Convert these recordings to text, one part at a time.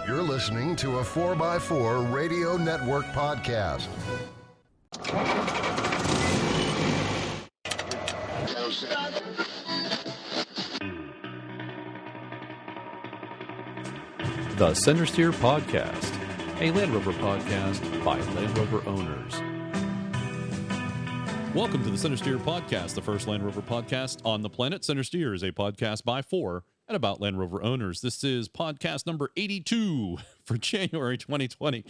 You're listening to a 4x4 Radio Network podcast. The Centresteer Podcast, a Land Rover podcast by Land Rover owners. Welcome to the Centresteer Podcast, the first Land Rover podcast on the planet. Centresteer is a podcast by, for, and about Land Rover owners. This is podcast number 82 for January 2020.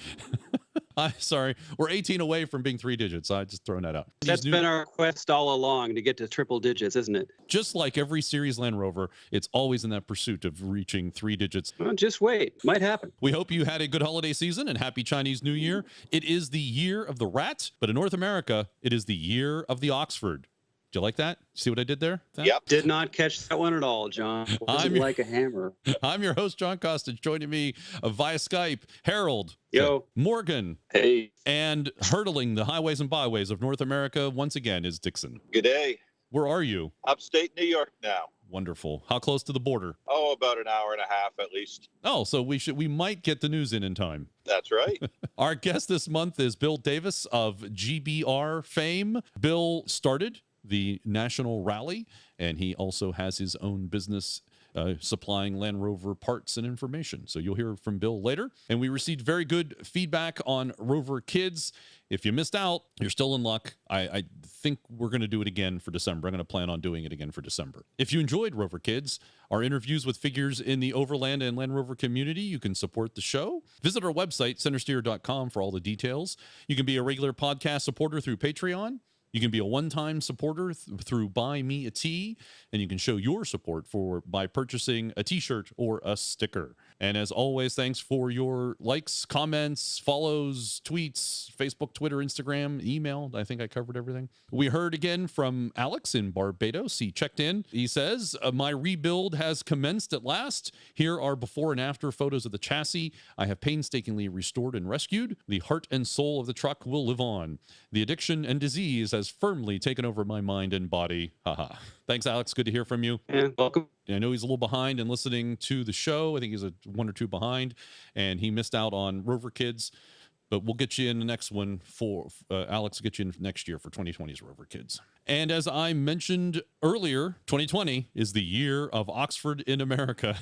Sorry, we're 18 away from being 3 digits. I just thrown that out. That's been our quest all along, to get to triple digits, isn't it? Just like every series Land Rover, it's always in that pursuit of reaching 3 digits. Well, just wait. Might happen. We hope you had a good holiday season and happy Chinese New Year. It is the year of the rat, but in North America, it is the year of the Oxford. Do you like that? See what I did there? Yep. Did not catch that one at all, John. Wasn't like a hammer. I'm your host, John Costage. Joining me via Skype, Harold. Yo. Morgan. Hey. And hurtling the highways and byways of North America once again is Dixon. Good day. Where are you? Upstate New York now. Wonderful. How close to the border? Oh, about an hour and a half at least. Oh, so we might get the news in time. That's right. Our guest this month is Bill Davis of GBR fame. Bill started the National Rally, and he also has his own business supplying Land Rover parts and information. So you'll hear from Bill later. And we received very good feedback on Rover Kids. If you missed out, you're still in luck. I think we're going to do it again for December. I'm going to plan on doing it again for December. If you enjoyed Rover Kids, our interviews with figures in the Overland and Land Rover community, you can support the show. Visit our website, centresteer.com, for all the details. You can be a regular podcast supporter through Patreon. You can be a one-time supporter through Buy Me a Tee, and you can show your support by purchasing a T-shirt or a sticker. And as always, thanks for your likes, comments, follows, tweets, Facebook, Twitter, Instagram, email. I think I covered everything. We heard again from Alex in Barbados. He checked in. He says, my rebuild has commenced at last. Here are before and after photos of the chassis I have painstakingly restored and rescued. The heart and soul of the truck will live on. The addiction and disease has firmly taken over my mind and body. Haha. Thanks, Alex. Good to hear from you. Yeah, welcome. I know he's a little behind in listening to the show. I think he's a 1 or 2 behind, and he missed out on Rover Kids. But we'll get you in the next one for Alex. Get you in next year for 2020's Rover Kids. And as I mentioned earlier, 2020 is the year of Oxford in America.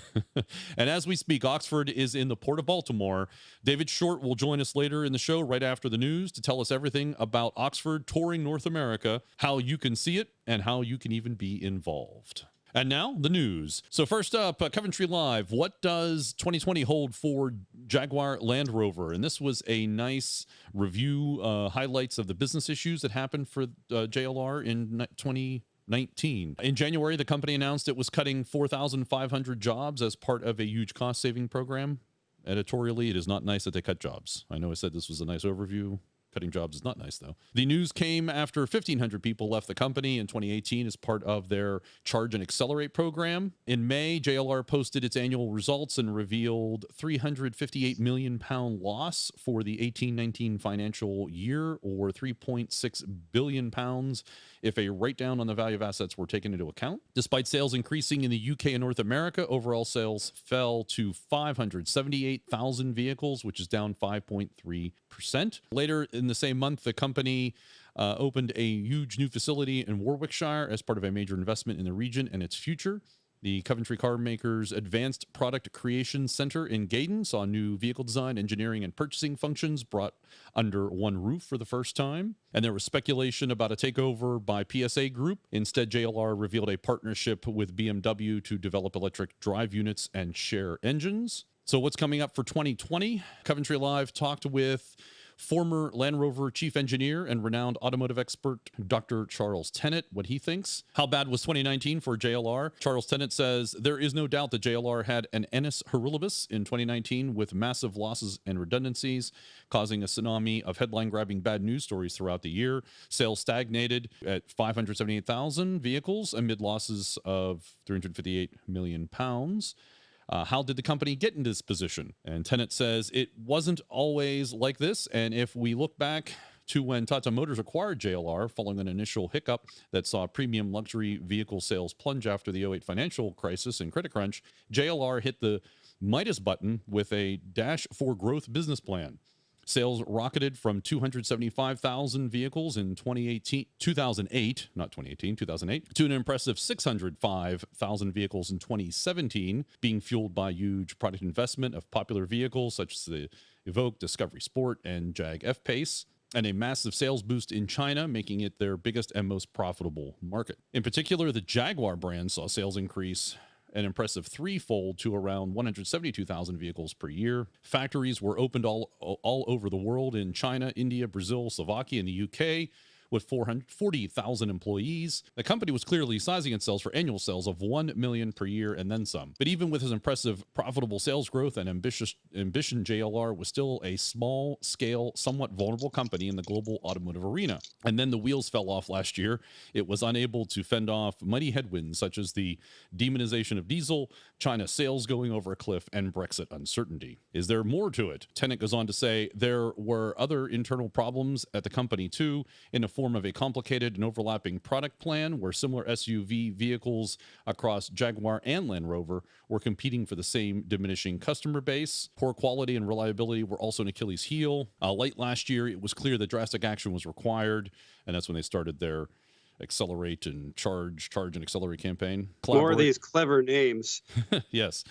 And as we speak, Oxford is in the Port of Baltimore. David Short will join us later in the show right after the news to tell us everything about Oxford touring North America, how you can see it, and how you can even be involved. And now, the news. So first up, Coventry Live. What does 2020 hold for Jaguar Land Rover? And this was a nice review, highlights of the business issues that happened for JLR in 2019. In January, the company announced it was cutting 4,500 jobs as part of a huge cost-saving program. Editorially, it is not nice that they cut jobs. I know I said this was a nice overview. Cutting jobs is not nice, though. The news came after 1,500 people left the company in 2018 as part of their Charge and Accelerate program. In May, JLR posted its annual results and revealed £358 million loss for the 18-19 financial year, or £3.6 billion if a write-down on the value of assets were taken into account. Despite sales increasing in the UK and North America, overall sales fell to 578,000 vehicles, which is down 5.3%. Later in the same month, the company opened a huge new facility in Warwickshire as part of a major investment in the region and its future. The Coventry Carmakers Advanced Product Creation Center in Gaydon saw new vehicle design, engineering, and purchasing functions brought under one roof for the first time. And there was speculation about a takeover by PSA Group. Instead, JLR revealed a partnership with BMW to develop electric drive units and share engines. So what's coming up for 2020? Coventry Live talked with former Land Rover chief engineer and renowned automotive expert Dr. Charles Tennant, what he thinks. How bad was 2019 for JLR? Charles Tennant says, there is no doubt that JLR had an annus horribilis in 2019 with massive losses and redundancies, causing a tsunami of headline-grabbing bad news stories throughout the year. Sales stagnated at 578,000 vehicles amid losses of £358 million. How did the company get into this position? And Tennant says it wasn't always like this. And if we look back to when Tata Motors acquired JLR following an initial hiccup that saw premium luxury vehicle sales plunge after the '08 financial crisis and credit crunch, JLR hit the Midas button with a Dash for Growth business plan. Sales rocketed from 275,000 vehicles in 2008, not 2018, 2008, to an impressive 605,000 vehicles in 2017, being fueled by huge product investment of popular vehicles such as the Evoque, Discovery Sport, and Jag F-Pace, and a massive sales boost in China, making it their biggest and most profitable market. In particular, the Jaguar brand saw sales increase an impressive threefold to around 172,000 vehicles per year. Factories were opened all over the world in China, India, Brazil, Slovakia, and the UK. With 440,000 employees, the company was clearly sizing itself for annual sales of 1 million per year and then some. But even with his impressive profitable sales growth and ambition, JLR was still a small-scale, somewhat vulnerable company in the global automotive arena. And then the wheels fell off last year. It was unable to fend off mighty headwinds such as the demonization of diesel, China sales going over a cliff, and Brexit uncertainty. Is there more to it? Tennant goes on to say there were other internal problems at the company too, in the form of a complicated and overlapping product plan where similar SUV vehicles across Jaguar and Land Rover were competing for the same diminishing customer base. Poor quality and reliability were also an Achilles heel. Late last year, it was clear that drastic action was required, and that's when they started their accelerate and charge and accelerate campaign. More of these clever names. Yes.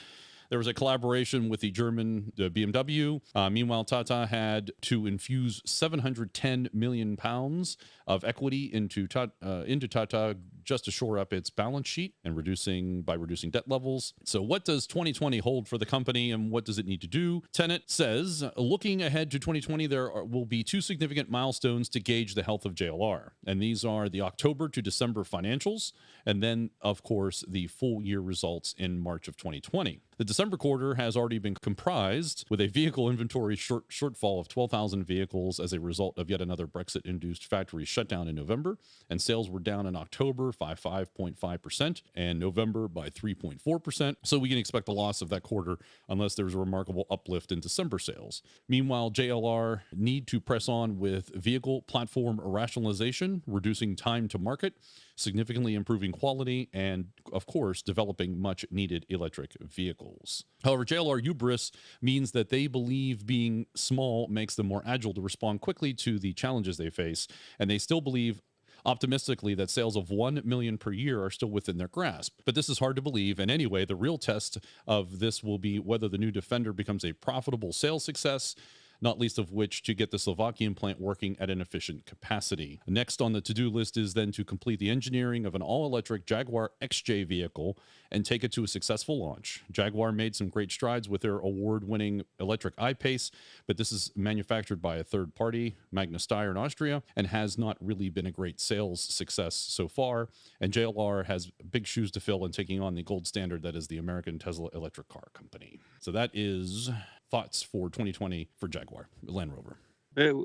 There was a collaboration with the German BMW. Meanwhile, Tata had to infuse 710 million pounds of equity into Tata just to shore up its balance sheet and reducing debt levels. So what does 2020 hold for the company and what does it need to do? Tennant says, looking ahead to 2020, will be two significant milestones to gauge the health of JLR. And these are the October to December financials, and then, of course, the full year results in March of 2020. The December quarter has already been comprised with a vehicle inventory shortfall of 12,000 vehicles as a result of yet another Brexit-induced factory shutdown in November, and sales were down in October by 5.5% and November by 3.4%. So we can expect a loss of that quarter unless there's a remarkable uplift in December sales. Meanwhile, JLR need to press on with vehicle platform rationalization, reducing time to market, significantly improving quality, and, of course, developing much-needed electric vehicles. However, JLR hubris means that they believe being small makes them more agile to respond quickly to the challenges they face, and they still believe optimistically that sales of 1 million per year are still within their grasp. But this is hard to believe, and anyway, the real test of this will be whether the new Defender becomes a profitable sales success, not least of which to get the Slovakian plant working at an efficient capacity. Next on the to-do list is then to complete the engineering of an all-electric Jaguar XJ vehicle and take it to a successful launch. Jaguar made some great strides with their award-winning electric I-Pace, but this is manufactured by a third party, Magna Steyr in Austria, and has not really been a great sales success so far. And JLR has big shoes to fill in taking on the gold standard that is the American Tesla electric car company. So that is thoughts for 2020 for Jaguar Land Rover.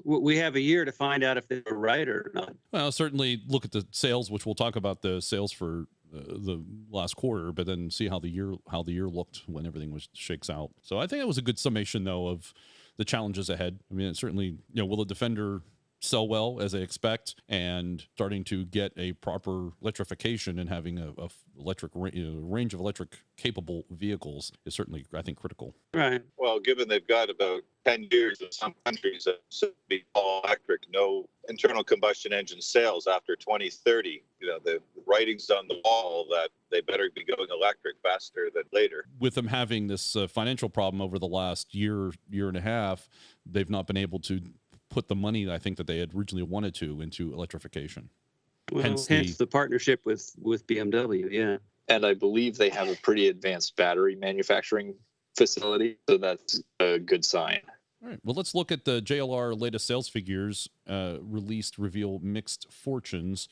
We have a year to find out if they were right or not. Well, certainly look at the sales, which we'll talk about the sales for the last quarter, but then see how the year looked when everything shakes out. So I think that was a good summation, though, of the challenges ahead. I mean, it certainly, will the Defender sell well as they expect, and starting to get a proper electrification and having a electric range of electric capable vehicles is certainly, I think, critical. Right. Well, given they've got about 10 years in some countries that should be all electric, no internal combustion engine sales after 2030, the writing's on the wall that they better be going electric faster than later. With them having this financial problem over the last year and a half, they've not been able to put the money I think that they had originally wanted to into electrification. Well, hence the partnership with BMW, yeah. And I believe they have a pretty advanced battery manufacturing facility, so that's a good sign. All right. Well, let's look at the JLR latest sales figures reveal mixed fortunes.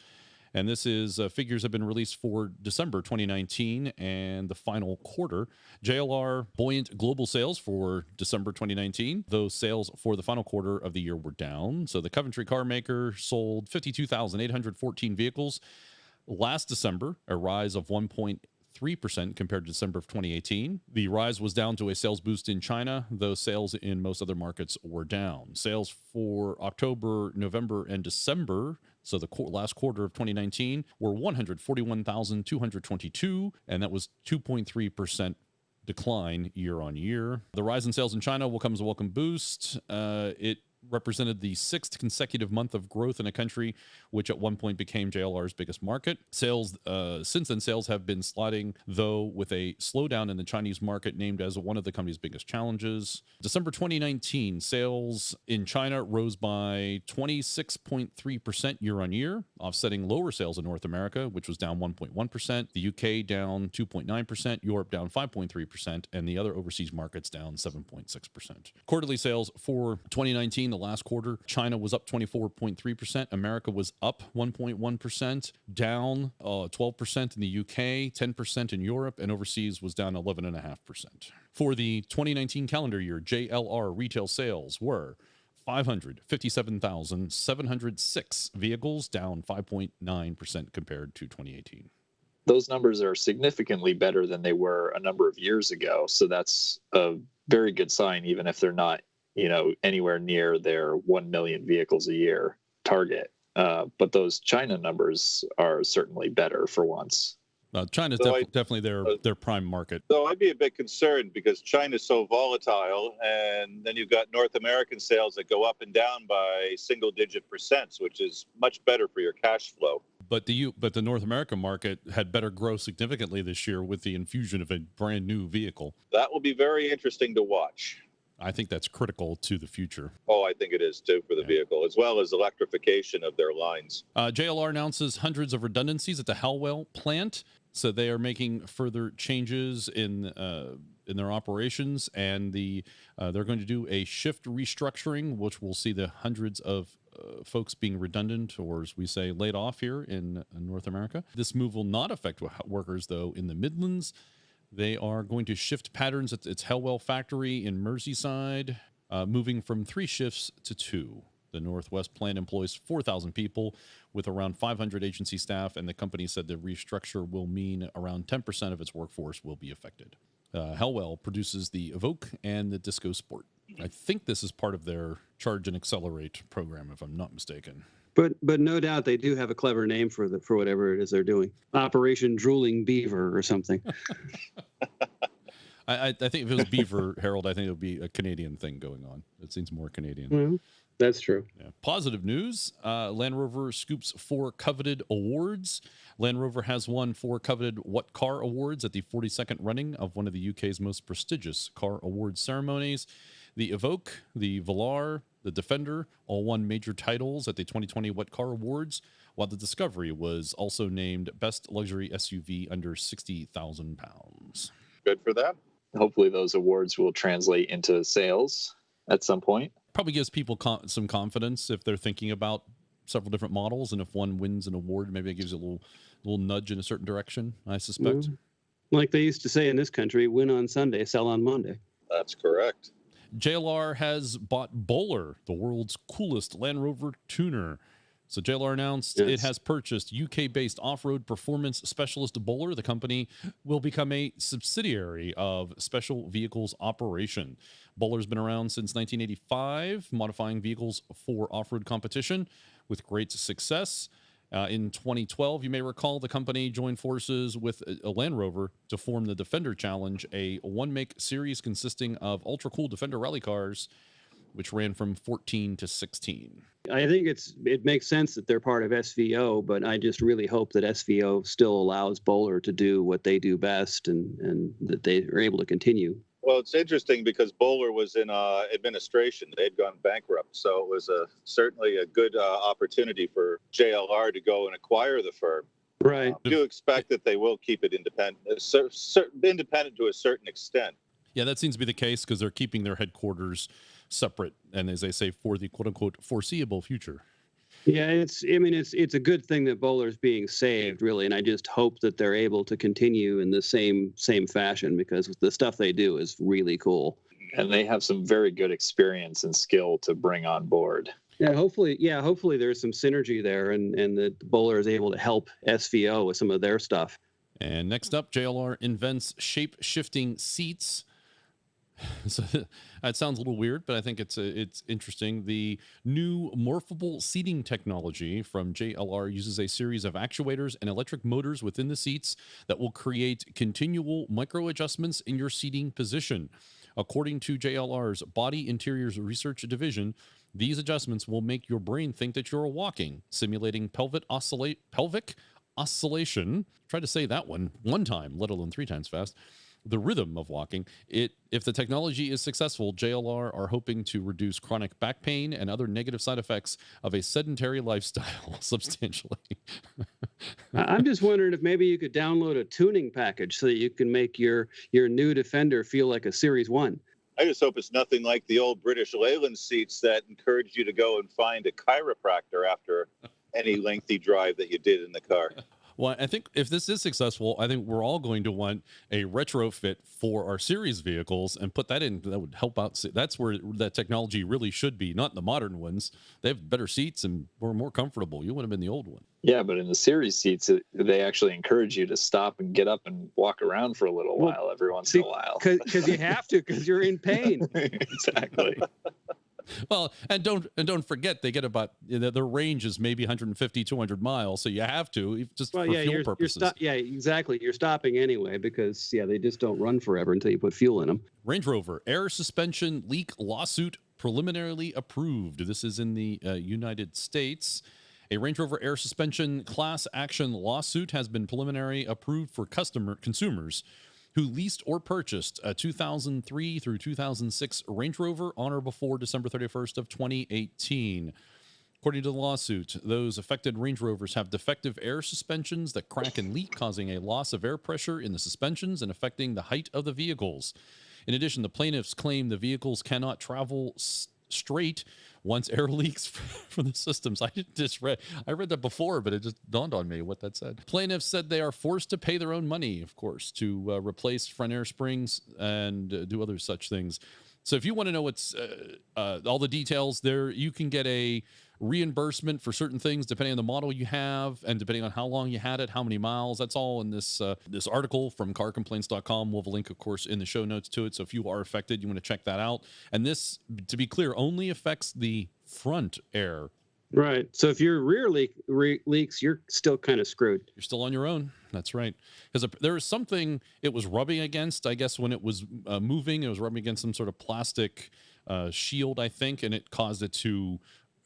And this is figures have been released for December 2019 and the final quarter. JLR buoyant global sales for December 2019. Those sales for the final quarter of the year were down. So the Coventry car maker sold 52,814 vehicles last December, a rise of 1.3% compared to December of 2018. The rise was down to a sales boost in China, though sales in most other markets were down. Sales for October, November, and December, so the last quarter of 2019, were 141,222, and that was 2.3% decline year on year. The rise in sales in China will come as a welcome boost. It represented the 6th consecutive month of growth in a country which at one point became JLR's biggest market. Sales since then, sales have been sliding, though, with a slowdown in the Chinese market named as one of the company's biggest challenges. December 2019, sales in China rose by 26.3% year on year, offsetting lower sales in North America, which was down 1.1%, the UK down 2.9%, Europe down 5.3%, and the other overseas markets down 7.6%. Quarterly sales for 2019, the last quarter, China was up 24.3%, America was up 1.1%, down 12% in the UK, 10% in Europe, and overseas was down 11.5%. For the 2019 calendar year, JLR retail sales were 557,706 vehicles, down 5.9% compared to 2018. Those numbers are significantly better than they were a number of years ago. So that's a very good sign, even if they're not, anywhere near their 1 million vehicles a year target. But those China numbers are certainly better for once. China's definitely their prime market. So I'd be a bit concerned because China's so volatile, and then you've got North American sales that go up and down by single-digit %, which is much better for your cash flow. But the North American market had better growth significantly this year with the infusion of a brand new vehicle. That will be very interesting to watch. I think that's critical to the future. Oh, I think it is too for the vehicle, as well as electrification of their lines. JLR announces hundreds of redundancies at the Halewood plant, so they are making further changes in their operations, and they're going to do a shift restructuring, which will see the hundreds of folks being redundant, or as we say, laid off here in North America. This move will not affect workers, though, in the Midlands. They are going to shift patterns at its Halewood factory in Merseyside, moving from 3 shifts to 2. The Northwest plant employs 4,000 people with around 500 agency staff, and the company said the restructure will mean around 10% of its workforce will be affected. Halewood produces the Evoque and the Disco Sport. I think this is part of their Charge and Accelerate program, if I'm not mistaken. But no doubt they do have a clever name for whatever it is they're doing. Operation Drooling Beaver or something. I think if it was Beaver, Harold, I think it would be a Canadian thing going on. It seems more Canadian. Mm-hmm. That's true. Yeah. Positive news. Land Rover scoops 4 coveted awards. Land Rover has won 4 coveted What Car Awards at the 42nd running of one of the UK's most prestigious car awards ceremonies. The Evoque, the Velar, the Defender all won major titles at the 2020 What Car Awards, while the Discovery was also named Best Luxury SUV under £60,000. Good for them. Hopefully those awards will translate into sales at some point. Probably gives people some confidence if they're thinking about several different models, and if one wins an award, maybe it gives you a little nudge in a certain direction, I suspect. Mm-hmm. Like they used to say in this country, win on Sunday, sell on Monday. That's correct. JLR has bought Bowler, the world's coolest Land Rover tuner. So JLR announced it has purchased UK-based off-road performance specialist Bowler. The company will become a subsidiary of Special Vehicles Operation. Bowler's been around since 1985, modifying vehicles for off-road competition with great success. In 2012, you may recall the company joined forces with a Land Rover to form the Defender Challenge, a one-make series consisting of ultra-cool Defender rally cars, which ran from 14 to 16. I think it makes sense that they're part of SVO, but I just really hope that SVO still allows Bowler to do what they do best and that they are able to continue. Well, it's interesting because Bowler was in administration. They'd gone bankrupt. So it was certainly a good opportunity for JLR to go and acquire the firm. Right. I do expect that they will keep it independent to a certain extent. Yeah, that seems to be the case because they're keeping their headquarters separate and, as they say, for the quote-unquote foreseeable future. Yeah, it's a good thing that Bowler's being saved, really, and I just hope that they're able to continue in the same fashion because the stuff they do is really cool. And they have some very good experience and skill to bring on board. Yeah, hopefully there's some synergy there and that Bowler is able to help SVO with some of their stuff. And next up, JLR invents shape-shifting seats. So it sounds a little weird, but I think it's interesting. The new morphable seating technology from JLR uses a series of actuators and electric motors within the seats that will create continual micro adjustments in your seating position. According to JLR's Body Interiors Research Division, these adjustments will make your brain think that you're walking, simulating pelvic oscillation. Try to say that one time, let alone 3 times fast. The rhythm of walking. If the technology is successful, JLR are hoping to reduce chronic back pain and other negative side effects of a sedentary lifestyle substantially. I'm just wondering if maybe you could download a tuning package so that you can make your new Defender feel like a Series 1. I just hope it's nothing like the old British Leyland seats that encourage you to go and find a chiropractor after any lengthy drive that you did in the car. Well, I think if this is successful, I think we're all going to want a retrofit for our series vehicles and put that in. That would help out. That's where that technology really should be, not the modern ones. They have better seats and we're more comfortable. You would have been the old one. Yeah, but in the series seats, they actually encourage you to stop and get up and walk around for a little while every once in a while. Because you have to, because you're in pain. Exactly. Well, and don't forget they get about their range is maybe 150, 200 miles, so you have to just for fuel purposes. Exactly. You're stopping anyway because they just don't run forever until you put fuel in them. Range Rover air suspension leak lawsuit preliminarily approved. This is in the United States. A Range Rover air suspension class action lawsuit has been preliminarily approved for consumers who leased or purchased a 2003 through 2006 Range Rover on or before December 31st of 2018. According to the lawsuit, those affected Range Rovers have defective air suspensions that crack and leak, causing a loss of air pressure in the suspensions and affecting the height of the vehicles. In addition, the plaintiffs claim the vehicles cannot travel straight once air leaks from the systems. I read that before, but it just dawned on me what that said. Plaintiffs said they are forced to pay their own money, of course, to replace front air springs and do other such things. So if you want to know what's all the details there, you can get a reimbursement for certain things depending on the model you have and depending on how long you had it, how many miles. That's all in this article from carcomplaints.com. We'll have a link, of course, in the show notes to it. So if you are affected, you want to check that out. And this, to be clear, only affects the front air. Right. So if your rear leaks, you're still kind of screwed. You're still on your own. That's right. Because there was something it was rubbing against, I guess, when it was moving. It was rubbing against some sort of plastic shield, I think, and it caused it to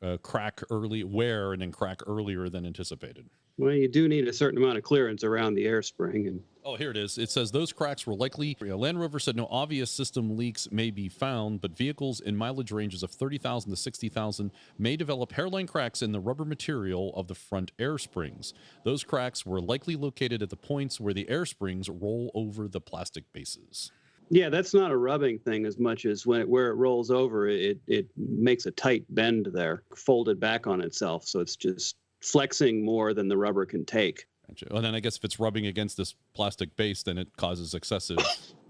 wear and then crack earlier than anticipated. Well, you do need a certain amount of clearance around the air spring. And oh, here it is. It says those cracks were likely. Land Rover said no obvious system leaks may be found, but vehicles in mileage ranges of 30,000 to 60,000 may develop hairline cracks in the rubber material of the front air springs. Those cracks were likely located at the points where the air springs roll over the plastic bases. Yeah, that's not a rubbing thing as much as where it rolls over, it makes a tight bend there, folded back on itself. So it's just flexing more than the rubber can take. Gotcha. And then I guess if it's rubbing against this plastic base, then it causes excessive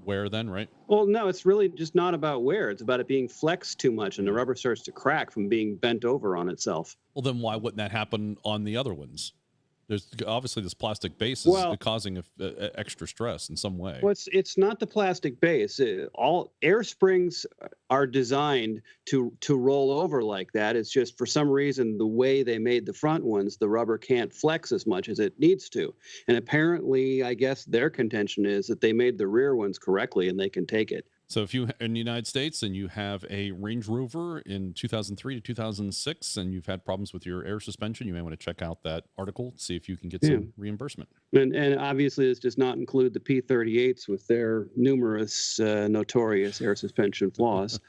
wear then, right? Well, no, it's really just not about wear. It's about it being flexed too much and the rubber starts to crack from being bent over on itself. Well, then why wouldn't that happen on the other ones? There's obviously this plastic base is causing extra stress in some way. Well, it's not the plastic base. All air springs are designed to roll over like that. It's just for some reason the way they made the front ones, the rubber can't flex as much as it needs to. And apparently, I guess their contention is that they made the rear ones correctly and they can take it. So if you in the United States and you have a Range Rover in 2003 to 2006 and you've had problems with your air suspension, you may want to check out that article, see if you can get some reimbursement. And obviously this does not include the P38s with their numerous notorious air suspension flaws.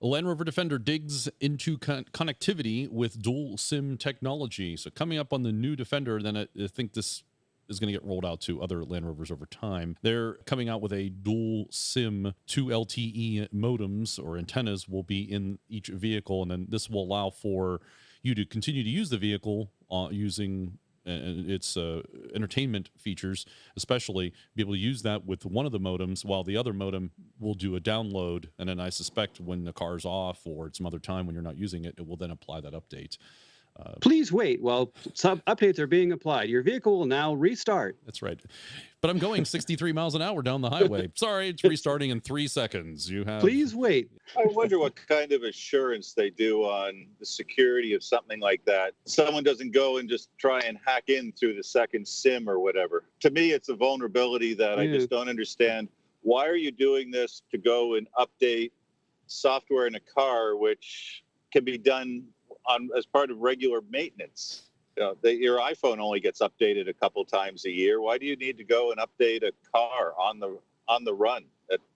Land Rover Defender digs into connectivity with dual SIM technology. So coming up on the new Defender, then I think this is going to get rolled out to other Land Rovers over time. They're coming out with a dual SIM, 2 LTE modems or antennas will be in each vehicle, and then this will allow for you to continue to use the vehicle using its entertainment features, especially be able to use that with one of the modems while the other modem will do a download, and then I suspect when the car's off or at some other time when you're not using it, it will then apply that update. Please wait while some updates are being applied. Your vehicle will now restart. That's right. But I'm going 63 miles an hour down the highway. Sorry, it's restarting in 3 seconds. You have. Please wait. I wonder what kind of assurance they do on the security of something like that. Someone doesn't go and just try and hack in through the second SIM or whatever. To me, it's a vulnerability that I just don't understand. Why are you doing this to go and update software in a car, which can be done as part of regular maintenance? Your iPhone only gets updated a couple times a year. Why do you need to go and update a car on the run?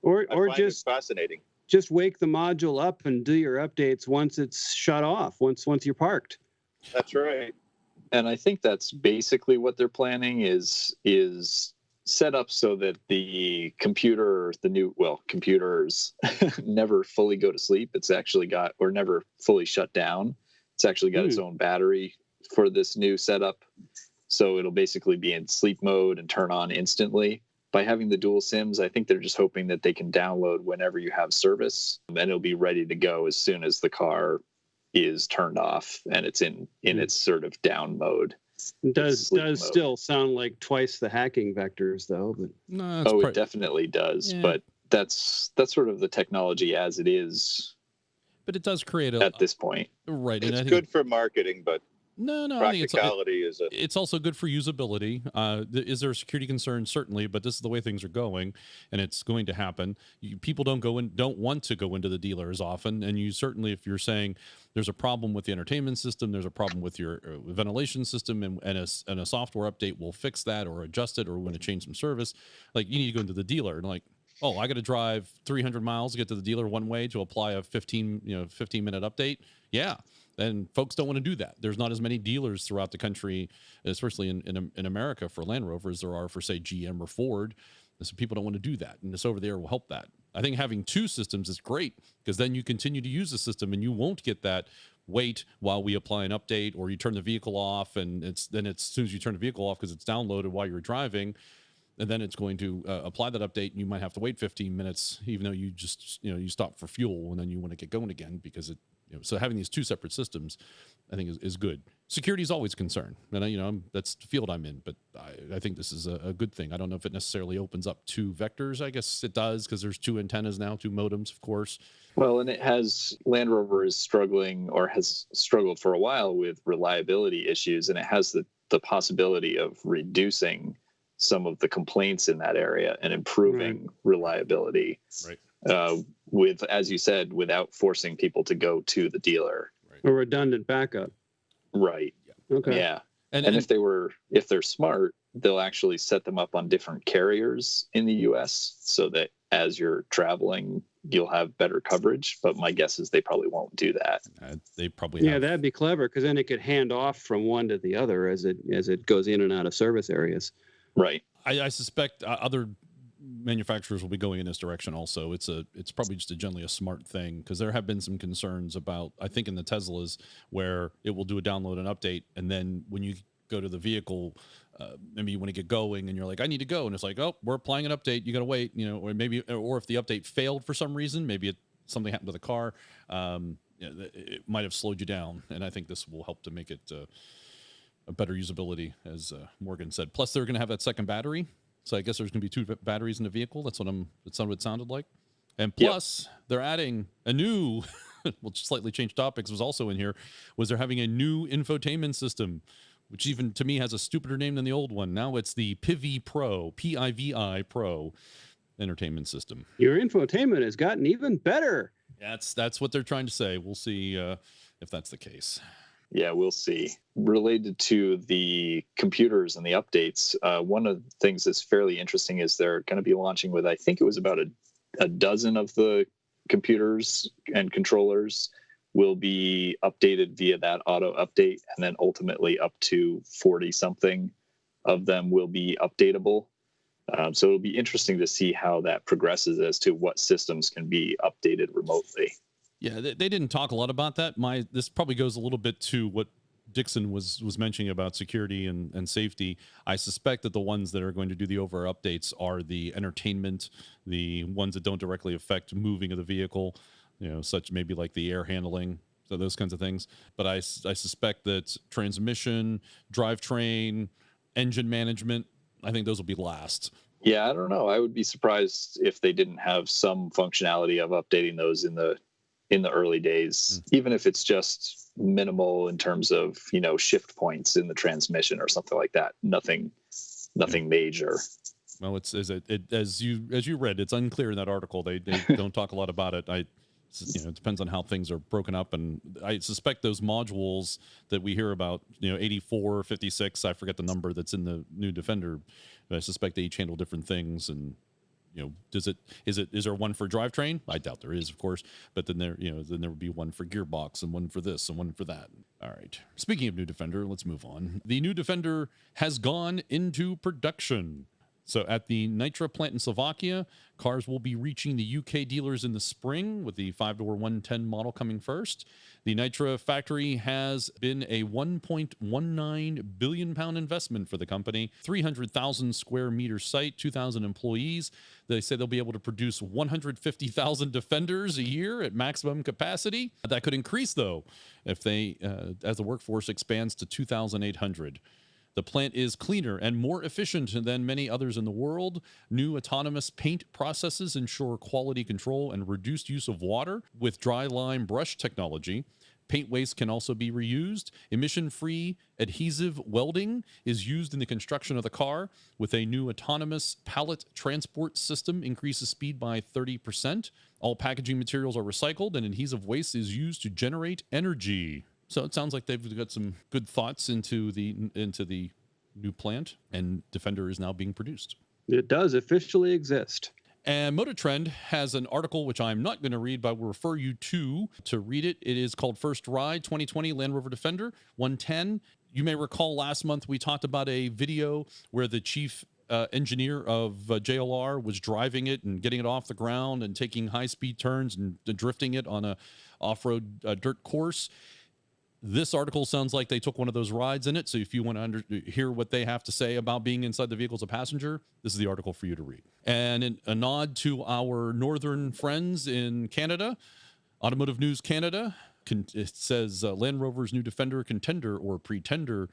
Or find just it fascinating. Just wake the module up and do your updates once it's shut off, once you're parked. That's right. And I think that's basically what they're planning is set up so that the computers never fully go to sleep. It's actually never fully shut down. It's actually got its own battery for this new setup. So it'll basically be in sleep mode and turn on instantly. By having the dual SIMs, I think they're just hoping that they can download whenever you have service, and it'll be ready to go as soon as the car is turned off and it's in its sort of down mode. It does still sound like twice the hacking vectors, though. But No, it definitely does. Yeah. But that's sort of the technology as it is. But it does create at this point, right? It's good for marketing, but no, practicality it's also good for usability. Is there a security concern? Certainly, but this is the way things are going, and it's going to happen. People don't want to go into the dealer as often, and you certainly, if you're saying there's a problem with the entertainment system, there's a problem with your ventilation system, and a software update will fix that or adjust it, or we want to change some service, like you need to go into the dealer and like, oh, I got to drive 300 miles to get to the dealer one way to apply a 15-minute update. Yeah. And folks don't want to do that. There's not as many dealers throughout the country, especially in America, for Land Rover as there are for, say, GM or Ford. And so people don't want to do that. And this over there will help that. I think having two systems is great because then you continue to use the system and you won't get that wait while we apply an update or you turn the vehicle off. And it's as soon as you turn the vehicle off because it's downloaded while you're driving, and then it's going to apply that update, and you might have to wait 15 minutes, even though you just, you stop for fuel, and then you want to get going again because it, so having these two separate systems, I think is good. Security is always a concern, and that's the field I'm in, but I think this is a good thing. I don't know if it necessarily opens up two vectors. I guess it does because there's two antennas now, two modems, of course. Well, and Land Rover is struggling or has struggled for a while with reliability issues, and it has the possibility of reducing some of the complaints in that area and improving reliability. Right. With, as you said, without forcing people to go to the dealer. Right. A redundant backup. Right. Yeah. Okay. Yeah. And if they're smart, they'll actually set them up on different carriers in the US so that as you're traveling, you'll have better coverage. But my guess is they probably won't do that. They probably have. That'd be clever because then it could hand off from one to the other as it goes in and out of service areas. Right. I suspect other manufacturers will be going in this direction also. It's probably just generally a smart thing because there have been some concerns about, I think, in the Teslas where it will do a download and update, and then when you go to the vehicle, maybe you want to get going and you're like, I need to go, and it's like, oh, we're applying an update, you got to wait, or if the update failed for some reason, maybe something happened to the car, it might have slowed you down, and I think this will help to make it a better usability, as Morgan said. Plus, they're going to have that second battery. So I guess there's going to be two batteries in the vehicle. That's what it sounded like. And plus, they're adding a new, well, slightly changed topics was also in here, was they're having a new infotainment system, which even to me has a stupider name than the old one. Now it's the PIVI Pro, P-I-V-I Pro entertainment system. Your infotainment has gotten even better. That's what they're trying to say. We'll see if that's the case. Yeah, we'll see. Related to the computers and the updates, one of the things that's fairly interesting is they're going to be launching with, I think it was about a dozen of the computers and controllers will be updated via that auto update, and then ultimately up to 40-something of them will be updatable. So it'll be interesting to see how that progresses as to what systems can be updated remotely. Yeah, they didn't talk a lot about that. This probably goes a little bit to what Dixon was mentioning about security and safety. I suspect that the ones that are going to do the over updates are the entertainment, the ones that don't directly affect moving of the vehicle, such maybe like the air handling. So those kinds of things. But I suspect that transmission, drivetrain, engine management, I think those will be last. Yeah, I don't know. I would be surprised if they didn't have some functionality of updating those in the early days, even if it's just minimal in terms of, shift points in the transmission or something like that. Nothing major. Well, it's as you read, it's unclear in that article. They don't talk a lot about it. It depends on how things are broken up, and I suspect those modules that we hear about, 84, 56, I forget the number that's in the new Defender. I suspect they each handle different things, and is there one for drivetrain? I doubt there is, of course, but then there would be one for gearbox and one for this and one for that. All right. Speaking of new Defender, let's move on. The new Defender has gone into production. So at the Nitra plant in Slovakia, cars will be reaching the UK dealers in the spring, with the 5-door 110 model coming first. The Nitra factory has been a £1.19 billion investment for the company, 300,000 square meter site, 2,000 employees. They say they'll be able to produce 150,000 Defenders a year at maximum capacity. That could increase, though, if as the workforce expands to 2,800. The plant is cleaner and more efficient than many others in the world. New autonomous paint processes ensure quality control and reduced use of water with dry lime brush technology. Paint waste can also be reused. Emission-free adhesive welding is used in the construction of the car. With a new autonomous pallet transport system, increases speed by 30%. All packaging materials are recycled, and adhesive waste is used to generate energy. So it sounds like they've got some good thoughts into the new plant, and Defender is now being produced. It does officially exist. And Motor Trend has an article which I'm not going to read, but will refer you to read it. It is called First Ride 2020 Land Rover Defender 110. You may recall last month we talked about a video where the chief engineer of JLR was driving it and getting it off the ground and taking high-speed turns and drifting it on a off-road dirt course. This article sounds like they took one of those rides in it. So if you want to hear what they have to say about being inside the vehicle as a passenger, this is the article for you to read. And a nod to our northern friends in Canada, Automotive News Canada, it says Land Rover's new Defender, Contender, or Pretender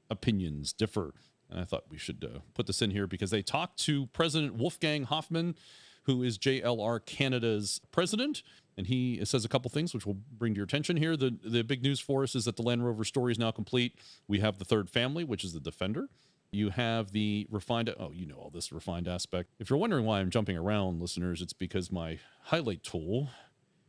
opinions differ. And I thought we should put this in here because they talked to President Wolfgang Hoffmann, who is JLR Canada's president. And he says a couple things which we'll bring to your attention here. The big news for us is that the Land Rover story is now complete. We have the third family, which is the Defender. You have the refined, all this refined aspect. If you're wondering why I'm jumping around, listeners, it's because my highlight tool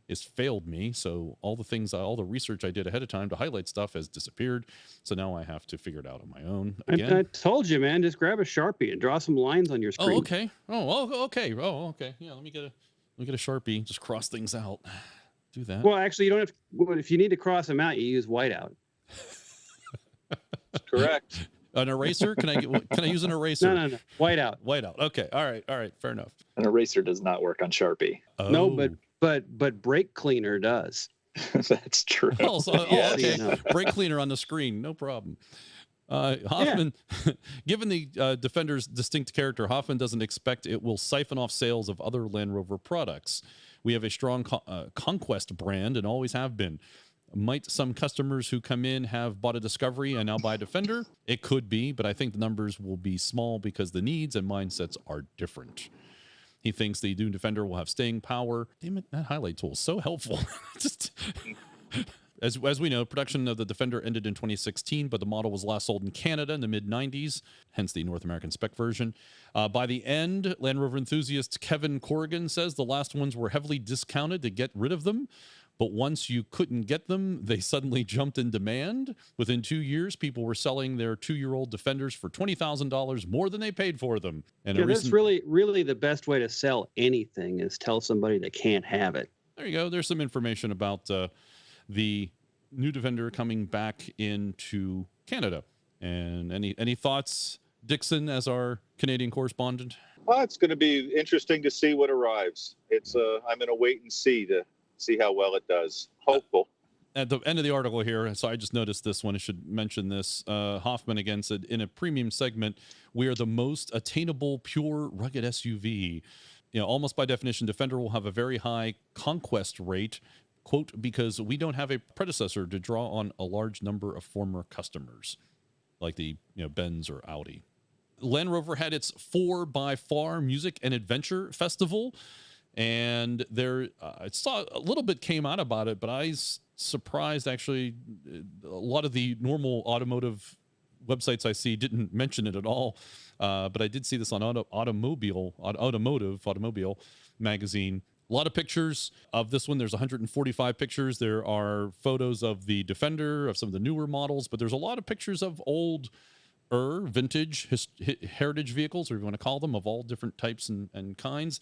has failed me. So all the research I did ahead of time to highlight stuff has disappeared. So now I have to figure it out on my own again. I told you, man, just grab a Sharpie and draw some lines on your screen. Oh, okay. Okay. Yeah, let me get a Sharpie, just cross things out. Do that. Well, actually, you don't have to, if you need to cross them out, you use whiteout. Correct. An eraser? Can I use an eraser? No. Whiteout. Whiteout. Okay. All right. Fair enough. An eraser does not work on Sharpie. Oh. No, but brake cleaner does. That's true. Okay. Brake cleaner on the screen. No problem. Hoffman, given the Defender's distinct character, Hoffman doesn't expect it will siphon off sales of other Land Rover products. We have a strong conquest brand and always have been. Might some customers who come in have bought a Discovery and now buy a Defender? It could be, but I think the numbers will be small because the needs and mindsets are different. He thinks the new Defender will have staying power. Damn it, that highlight tool is so helpful. As we know, production of the Defender ended in 2016, but the model was last sold in Canada in the mid-90s, hence the North American spec version. By the end, Land Rover enthusiast Kevin Corrigan says the last ones were heavily discounted to get rid of them, but once you couldn't get them, they suddenly jumped in demand. Within 2 years, people were selling their 2-year-old Defenders for $20,000 more than they paid for them. And that's really the best way to sell anything is tell somebody they can't have it. There you go. There's some information about the new Defender coming back into Canada. And any thoughts, Dixon, as our Canadian correspondent? Well, it's going to be interesting to see what arrives. I'm in a wait and see to see how well it does. Hopeful. At the end of the article here, so I just noticed this one. I should mention this. Hoffman again said, in a premium segment, we are the most attainable, pure, rugged SUV. Almost by definition, Defender will have a very high conquest rate. quote, because we don't have a predecessor to draw on a large number of former customers, like the Benz or Audi. Land Rover had its 4x4 Music and Adventure Festival, and I saw a little bit came out about it, but I was surprised actually. A lot of the normal automotive websites I see didn't mention it at all, but I did see this on Automobile magazine. A lot of pictures of this one. There's 145 pictures. There are photos of the Defender, of some of the newer models, but there's a lot of pictures of old vintage heritage vehicles, or if you want to call them, of all different types and kinds.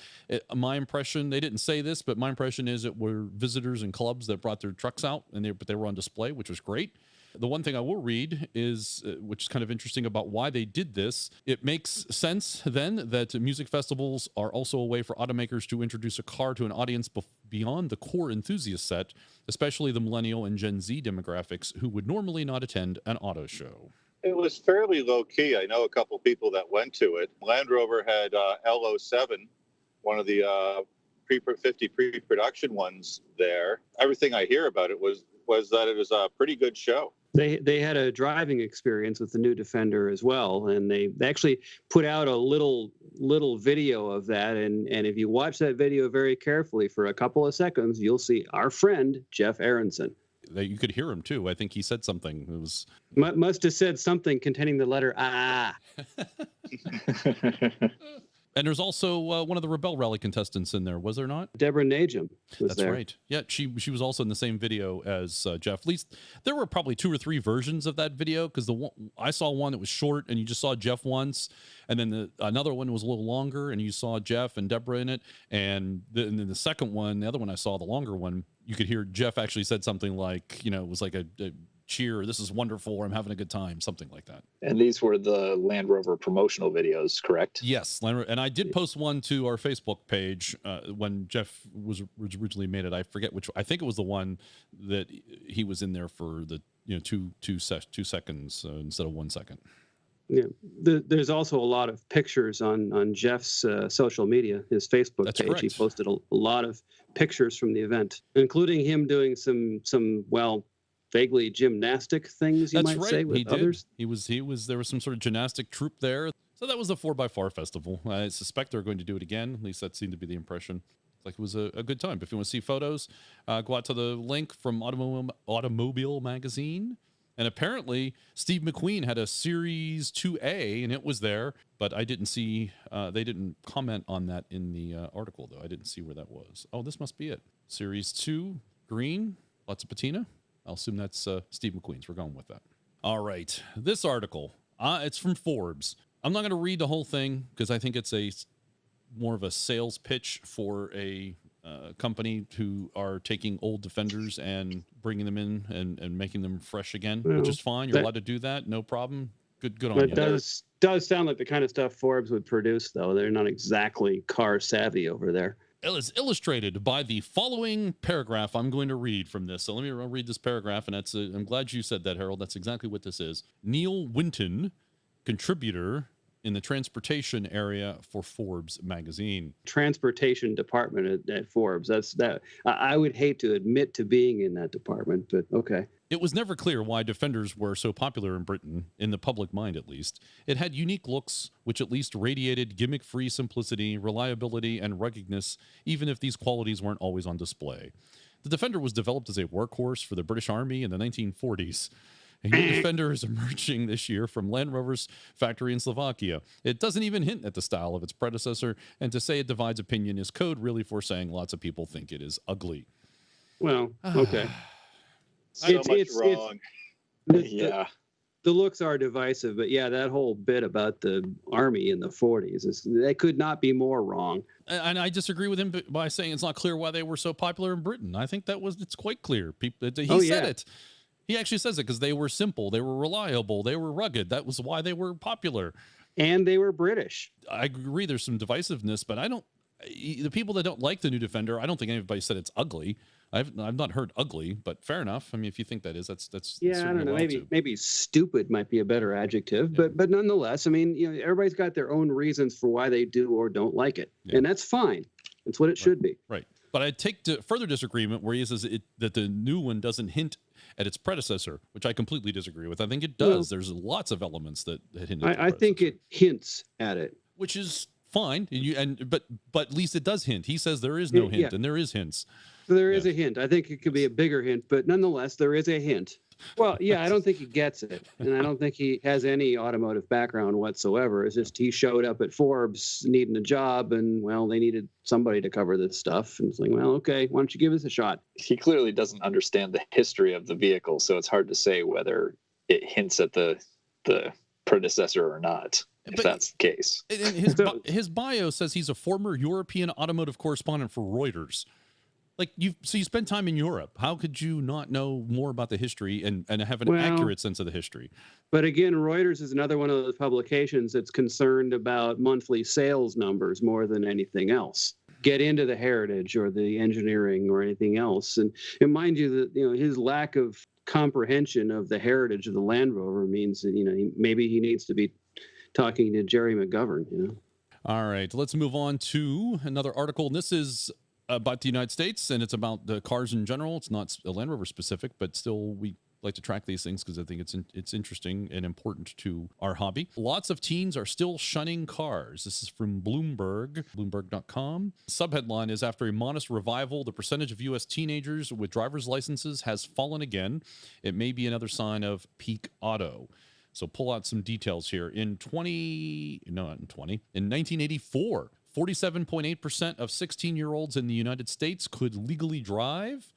My impression, they didn't say this, but my impression is it were visitors and clubs that brought their trucks out, but they were on display, which was great. The one thing I will read is, which is kind of interesting about why they did this. It makes sense then that music festivals are also a way for automakers to introduce a car to an audience beyond the core enthusiast set, especially the millennial and Gen Z demographics who would normally not attend an auto show. It was fairly low key. I know a couple people that went to it. Land Rover had LO7, one of the 50 pre-production ones there. Everything I hear about it was that it was a pretty good show. They had a driving experience with the new Defender as well, and they actually put out a little video of that. And if you watch that video very carefully for a couple of seconds, you'll see our friend Jeff Aronson. You could hear him too. I think he said something. It was must have said something containing the letter ah. And there's also one of the Rebel Rally contestants in there, was there not? Deborah Najam was That's there. right. Yeah, she was also in the same video as Jeff. At least there were probably 2 or 3 versions of that video, because I saw one that was short and you just saw Jeff once, and then another one was a little longer and you saw Jeff and Deborah in it, and then the second one, the other one I saw, the longer one, you could hear Jeff actually said something like, it was like a cheer, this is wonderful, or I'm having a good time, something like that. And these were the Land Rover promotional videos, correct? Yes, and I did post one to our Facebook page when Jeff was originally made it. I forget which. I think it was the one that he was in there for the 2 seconds instead of 1 second. Yeah, there's also a lot of pictures on Jeff's social media, his Facebook That's page. correct. He posted a lot of pictures from the event, including him doing some vaguely gymnastic things, you might say, with others. He was there was some sort of gymnastic troupe there. So that was the 4x4 festival. I suspect they're going to do it again. At least that seemed to be the impression. Like, it was a good time. If you want to see photos, go out to the link from Automobile magazine. And apparently Steve McQueen had a Series 2A, and it was there, but I didn't see, they didn't comment on that in the article, though. I didn't see where that was. Oh, this must be it. Series 2, green, lots of patina. I'll assume that's Steve McQueen's. We're going with that. All right. This article, it's from Forbes. I'm not going to read the whole thing because I think it's more of a sales pitch for a company who are taking old Defenders and bringing them in and making them fresh again, which is fine. You're allowed to do that. No problem. Good on you. It does sound like the kind of stuff Forbes would produce, though. They're not exactly car savvy over there. It is illustrated by the following paragraph I'm going to read from this. So let me read this paragraph, and I'm glad you said that, Harold. That's exactly what this is. Neil Winton, contributor in the transportation area for Forbes magazine. Transportation department at Forbes. I would hate to admit to being in that department, but okay. It was never clear why Defenders were so popular in Britain, in the public mind at least. It had unique looks, which at least radiated gimmick-free simplicity, reliability, and ruggedness, even if these qualities weren't always on display. The Defender was developed as a workhorse for the British Army in the 1940s. A new Defender is emerging this year from Land Rover's factory in Slovakia. It doesn't even hint at the style of its predecessor, and to say it divides opinion is code really for saying lots of people think it is ugly. Well, okay. It's wrong. Yeah. The looks are divisive, but yeah, that whole bit about the Army in the 40s, they could not be more wrong. And I disagree with him by saying it's not clear why they were so popular in Britain. I think it's quite clear. He said it. He actually says it because they were simple, they were reliable, they were rugged. That was why they were popular. And they were British. I agree there's some divisiveness, but the people that don't like the new Defender, I don't think anybody said it's ugly. I've not heard ugly, but fair enough. I mean, if you think that is, that's yeah. I don't know. Maybe stupid might be a better adjective, yeah. but nonetheless, I mean, everybody's got their own reasons for why they do or don't like it, and that's fine. That's what it should be. Right. But I take to further disagreement where he says that the new one doesn't hint at its predecessor, which I completely disagree with. I think it does. Well, There's lots of elements that hint at I think it hints at it. which is fine. But at least it does hint. He says there is no hint, and there is hints. There is a hint. I think it could be a bigger hint, but nonetheless, there is a hint. Well, yeah, I don't think he gets it, and I don't think he has any automotive background whatsoever. It's just he showed up at Forbes needing a job, and well, they needed somebody to cover this stuff. And it's like, well, okay, why don't you give us a shot? He clearly doesn't understand the history of the vehicle, so it's hard to say whether it hints at the predecessor or not, if that's the case. His bio says he's a former European automotive correspondent for Reuters. Like you spend time in Europe. How could you not know more about the history and have an accurate sense of the history? But again, Reuters is another one of those publications that's concerned about monthly sales numbers more than anything else. Get into the heritage or the engineering or anything else. And mind you that his lack of comprehension of the heritage of the Land Rover means that maybe he needs to be talking to Jerry McGovern. All right, let's move on to another article. And this is about the United States, and it's about the cars in general. It's not a Land Rover specific, but still we like to track these things because I think it's interesting and important to our hobby. Lots of teens are still shunning cars. This is from Bloomberg, Bloomberg.com. Subheadline is, after a modest revival, the percentage of U.S. teenagers with driver's licenses has fallen again. It may be another sign of peak auto. So pull out some details here. In 1984, 47.8% of 16-year-olds in the United States could legally drive.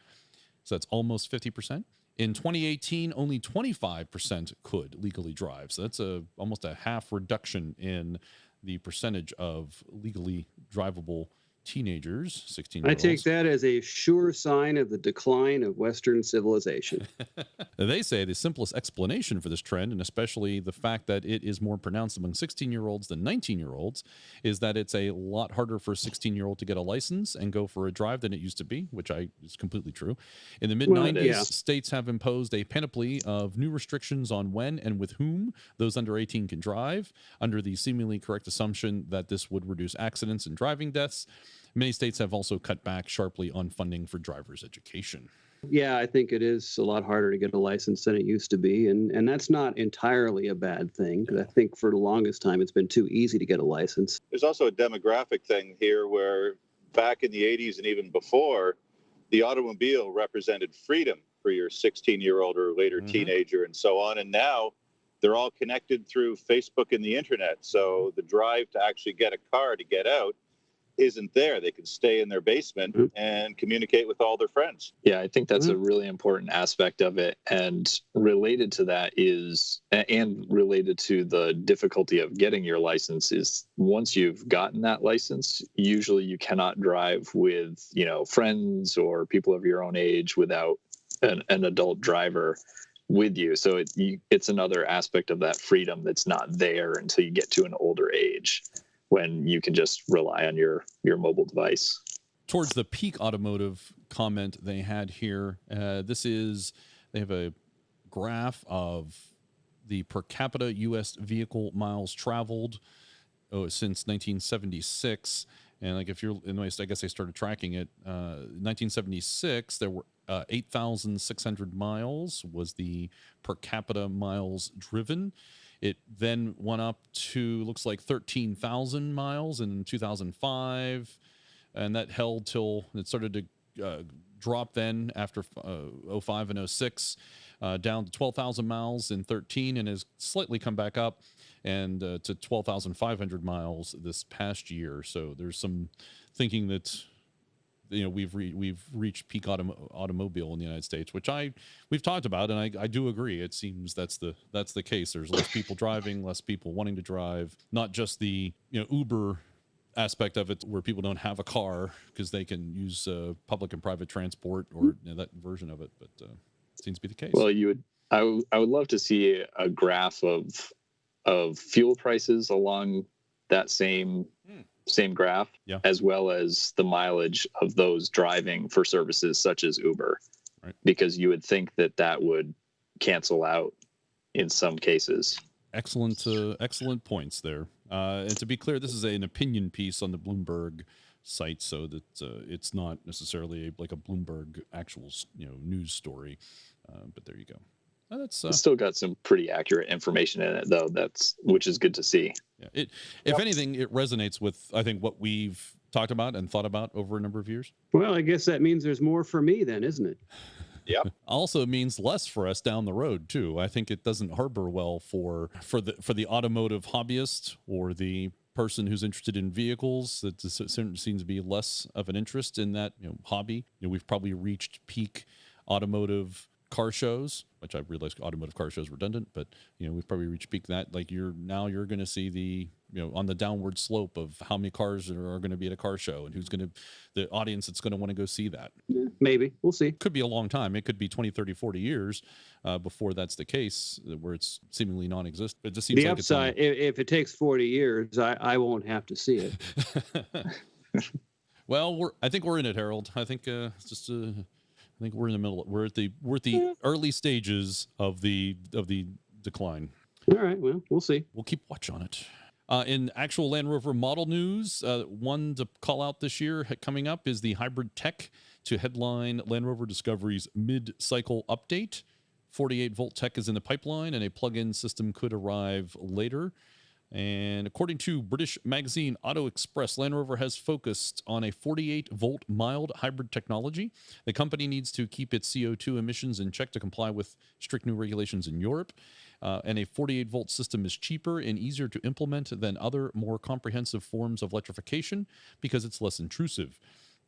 So that's almost 50%. In 2018, only 25% could legally drive. So that's almost a half reduction in the percentage of legally drivable teenagers, 16-year-olds. I take that as a sure sign of the decline of Western civilization. They say the simplest explanation for this trend, and especially the fact that it is more pronounced among 16-year-olds than 19-year-olds, is that it's a lot harder for a 16-year-old to get a license and go for a drive than it used to be, which is completely true. In the mid-90s, states have imposed a panoply of new restrictions on when and with whom those under 18 can drive, under the seemingly correct assumption that this would reduce accidents and driving deaths. Many states have also cut back sharply on funding for driver's education. Yeah, I think it is a lot harder to get a license than it used to be. And that's not entirely a bad thing, because I think for the longest time it's been too easy to get a license. There's also a demographic thing here where back in the 80s and even before, the automobile represented freedom for your 16-year-old or later teenager and so on. And now they're all connected through Facebook and the internet. So the drive to actually get a car to get out isn't there. They can stay in their basement and communicate with all their friends. Yeah, I think that's a really important aspect of it. And related to that is, and related to the difficulty of getting your license is, once you've gotten that license, usually you cannot drive with, friends or people of your own age without an adult driver with you. So it's another aspect of that freedom that's not there until you get to an older age, when you can just rely on your mobile device. Towards the peak automotive comment they had here, they have a graph of the per capita U.S. vehicle miles traveled since 1976. And like if you're, I guess they started tracking it, 1976, there were 8,600 miles was the per capita miles driven. It then went up to, looks like 13,000 miles in 2005, and that held till it started to drop then after 05 and 06, down to 12,000 miles in 13, and has slightly come back up and to 12,500 miles this past year. So there's some thinking that we've reached peak automobile in the United States, which we've talked about, and I do agree. It seems that's the case. There's less people driving, less people wanting to drive. Not just the Uber aspect of it, where people don't have a car because they can use public and private transport, or that version of it. But it seems to be the case. Well, I would love to see a graph of fuel prices along that same graph, as well as the mileage of those driving for services such as Uber, right? Because you would think that would cancel out in some cases. Excellent points there. And to be clear, this is an opinion piece on the Bloomberg, site, so that it's not necessarily like a Bloomberg actual news story. But there you go. That's It's still got some pretty accurate information in it, though. Which is good to see. Yeah, if anything, it resonates with, I think, what we've talked about and thought about over a number of years. Well, I guess that means there's more for me then, isn't it? Yep. Also means less for us down the road too. I think it doesn't harbor well for the automotive hobbyist or the person who's interested in vehicles. That seems to be less of an interest in that hobby. We've probably reached peak automotive car shows, which I realize automotive car shows redundant, but we've probably reached peak that. Like you're going to see the on the downward slope of how many cars are going to be at a car show and who's going to the audience that's going to want to go see that. Yeah, maybe we'll see. Could be a long time. It could be 20, 30, 40 years before that's the case, where it's seemingly non-existent. It just seems the like upside. If it takes 40 years, I won't have to see it. Well, I think we're in it, Harold. I think it's just. I think we're in the middle. We're at the early stages of the decline. All right. Well, we'll see. We'll keep watch on it. In actual Land Rover model news, one to call out this year coming up is the hybrid tech to headline Land Rover Discovery's mid-cycle update. 48-volt tech is in the pipeline, and a plug-in system could arrive later. And according to British magazine Auto Express, Land Rover has focused on a 48-volt mild hybrid technology. The company needs to keep its CO2 emissions in check to comply with strict new regulations in Europe. And a 48-volt system is cheaper and easier to implement than other more comprehensive forms of electrification because it's less intrusive.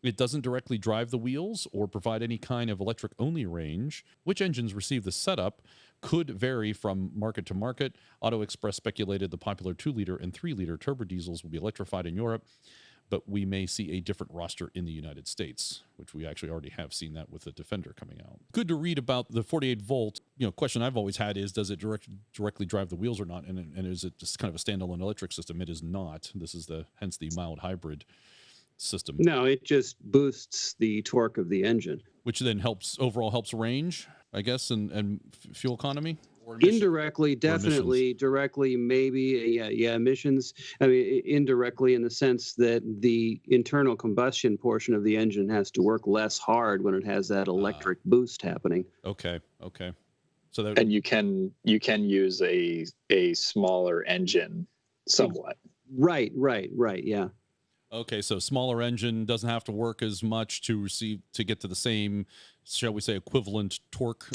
It doesn't directly drive the wheels or provide any kind of electric-only range. Which engines receive the setup could vary from market to market. Auto Express speculated the popular 2-liter and 3-liter turbo diesels will be electrified in Europe, but we may see a different roster in the United States, which we actually already have seen that with the Defender coming out. Good to read about the 48-volt. Question I've always had is, does it directly drive the wheels or not? And is it just kind of a standalone electric system? It is not. This is hence the mild hybrid system. No, it just boosts the torque of the engine, which then helps range, I guess, and fuel economy. Indirectly, definitely. Directly, maybe. Yeah, emissions. I mean, indirectly in the sense that the internal combustion portion of the engine has to work less hard when it has that electric boost happening. Okay. So that, and you can use a smaller engine somewhat. Right. Yeah. Okay, so smaller engine doesn't have to work as much to get to the same, shall we say, equivalent torque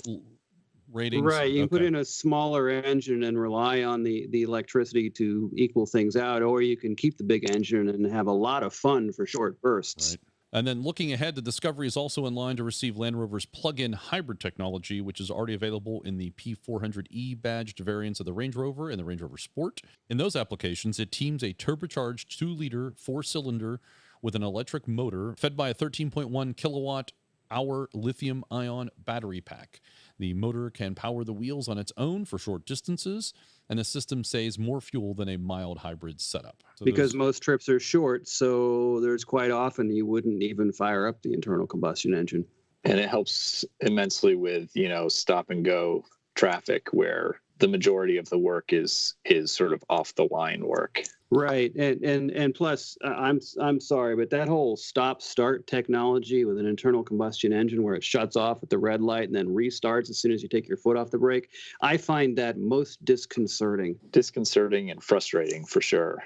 ratings. Right, you can put in a smaller engine and rely on the electricity to equal things out, or you can keep the big engine and have a lot of fun for short bursts. Right. And then looking ahead, the Discovery is also in line to receive Land Rover's plug-in hybrid technology, which is already available in the P400E badged variants of the Range Rover and the Range Rover Sport. In those applications, it teams a turbocharged 2-liter 4-cylinder with an electric motor fed by a 13.1 kilowatt-hour lithium-ion battery pack. The motor can power the wheels on its own for short distances, and the system saves more fuel than a mild hybrid setup. So because most trips are short, so there's quite often you wouldn't even fire up the internal combustion engine. And it helps immensely with, stop and go traffic where the majority of the work is sort of off the line work. Right. And plus, I'm sorry, but that whole stop-start technology with an internal combustion engine where it shuts off at the red light and then restarts as soon as you take your foot off the brake, I find that most disconcerting. Disconcerting and frustrating for sure.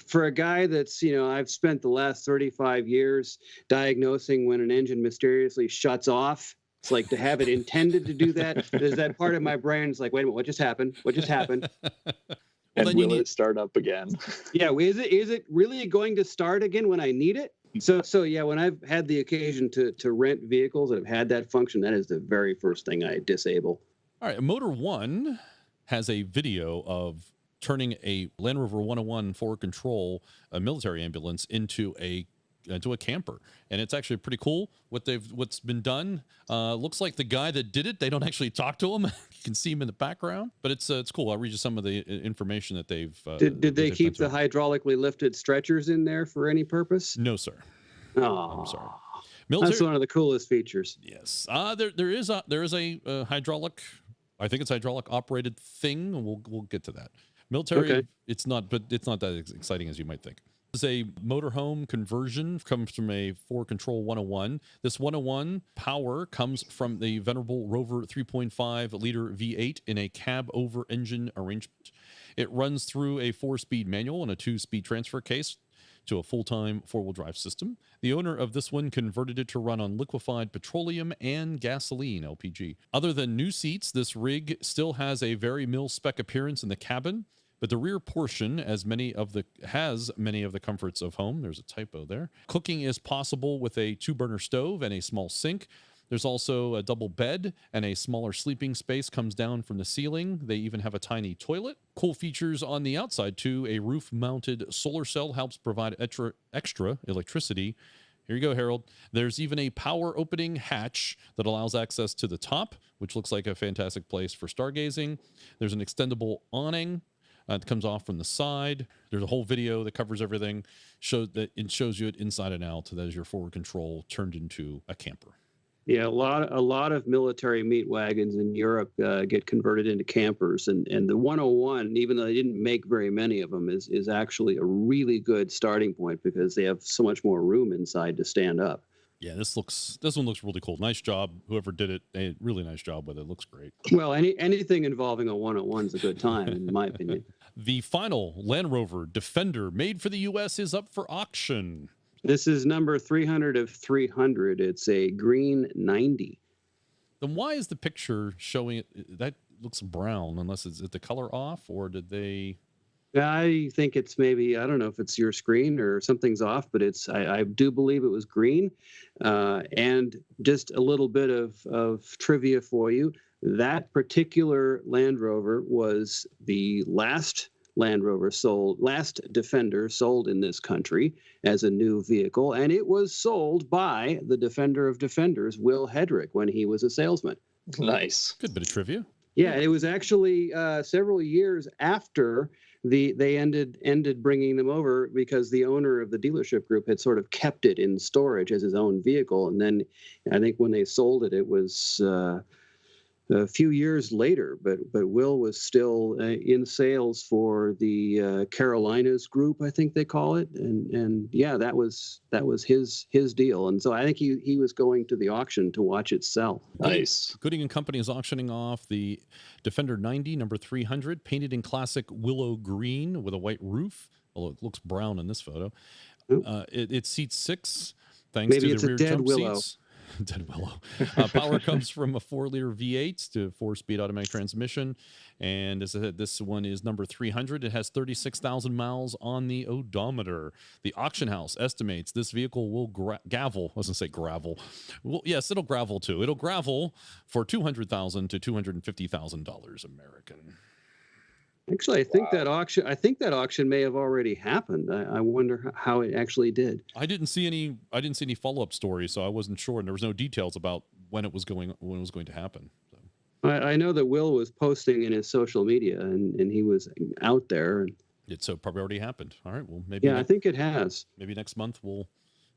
For a guy that's, I've spent the last 35 years diagnosing when an engine mysteriously shuts off. It's like to have it intended to do that. There's that part of my brain is like, wait a minute, what just happened? And will it start up again? Yeah, is it really going to start again when I need it? So yeah, when I've had the occasion to rent vehicles that have had that function, that is the very first thing I disable. All right, Motor One has a video of turning a Land Rover 101 forward control, a military ambulance, into a camper, and it's actually pretty cool what's been done. Looks like the guy that did it, they don't actually talk to him. You can see him in the background, but it's cool. I'll read you some of the information that they've did they keep the hydraulically lifted stretchers in there for any purpose? No, sir. Oh, I'm sorry. That's one of the coolest features. Yes. There is a hydraulic, I think it's hydraulic operated thing. We'll get to that. Military, okay. It's not that exciting as you might think. is a motorhome conversion, comes from a 4Control 101. This 101 power comes from the venerable Rover 3.5 liter V8 in a cab-over engine arrangement. It runs through a 4-speed manual and a 2-speed transfer case to a full-time 4-wheel drive system. The owner of this one converted it to run on liquefied petroleum and gasoline, LPG. Other than new seats, this rig still has a very mil-spec appearance in the cabin, but the rear portion has many of the comforts of home. There's a typo there. Cooking is possible with a 2-burner stove and a small sink. There's also a double bed, and a smaller sleeping space comes down from the ceiling. They even have a tiny toilet. Cool features on the outside, too. A roof-mounted solar cell helps provide extra electricity. Here you go, Harold. There's even a power opening hatch that allows access to the top, which looks like a fantastic place for stargazing. There's an extendable awning that comes off from the side. There's a whole video that covers everything. It shows you it inside and out. That is your forward control turned into a camper. Yeah, a lot of military meat wagons in Europe get converted into campers, and the 101, even though they didn't make very many of them, is actually a really good starting point because they have so much more room inside to stand up. Yeah, this one looks really cool. Nice job, whoever did it. A really nice job with it. Looks great. Well, anything involving a 101 is a good time, in my opinion. The final Land Rover Defender made for the U.S. is up for auction. This is number 300 of 300. It's a green 90. Then why is the picture showing it? That looks brown, unless is the color off, or did they? I think it's maybe, I don't know if it's your screen or something's off, but I do believe it was green. And just a little bit of trivia for you. That particular Land Rover was the last Defender sold in this country as a new vehicle, and it was sold by the Defender of Defenders, Will Hedrick, when he was a salesman. Nice. Good bit of trivia. Yeah, it was actually several years after they ended bringing them over because the owner of the dealership group had sort of kept it in storage as his own vehicle, and then I think when they sold it, it was a few years later, but Will was still in sales for the Carolinas group, I think they call it, and yeah, that was his deal, and so I think he was going to the auction to watch it sell. Nice. Gooding and Company is auctioning off the Defender 90, number 300, painted in classic willow green with a white roof. Although it looks brown in this photo. It seats 6, thanks Maybe to the rear dead jump willow. seats. Dead willow. Power comes from a 4-liter V8 to 4-speed automatic transmission. And as I said, this one is number 300. It has 36,000 miles on the odometer. The auction house estimates this vehicle will gavel. I was going to say gravel. Well, yes, it'll gravel too. It'll gravel for $200,000 to $250,000 American. Actually, I think that auction may have already happened. I wonder how it actually did. I didn't see any follow-up stories, so I wasn't sure, and there was no details about when it was going to happen. So. I know that Will was posting in his social media, and he was out there. It so probably already happened. All right, well maybe. Yeah, I think it has. Maybe next month we'll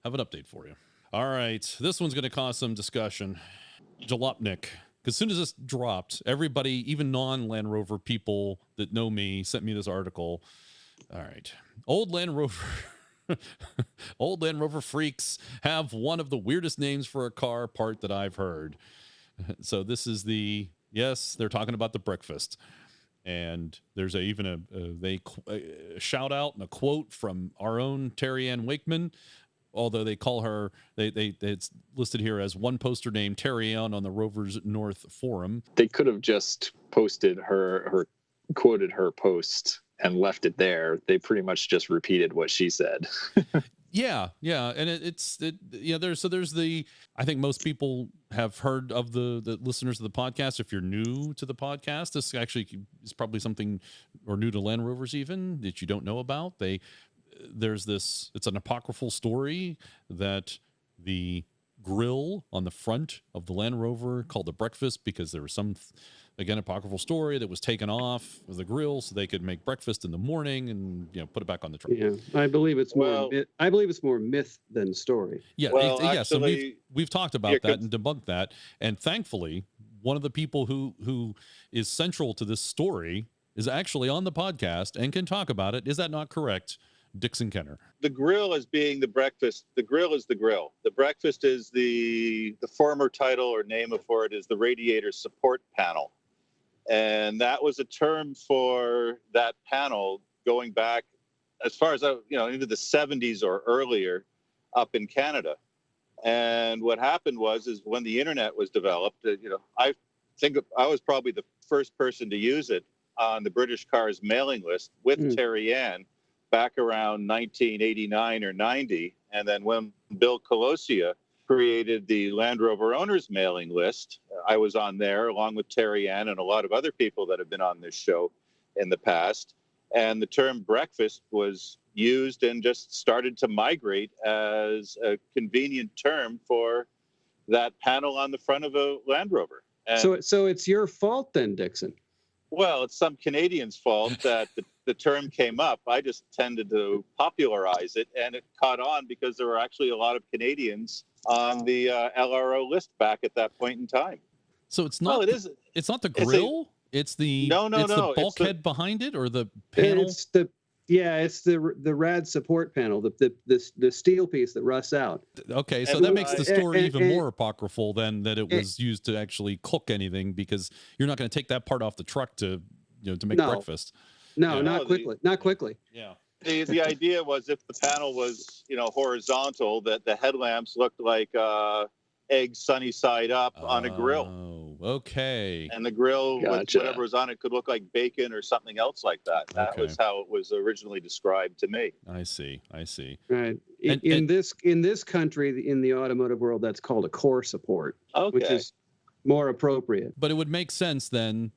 have an update for you. All right, this one's going to cause some discussion. Jalopnik. As soon as this dropped, everybody, even non-Land Rover people that know me, sent me this article. All right. Old Land Rover freaks have one of the weirdest names for a car part that I've heard. So this is yes, they're talking about the breakfast. And there's a shout out and a quote from our own Terry Ann Wakeman. Although they call her, it's listed here as one poster named Terry Ann on the Rovers North forum. They could have just posted quoted her post and left it there. They pretty much just repeated what she said. Yeah, and there's I think most people have heard of the listeners of the podcast. If you're new to the podcast, this actually is probably something, or new to Land Rovers even, that you don't know about. It's an apocryphal story that the grill on the front of the Land Rover called the breakfast because there was some, again, apocryphal story that was taken off of the grill so they could make breakfast in the morning and put it back on the truck. Yeah, I believe it's more myth than story. Yeah, Well, so actually, we've talked about that and debunked that, and thankfully, one of the people who is central to this story is actually on the podcast and can talk about it. Is that not correct, Dixon Kenner? The grill as being the breakfast. The grill is the grill. The breakfast is the former title or name for it is the radiator support panel. And that was a term for that panel going back as far as, into the 70s or earlier up in Canada. And what happened is when the internet was developed, I think I was probably the first person to use it on the British Cars mailing list with Terry Ann back around 1989 or 90. And then when Bill Colosia created the Land Rover owners mailing list, I was on there along with Terry Ann and a lot of other people that have been on this show in the past. And the term breakfast was used and just started to migrate as a convenient term for that panel on the front of a Land Rover. And so it's your fault then, Dixon. Well, it's some Canadians' fault that the term came up. I just tended to popularize it, and it caught on because there were actually a lot of Canadians on the LRO list back at that point in time. So it's not. Well, it's not the grill. It's the the bulkhead behind it, or the panel. It's the rad support panel, the steel piece that rusts out. Okay, so that makes the story even more apocryphal than that it was used to actually cook anything, because you're not going to take that part off the truck to make breakfast. No, not quickly. Yeah. The idea was if the panel was horizontal, that the headlamps looked like eggs sunny side up on a grill. Oh, okay. And the grill, Gotcha. with whatever was on it, could look like bacon or something else like that. That was how it was originally described to me. I see. Right. In this country, in the automotive world, that's called a core support, which is more appropriate. But it would make sense then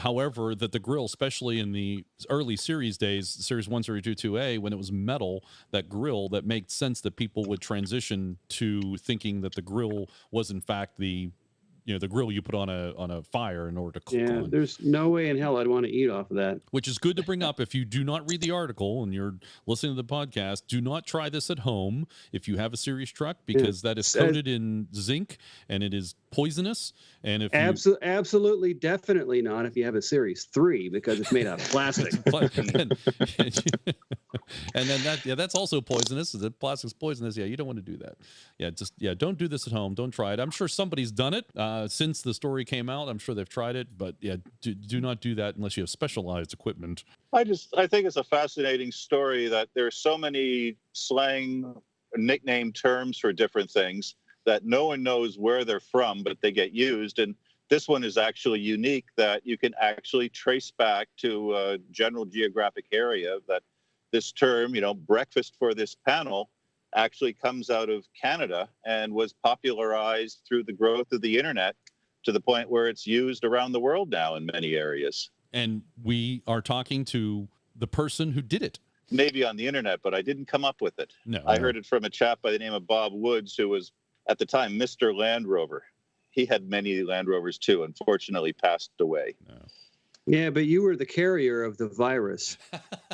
however, that the grill, especially in the early series days, Series 1, Series 2, 2A, when it was metal, that grill, that made sense that people would transition to thinking that the grill was in fact the grill you put on a fire in order to cook on. There's no way in hell I'd want to eat off of that. Which is good to bring up. If you do not read the article and you're listening to the podcast, do not try this at home if you have a series truck, because that is coated in zinc and it is poisonous. And if absolutely, definitely not if you have a Series 3, because it's made out of plastic. And then that's also poisonous. The plastic's poisonous. Yeah, you don't want to do that. Don't do this at home. Don't try it. I'm sure somebody's done it since the story came out. I'm sure they've tried it, but do not do that unless you have specialized equipment. I think it's a fascinating story that there's so many slang nickname terms for different things that no one knows where they're from, but they get used. And this one is actually unique, that you can actually trace back to a general geographic area, that this term, breakfast for this panel, actually comes out of Canada and was popularized through the growth of the internet to the point where it's used around the world now in many areas. And we are talking to the person who did it. Maybe on the internet, but I didn't come up with it. No, I heard it from a chap by the name of Bob Woods, who was at the time Mr. Land Rover. He had many Land Rovers too, unfortunately passed away. No. Yeah, but you were the carrier of the virus.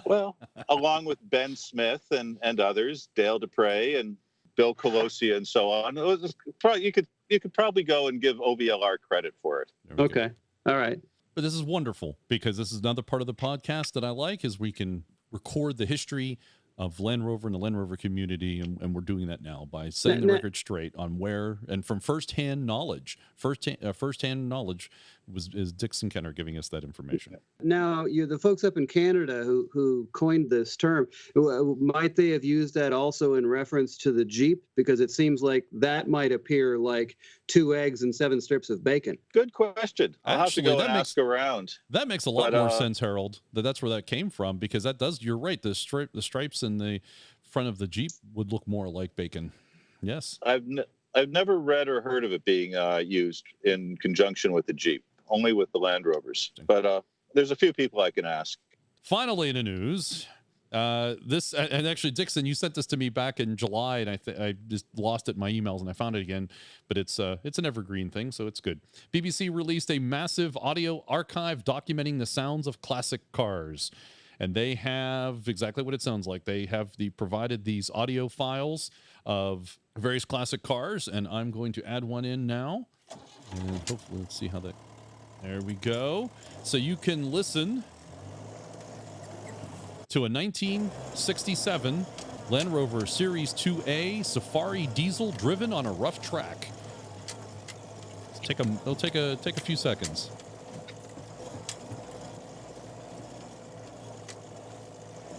Well, along with Ben Smith and others, Dale Dupre and Bill Colosia and so on. It was probably, you could probably go and give OVLR credit for it. Okay. All right. But this is wonderful, because this is another part of the podcast that I like, is we can record the history of Land Rover and the Land Rover community, and we're doing that now by setting the record straight on where, and from firsthand knowledge. Firsthand knowledge is Dixon Kenner giving us that information. Now, the folks up in Canada who coined this term, might they have used that also in reference to the Jeep? Because it seems like that might appear like 2 eggs and 7 strips of bacon. Good question. I'll Actually, have to go and ask around. That makes a lot more sense, Harold. That's where that came from, because that does. You're right. The stripes in the front of the Jeep would look more like bacon. Yes. I've never read or heard of it being used in conjunction with the Jeep. Only with the Land Rovers. But there's a few people I can ask. Finally, in the news, this, and actually, Dixon, you sent this to me back in July, and I just lost it in my emails, and I found it again. But it's an evergreen thing, so it's good. BBC released a massive audio archive documenting the sounds of classic cars. And they have exactly what it sounds like. They have provided these audio files of various classic cars, and I'm going to add one in now. And hopefully, let's see how that... There we go. So you can listen to a 1967 Land Rover Series 2A Safari diesel driven on a rough track. It'll take a few seconds.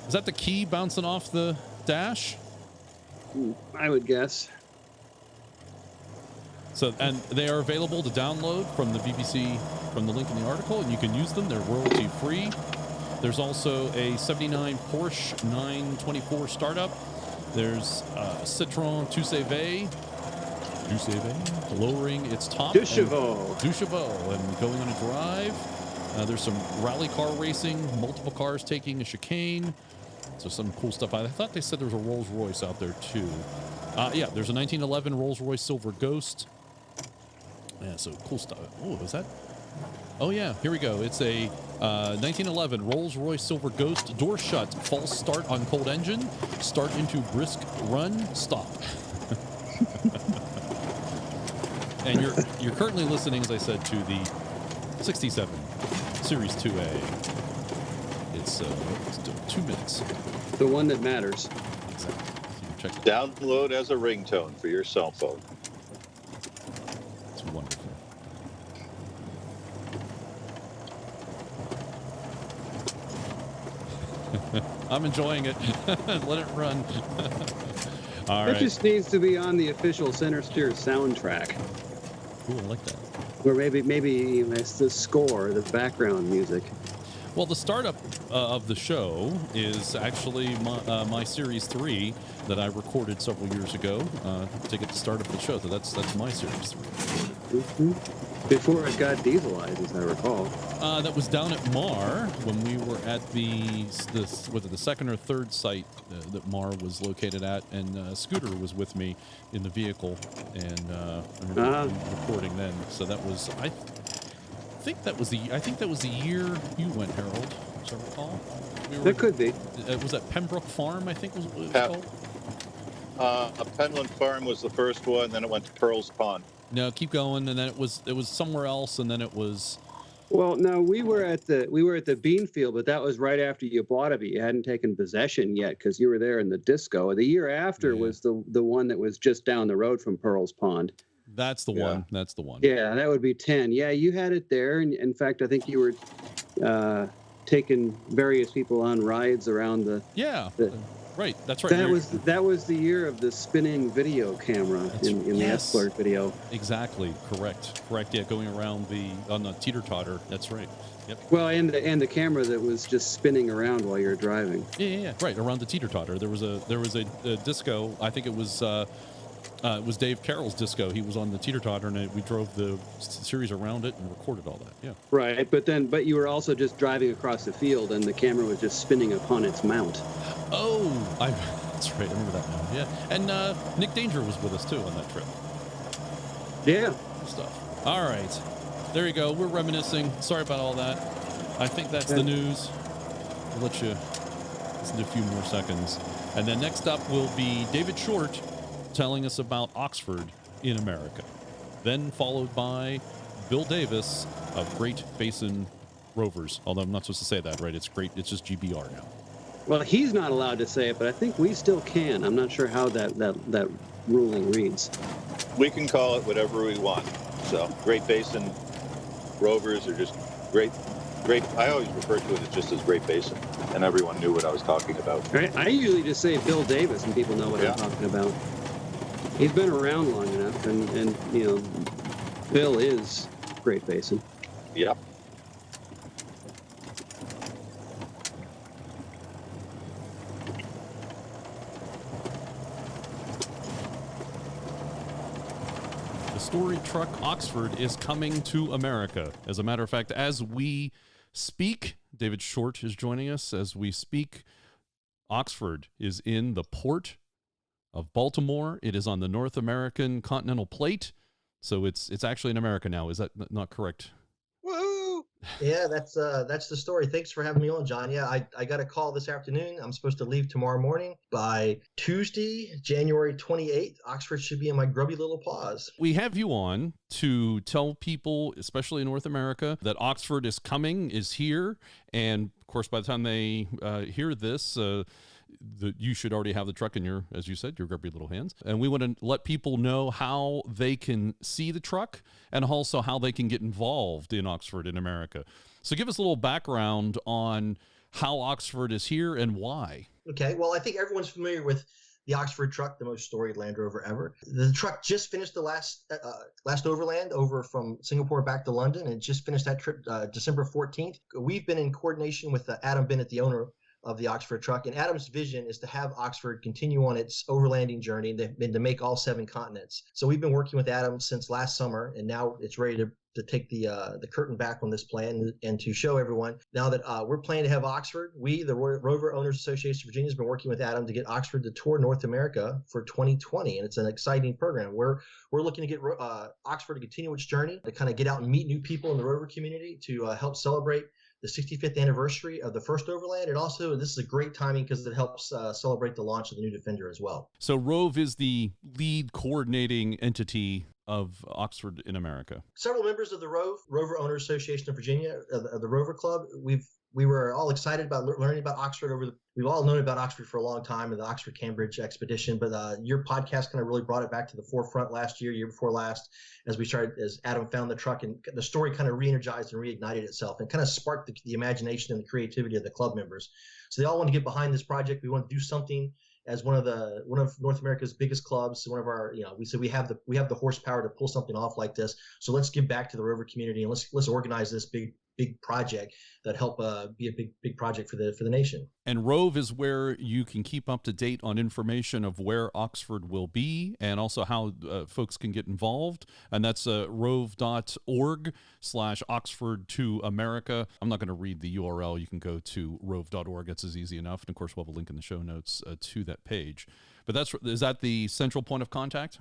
Is that the key bouncing off the dash? I would guess. So, and they are available to download from the BBC, from the link in the article, and you can use them. They're royalty free. There's also a 79 Porsche 924 startup. There's Citroën 2CV, lowering its top. Deux chevaux and going on a drive. There's some rally car racing, multiple cars taking a chicane. So some cool stuff. I thought they said there was a Rolls Royce out there too. Yeah, there's a 1911 Rolls Royce Silver Ghost. Yeah, so cool stuff. Oh, is that? Oh yeah, here we go. It's a 1911 Rolls Royce Silver Ghost, door shut, false start on cold engine, start into brisk run, stop. And you're currently listening, as I said, to the 67 Series 2A. It's 2 minutes. The one that matters. Exactly. So you can check it. Download as a ringtone for your cell phone. It's wonderful. I'm enjoying it. Let it run. All right. That just needs to be on the official Centresteer soundtrack. Cool, I like that. Or maybe it's the score, the background music. Well, the startup of the show is actually my Series 3 that I recorded several years ago to get the start of the show. So that's my Series 3. Mm-hmm. Before it got dieselized, as I recall. That was down at Mar when we were at the second or third site that Mar was located at, and Scooter was with me in the vehicle, and I remember recording then. So that was I think that was the year you went, Harold, as I recall. That could be. Was that Pembroke Farm? I think was what it was called. Penland Farm was the first one, then it went to Pearl's Pond. No, keep going, and then it was somewhere else, and then it was. Well, no, we were at the bean field, but that was right after you bought it. But you hadn't taken possession yet because you were there in the disco. The year after was the one that was just down the road from Pearl's Pond. That's the one. That's the one. Yeah, that would be 10. Yeah, you had it there, and in fact, I think you were taking various people on rides around the. Yeah. Right, that's right. That was the year of the spinning video camera in the Escort video. Exactly, correct. Yeah, going around on the teeter-totter. That's right. Yep. Well, and the camera that was just spinning around while you're driving. Yeah. Right, around the teeter-totter. There was a disco. I think it was Dave Carroll's disco. He was on the teeter-totter, and we drove the series around it and recorded all that. Yeah. Right, but you were also just driving across the field, and the camera was just spinning upon its mount. Oh, that's right. I remember that now. Yeah, and Nick Danger was with us too on that trip. Yeah. Good stuff. All right, there you go. We're reminiscing. Sorry about all that. I think that's the news. I'll let you listen to a few more seconds, and then next up will be David Short telling us about Oxford in America, then followed by Bill Davis of Great Basin Rovers. Although I'm not supposed to say that, right? It's just GBR now. Well, he's not allowed to say it, but I think we still can. I'm not sure how that ruling reads. We can call it whatever we want. So Great Basin Rovers are just great. I always refer to it as just as Great Basin, and everyone knew what I was talking about. Right? I usually just say Bill Davis, and people know what I'm talking about. He's been around long enough, and Bill is Great Basin. Yep. The storied truck Oxford is coming to America. As a matter of fact, as we speak, David Short is joining us as we speak. Oxford is in the port of Baltimore. It is on the North American continental plate, so it's actually in America now. Is that not correct? Woohoo! Yeah, that's the story. Thanks for having me on, John. Yeah, I got a call this afternoon. I'm supposed to leave tomorrow morning. By Tuesday, January 28th, Oxford should be in my grubby little paws. We have you on to tell people, especially in North America, that Oxford is coming, is here. And of course, by the time they hear this, you should already have the truck in your, as you said, your grubby little hands. And we want to let people know how they can see the truck and also how they can get involved in Oxford in America. So give us a little background on how Oxford is here and why. Okay, well, I think everyone's familiar with the Oxford truck, the most storied Land Rover ever. The truck just finished the last overland over from Singapore back to London, and just finished that trip December 14th. We've been in coordination with Adam Bennett, the owner of the Oxford truck, and Adam's vision is to have Oxford continue on its overlanding journey and to make all 7 continents. So we've been working with Adam since last summer, and now it's ready to take the curtain back on this plan and to show everyone now that we're planning to have Oxford. We, the Rover Owners Association of Virginia, has been working with Adam to get Oxford to tour North America for 2020, and it's an exciting program. We're looking to get Oxford to continue its journey, to kind of get out and meet new people in the Rover community, to help celebrate the 65th anniversary of the first Overland. And also, this is a great timing because it helps celebrate the launch of the new Defender as well. So ROAV is the lead coordinating entity of Oxford in America. Several members of the Rover Owners Association of Virginia, the Rover Club, we were all excited about learning about Oxford we've all known about Oxford for a long time, and the Oxford Cambridge expedition, but your podcast kind of really brought it back to the forefront last year before last, as Adam found the truck, and the story kind of re-energized and reignited itself and kind of sparked the imagination and the creativity of the club members. So they all want to get behind this project. We want to do something as one of North America's biggest clubs. One of our, we said we have the horsepower to pull something off like this. So let's give back to the Rover community, and let's organize this big project that help be a big project for the nation. And ROAV is where you can keep up to date on information of where Oxford will be, and also how folks can get involved. And that's rov.org/Oxford to America. I'm not going to read the URL. You can go to rov.org. It's as easy enough. And of course, we'll have a link in the show notes to that page. But is that the central point of contact?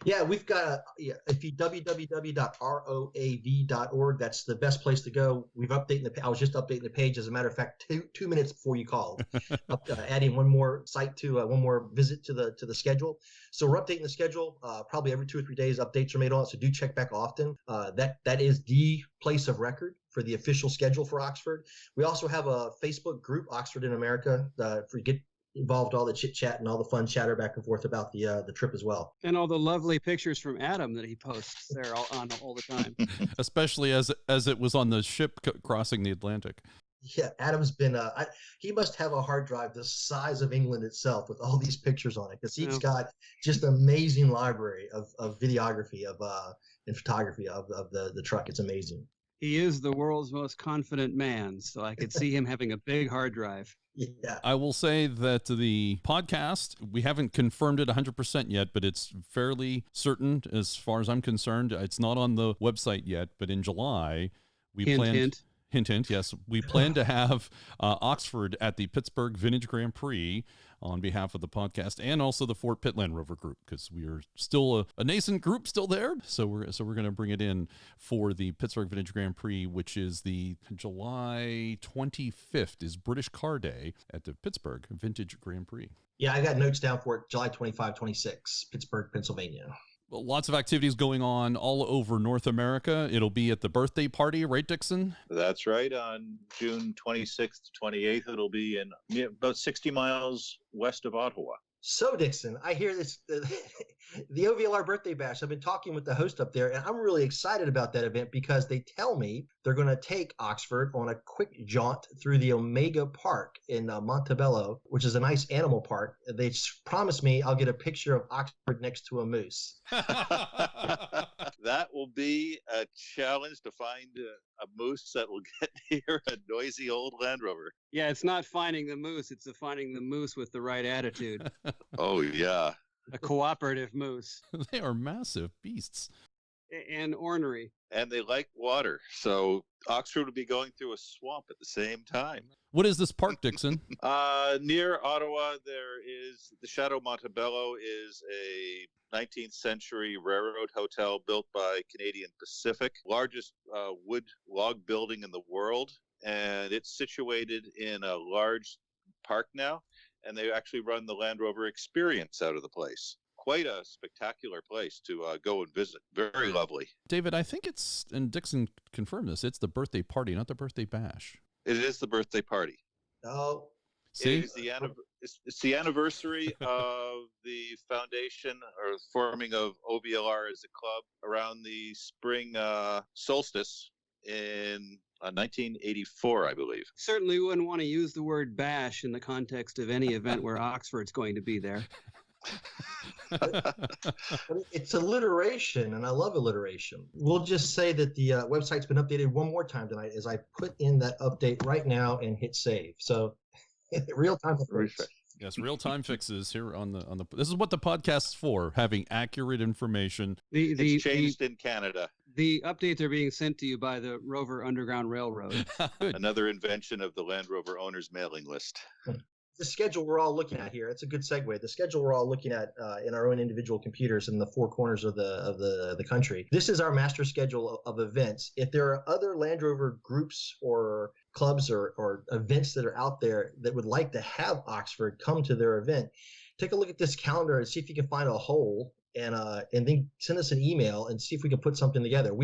Yeah, we've got if you www.roav.org, that's the best place to go. I was just updating the page, as a matter of fact, two minutes before you called, adding one more site one more visit to the schedule. So we're updating the schedule probably every 2 or 3 days. Updates are made on it, so do check back often. That is the place of record for the official schedule for Oxford. We also have a Facebook group, Oxford in America, for get involved all the chit chat and all the fun chatter back and forth about the trip as well, and all the lovely pictures from Adam that he posts there all the time. Especially as it was on the ship crossing the Atlantic. Yeah, Adam's been he must have a hard drive the size of England itself with all these pictures on it, because he's got just an amazing library of videography and photography of the truck. It's amazing. He is the world's most confident man, so I could see him having a big hard drive. Yeah. I will say that the podcast, we haven't confirmed it 100% yet, but it's fairly certain as far as I'm concerned. It's not on the website yet, but in July, we plan. Hint, yes. We plan to have Oxford at the Pittsburgh Vintage Grand Prix on behalf of the podcast, and also the Fort Pitt Land Rover group, because we are still a nascent group still there. So we're going to bring it in for the Pittsburgh Vintage Grand Prix, which is the July 25th is British Car Day at the Pittsburgh Vintage Grand Prix. Yeah, I got notes down for it. July 25, 26, Pittsburgh, Pennsylvania. Well, lots of activities going on all over North America. It'll be at the birthday party, right, Dixon? That's right. On June 26th to 28th, it'll be in about 60 miles west of Ottawa. So, Dixon, I hear this, the OVLR birthday bash. I've been talking with the host up there, and I'm really excited about that event because they tell me they're going to take Oxford on a quick jaunt through the Omega Park in Montebello, which is a nice animal park. They promised me I'll get a picture of Oxford next to a moose. That will be a challenge to find a moose that will get near a noisy old Land Rover. Yeah, it's not finding the moose, it's finding the moose with the right attitude. Oh, yeah. A cooperative moose. They are massive beasts. and ornery. and they like water. So Oxford would be going through a swamp at the same time. What is this park, Dixon? Near Ottawa, there is the Chateau Montebello is a 19th century railroad hotel built by Canadian Pacific, largest wood log building in the world. And it's situated in a large park now. And they actually run the Land Rover Experience out of the place. Quite a spectacular place to go and visit. Very lovely. David, I think it's, and Dixon confirmed this, it's the birthday party, not the birthday bash. It is the birthday party. Oh, See? It is it's the anniversary of the foundation or forming of OVLR as a club around the spring solstice in 1984, I believe. Certainly wouldn't want to use the word bash in the context of any event where Oxford's going to be there. it's alliteration, and I love alliteration. We'll just say that the website's been updated one more time tonight as I put in that update right now and hit save. So real time. Yes, real-time fixes here on the. This is what the podcast's for: having accurate information. It's changed in Canada. The updates are being sent to you by the Rover Underground Railroad. Another invention of the Land Rover owners mailing list. The schedule we're all looking at here. It's a good segue. The schedule we're all looking at in our own individual computers in the four corners of the country. This is our master schedule of events. If there are other Land Rover groups or clubs or events that are out there that would like to have Oxford come to their event, take a look at this calendar and see if you can find a hole, and then send us an email and see if we can put something together.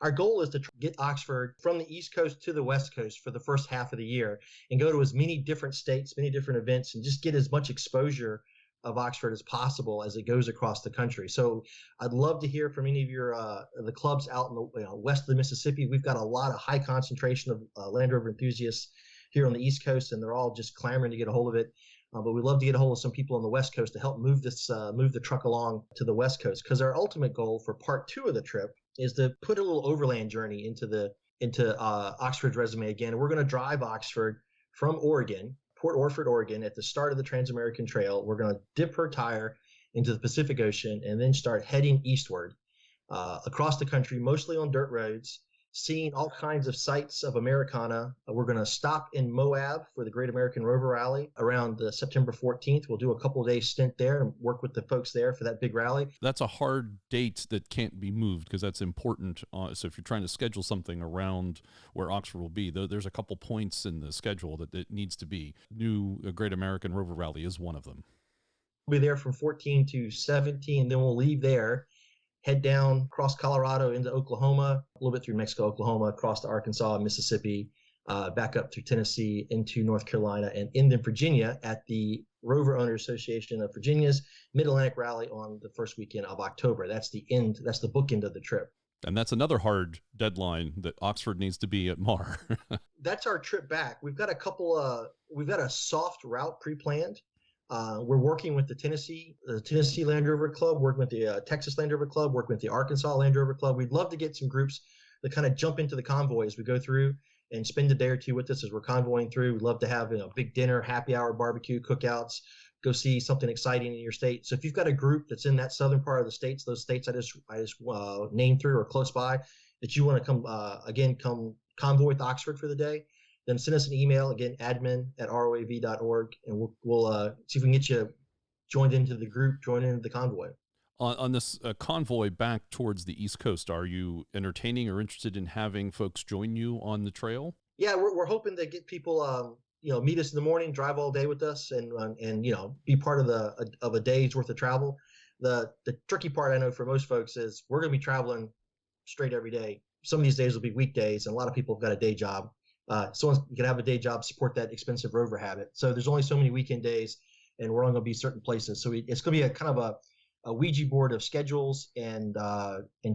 Our goal is to get Oxford from the East Coast to the West Coast for the first half of the year and go to as many different states, many different events, and just get as much exposure of Oxford as possible as it goes across the country. So I'd love to hear from any of your the clubs out in the west of the Mississippi. We've got a lot of high concentration of Land Rover enthusiasts here on the East Coast, and they're all just clamoring to get a hold of it. But we'd love to get a hold of some people on the West Coast to help move the truck along to the West Coast, because our ultimate goal for part 2 of the trip is to put a little overland journey into Oxford's resume again. We're going to drive Oxford from Oregon, Port Orford, Oregon, at the start of the Trans-American Trail. We're going to dip her tire into the Pacific Ocean and then start heading eastward across the country, mostly on dirt roads, seeing all kinds of sights of Americana. We're going to stop in Moab for the Great American Rover Rally around September 14th. We'll do a couple of days stint there and work with the folks there for that big rally. That's a hard date that can't be moved because that's important. So if you're trying to schedule something around where Oxford will be, there's a couple points in the schedule that it needs to be. Great American Rover Rally is one of them. We'll be there from 14 to 17, and then we'll leave there, head down across Colorado into Oklahoma, a little bit through Mexico, Oklahoma, across to Arkansas, Mississippi, back up through Tennessee into North Carolina, and end in Virginia at the Rover Owners Association of Virginia's Mid-Atlantic Rally on the first weekend of October. That's the end. That's the bookend of the trip. And that's another hard deadline that Oxford needs to be at Mar. That's our trip back. We've got a soft route pre-planned. We're working with the Tennessee Land Rover Club, working with the Texas Land Rover Club, working with the Arkansas Land Rover Club. We'd love to get some groups that kind of jump into the convoy as we go through and spend a day or two with us as we're convoying through. We'd love to have big dinner, happy hour, barbecue, cookouts, go see something exciting in your state. So if you've got a group that's in that southern part of the states, those states I just named through or close by, that you want to come convoy with Oxford for the day, then send us an email, again, admin@roav.org, and we'll see if we can get you joined into the group, joined into the convoy. On this convoy back towards the East Coast, are you entertaining or interested in having folks join you on the trail? Yeah, we're hoping to get people, meet us in the morning, drive all day with us, and be part of a day's worth of travel. The tricky part I know for most folks is we're going to be traveling straight every day. Some of these days will be weekdays, and a lot of people have got a day job. Someone can have a day job, support that expensive rover habit. So there's only so many weekend days, and we're only going to be certain places. So it's going to be a kind of a Ouija board of schedules and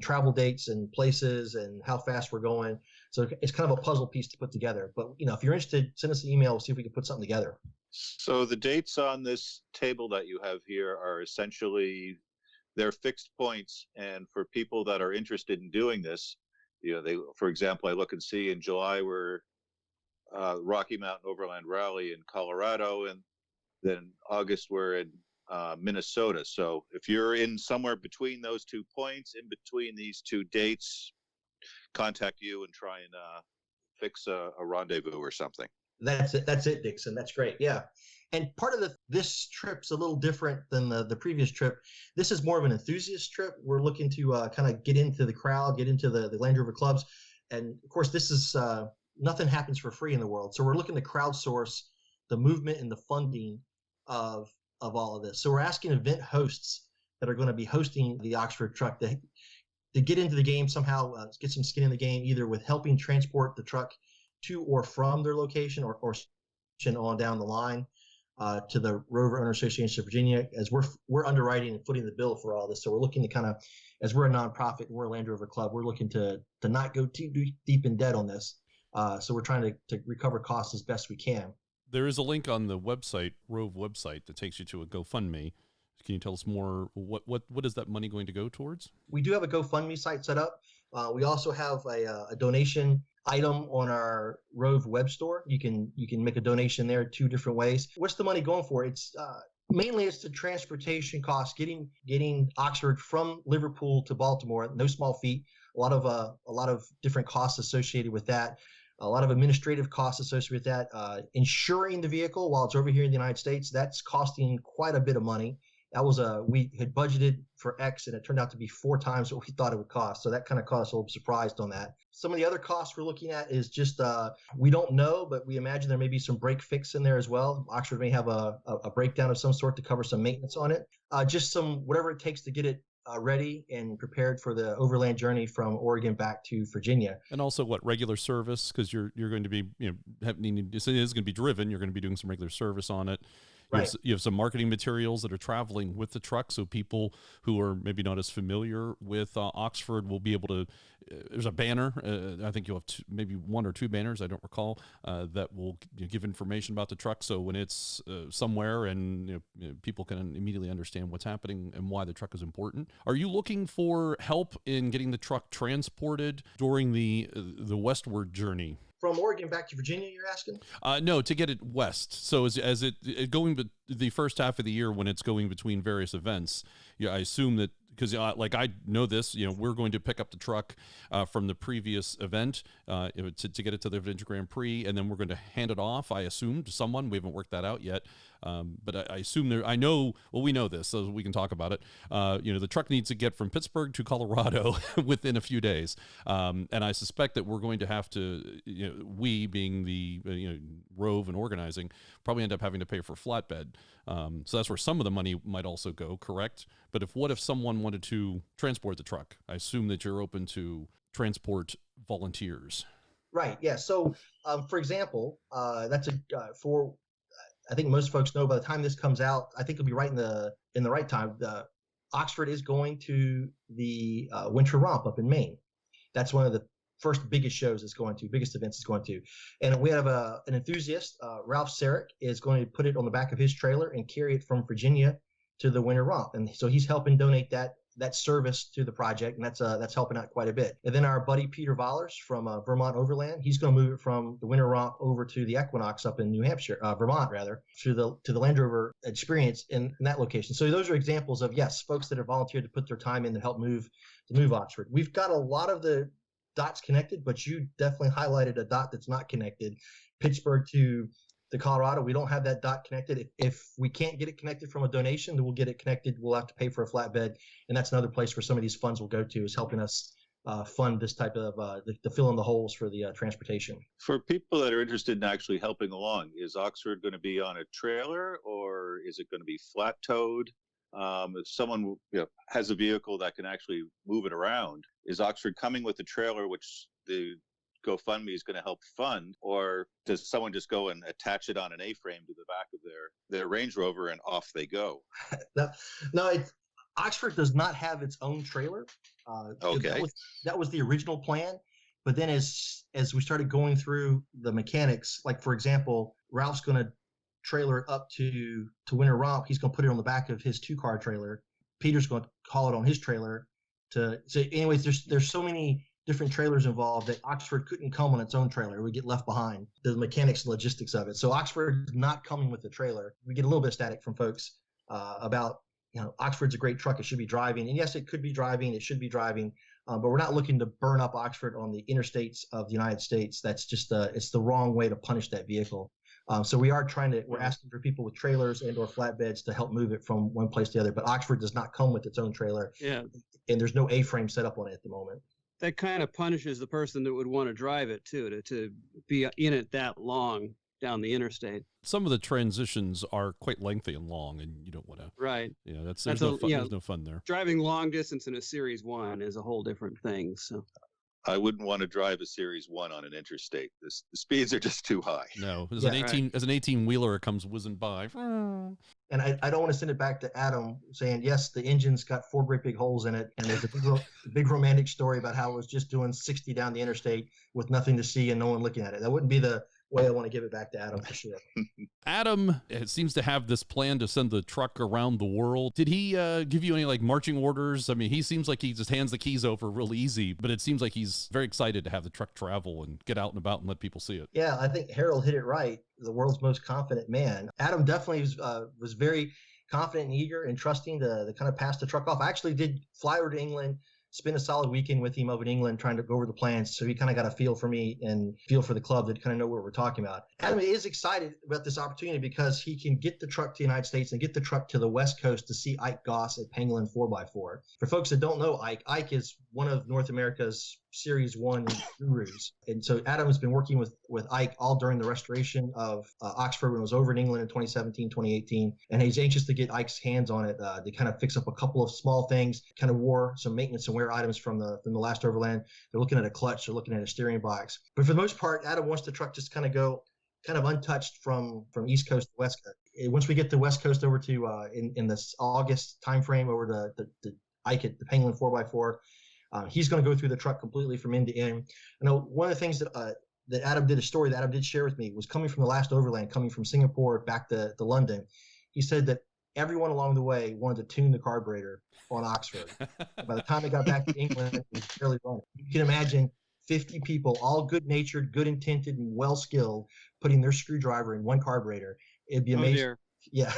travel dates and places and how fast we're going. So it's kind of a puzzle piece to put together. But if you're interested, send us an email. We'll see if we can put something together. So the dates on this table that you have here are essentially they're fixed points, and for people that are interested in doing this, for example, I look and see in July we're Rocky Mountain Overland Rally in Colorado, and then August we're in Minnesota. So if you're in somewhere between those 2 points, in between these 2 dates, contact you and try and fix a rendezvous or something. That's it. That's it, Dixon. That's great. Yeah. And part of this trip's a little different than the previous trip. This is more of an enthusiast trip. We're looking to kind of get into the crowd, get into the Land Rover clubs. And of course, this is nothing happens for free in the world. So we're looking to crowdsource the movement and the funding of all of this. So we're asking event hosts that are going to be hosting the Oxford truck to get into the game somehow, get some skin in the game, either with helping transport the truck to or from their location or on down the line to the Rover Owner Association of Virginia, as we're underwriting and footing the bill for all this. So we're looking to kind of, as we're a nonprofit and we're a Land Rover club, we're looking to not go too deep in debt on this. So we're trying to recover costs as best we can. There is a link on the website, ROAV website, that takes you to a GoFundMe. Can you tell us more? What is that money going to go towards? We do have a GoFundMe site set up. We also have a donation item on our ROAV web store. You can make a donation there 2 different ways. What's the money going for? It's mainly it's the transportation costs, getting Oxford from Liverpool to Baltimore. No small feat. A lot of different costs associated with that. A lot of administrative costs associated with that. Insuring the vehicle while it's over here in the United States, that's costing quite a bit of money. That was we had budgeted for X and it turned out to be 4 times what we thought it would cost. So that kind of caught us a little surprised on that. Some of the other costs we're looking at is just, we don't know, but we imagine there may be some break fix in there as well. Oxford may have a breakdown of some sort to cover some maintenance on it. Just some, whatever it takes to get it ready and prepared for the overland journey from Oregon back to Virginia. And also regular service, because you're going to be, it is going to be driven. You're going to be doing some regular service on it. Right. You have some marketing materials that are traveling with the truck, so people who are maybe not as familiar with Oxford will be able to. There's a banner. I think you'll have maybe 1 or 2 banners. I don't recall that will give information about the truck. So when it's somewhere, and people can immediately understand what's happening and why the truck is important. Are you looking for help in getting the truck transported during the westward journey? From Oregon back to Virginia, you're asking? No, to get it west. So as it going the first half of the year when it's going between various events, I assume that, because I know this, we're going to pick up the truck from the previous event to get it to the Vintage Grand Prix, and then we're going to hand it off, I assume, to someone. We haven't worked that out yet. But I assume we know this, so we can talk about it. The truck needs to get from Pittsburgh to Colorado within a few days. And I suspect that we're going to have to, we being the, ROAV and organizing, probably end up having to pay for flatbed. So that's where some of the money might also go, correct? But what if someone wanted to transport the truck? I assume that you're open to transport volunteers. Right. Yeah. So, for example, that's for, I think most folks know by the time this comes out, I think it'll be right in the right time. Oxford is going to the Winter Romp up in Maine. That's one of the first biggest shows biggest events it's going to. And we have an enthusiast, Ralph Sarek, is going to put it on the back of his trailer and carry it from Virginia to the Winter Romp. And so he's helping donate that service to the project, and that's helping out quite a bit. And then our buddy Peter Vollers from Vermont Overland, he's going to move it from the Winter Romp over to the Equinox up in Vermont rather, to the Land Rover experience in that location. So those are examples of, yes, folks that have volunteered to put their time in to help move Oxford. We've got a lot of the dots connected, but you definitely highlighted a dot that's not connected. Pittsburgh to Colorado, we don't have that dot connected. If we can't get it connected from a donation, then we'll get it connected. We'll have to pay for a flatbed, and that's another place where some of these funds will go to, is helping us fund this type of the fill in the holes for the transportation. For people that are interested in actually helping along, is Oxford going to be on a trailer, or is it going to be flat towed? If someone has a vehicle that can actually move it around, is Oxford coming with a trailer, which the GoFundMe is going to help fund, or does someone just go and attach it on an A-frame to the back of their Range Rover and off they go? No, Oxford does not have its own trailer. Okay. That was the original plan. But then as we started going through the mechanics, like for example, Ralph's going to trailer it up to Winter Romp. He's going to put it on the back of his 2-car trailer. Peter's going to haul it on his trailer. So anyways, there's so many different trailers involved that Oxford couldn't come on its own trailer. It would get left behind, the mechanics and logistics of it. So Oxford is not coming with the trailer. We get a little bit of static from folks. about, Oxford's a great truck. It should be driving. And yes, it could be driving. It should be driving. But we're not looking to burn up Oxford on the interstates of the United States. That's just it's the wrong way to punish that vehicle. So we're asking for people with trailers and or flatbeds to help move it from one place to the other. But Oxford does not come with its own trailer. Yeah. And there's no A-frame set up on it at the moment. That kind of punishes the person that would want to drive it too, to be in it that long down the interstate. Some of the transitions are quite lengthy and long, and you don't want to. Right. There's no fun there. Driving long distance in a Series 1 is a whole different thing. So I wouldn't want to drive a Series 1 on an interstate. The speeds are just too high. No, as an 18-wheeler, it comes whizzing by. And I don't want to send it back to Adam saying, yes, the engine's got 4 great big holes in it. And there's a big romantic story about how it was just doing 60 down the interstate with nothing to see and no one looking at it. That wouldn't be the way I want to give it back to Adam for sure. Adam seems to have this plan to send the truck around the world. Did he give you any marching orders? I mean, he seems like he just hands the keys over real easy, but it seems like he's very excited to have the truck travel and get out and about and let people see it. Yeah, I think Harold hit it right. The world's most confident man. Adam definitely was very confident and eager and trusting to kind of pass the truck off. I actually did fly over to England, spend a solid weekend with him over in England trying to go over the plans. So he kind of got a feel for me and feel for the club to kind of know what we're talking about. Adam is excited about this opportunity because he can get the truck to the United States and get the truck to the West Coast to see Ike Goss at Pangolin 4x4. For folks that don't know Ike is one of North America's Series 1 gurus. And so Adam has been working with Ike all during the restoration of Oxford when it was over in England in 2017, 2018. And he's anxious to get Ike's hands on it to kind of fix up a couple of small things, kind of wore some maintenance and wear items from the last Overland. They're looking at a clutch, they're looking at a steering box. But for the most part, Adam wants the truck just kind of go kind of untouched from East Coast to West Coast. Once we get the West Coast over to in this August timeframe over the Ike at the Pangolin 4x4, he's going to go through the truck completely from end to end. I know one of the things that Adam did, a story that Adam did share with me, was coming from the last Overland, coming from Singapore back to London. He said that everyone along the way wanted to tune the carburetor on Oxford. By the time they got back to England, it was barely running. You can imagine 50 people, all good-natured, good-intended, and well-skilled, putting their screwdriver in one carburetor. It'd be amazing. Oh, dear. Yeah.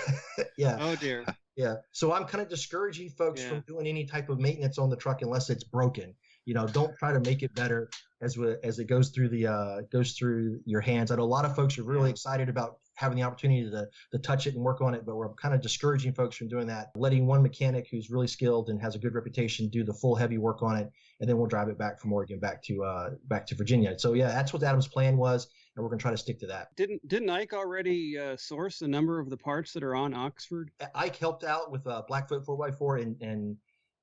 Yeah. Oh, dear. Yeah. So I'm kind of discouraging folks from doing any type of maintenance on the truck unless it's broken. Don't try to make it better as it goes through your hands. I know a lot of folks are really excited about having the opportunity to touch it and work on it, but we're kind of discouraging folks from doing that, letting one mechanic who's really skilled and has a good reputation do the full heavy work on it, and then we'll drive it back from Oregon back to Virginia. So yeah, that's what Adam's plan was, and we're going to try to stick to that. Didn't Ike already source a number of the parts that are on Oxford? Ike helped out with Blackfoot 4x4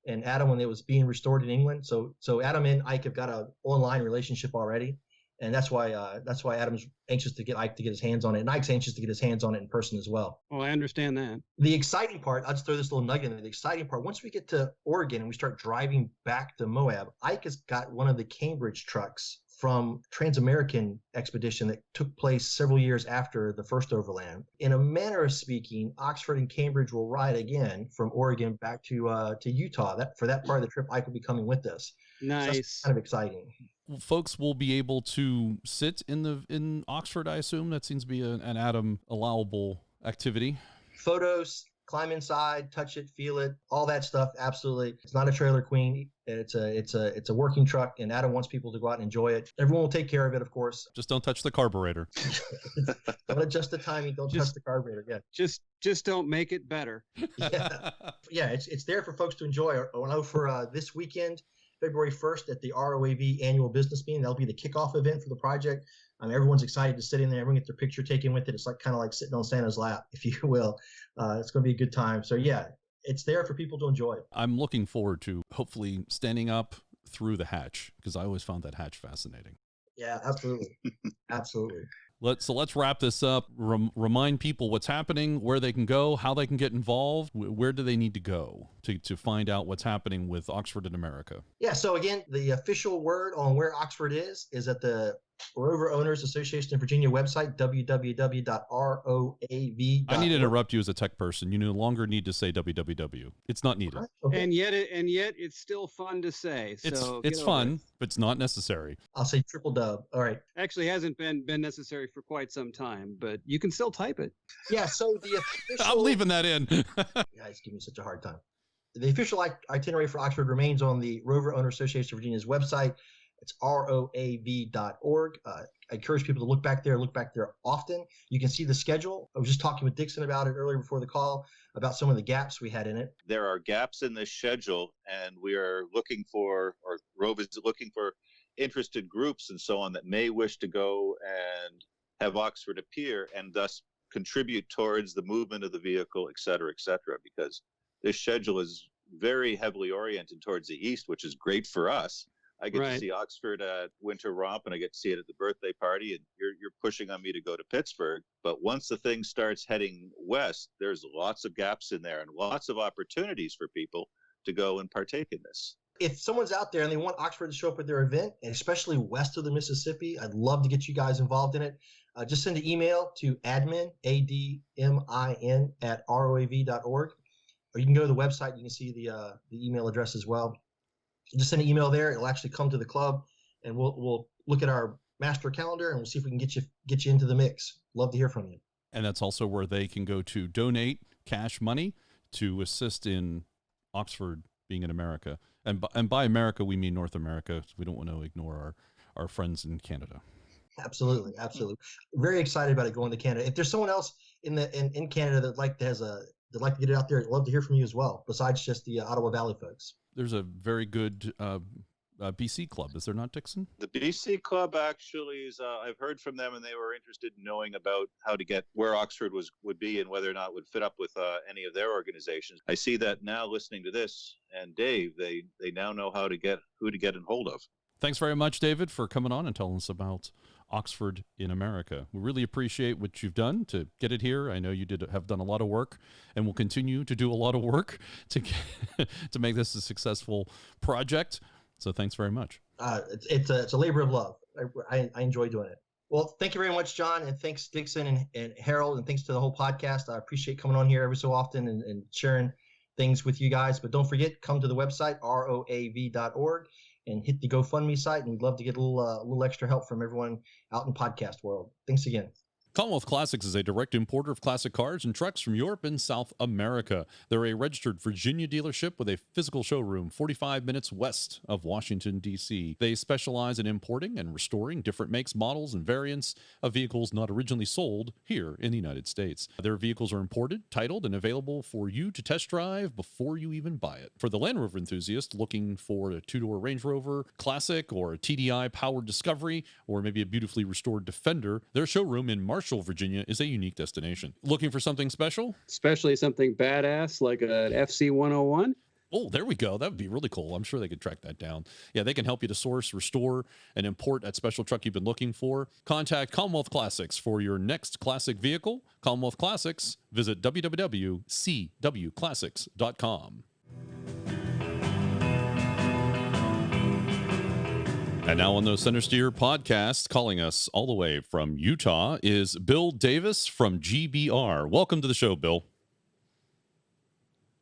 and Adam when it was being restored in England. So Adam and Ike have got an online relationship already, and that's why Adam's anxious to get Ike to get his hands on it, and Ike's anxious to get his hands on it in person as well. Well, I understand that. The exciting part, I'll just throw this little nugget in there. The exciting part, once we get to Oregon and we start driving back to Moab, Ike has got one of the Cambridge trucks from Trans-American expedition that took place several years after the first Overland. In a manner of speaking, Oxford and Cambridge will ride again from Oregon back to Utah. For that part of the trip, Ike will be coming with us. Nice. So that's kind of exciting. Folks will be able to sit in Oxford, I assume. That seems to be an Adam allowable activity. Photos, climb inside, touch it, feel it, all that stuff. Absolutely. It's not a trailer queen. It's a working truck, and Adam wants people to go out and enjoy it. Everyone will take care of it, of course. Just don't touch the carburetor. Don't adjust the timing. Don't touch the carburetor. Yeah. Just don't make it better. Yeah. It's there for folks to enjoy. I know for this weekend, February 1st at the ROAV annual business meeting, that'll be the kickoff event for the project. Everyone's excited to sit in there. Everyone get their picture taken with it. It's kind of like sitting on Santa's lap, if you will. It's going to be a good time. So yeah, it's there for people to enjoy. I'm looking forward to hopefully standing up through the hatch, because I always found that hatch fascinating. Yeah, absolutely. Absolutely. Let's wrap this up. Remind people what's happening, where they can go, how they can get involved. Where do they need to go to find out what's happening with Oxford in America? Yeah. So again, the official word on where Oxford is at the Rover Owners Association of Virginia website, www.roav. I need to interrupt you as a tech person. You no longer need to say www. It's not needed. Okay. And yet it's still fun to say. So it's fun, but it's not necessary. I'll say triple dub. All right. Actually, hasn't been necessary for quite some time, but you can still type it. Yeah, so the official... I'm leaving that in. You guys give me such a hard time. The official itinerary for Oxford remains on the Rover Owner Association of Virginia's website. It's ROAV.org. I encourage people to look back there often. You can see the schedule. I was just talking with Dixon about it earlier before the call, about some of the gaps we had in it. There are gaps in this schedule, and we are looking for, or Rove is looking for, interested groups and so on that may wish to go and have Oxford appear and thus contribute towards the movement of the vehicle, et cetera, because this schedule is very heavily oriented towards the east, which is great for us. I get to see Oxford at Winter Romp, and I get to see it at the birthday party, and you're pushing on me to go to Pittsburgh. But once the thing starts heading west, there's lots of gaps in there and lots of opportunities for people to go and partake in this. If someone's out there and they want Oxford to show up at their event, and especially west of the Mississippi, I'd love to get you guys involved in it. Just send an email to admin, ADMIN, at ROAV.org. Or you can go to the website. You can see the email address as well. Just send an email there. It'll actually come to the club, and we'll look at our master calendar, and we'll see if we can get you into the mix. Love to hear from you. And that's also where they can go to donate cash money to assist in Oxford being in America. And by America, we mean North America. So we don't want to ignore our friends in Canada. Absolutely. Very excited about it going to Canada. If there's someone else in Canada that like to get it out there, I'd love to hear from you as well, besides just the Ottawa Valley folks. There's a very good BC club, is there not, Dixon? The BC club actually is, I've heard from them, and they were interested in knowing about how to get where Oxford would be and whether or not it would fit up with any of their organizations. I see that now listening to this, and Dave, they now know who to get in hold of. Thanks very much, David, for coming on and telling us about Oxford in America. We really appreciate what you've done to get it here. I know you have done a lot of work and will continue to do a lot of work to make this a successful project. So thanks very much. It's a labor of love. I enjoy doing it. Well, thank you very much, John, and thanks Dixon and Harold, and thanks to the whole podcast. I appreciate coming on here every so often and sharing things with you guys. But don't forget, come to the website, ROAV.org, and hit the GoFundMe site, and we'd love to get a little extra help from everyone out in podcast world. Thanks again. Commonwealth Classics is a direct importer of classic cars and trucks from Europe and South America. They're a registered Virginia dealership with a physical showroom 45 minutes west of Washington, D.C. They specialize in importing and restoring different makes, models, and variants of vehicles not originally sold here in the United States. Their vehicles are imported, titled, and available for you to test drive before you even buy it. For the Land Rover enthusiast looking for a two-door Range Rover Classic or a TDI powered Discovery or maybe a beautifully restored Defender, their showroom in Marshall, Virginia is a unique destination. Looking for something special? Especially something badass like an FC101? Oh, there we go. That would be really cool. I'm sure they could track that down. Yeah, they can help you to source, restore, and import that special truck you've been looking for. Contact Commonwealth Classics for your next classic vehicle. Commonwealth Classics, visit www.cwclassics.com. And now on the Centresteer podcast, calling us all the way from Utah, is Bill Davis from GBR. Welcome to the show, Bill.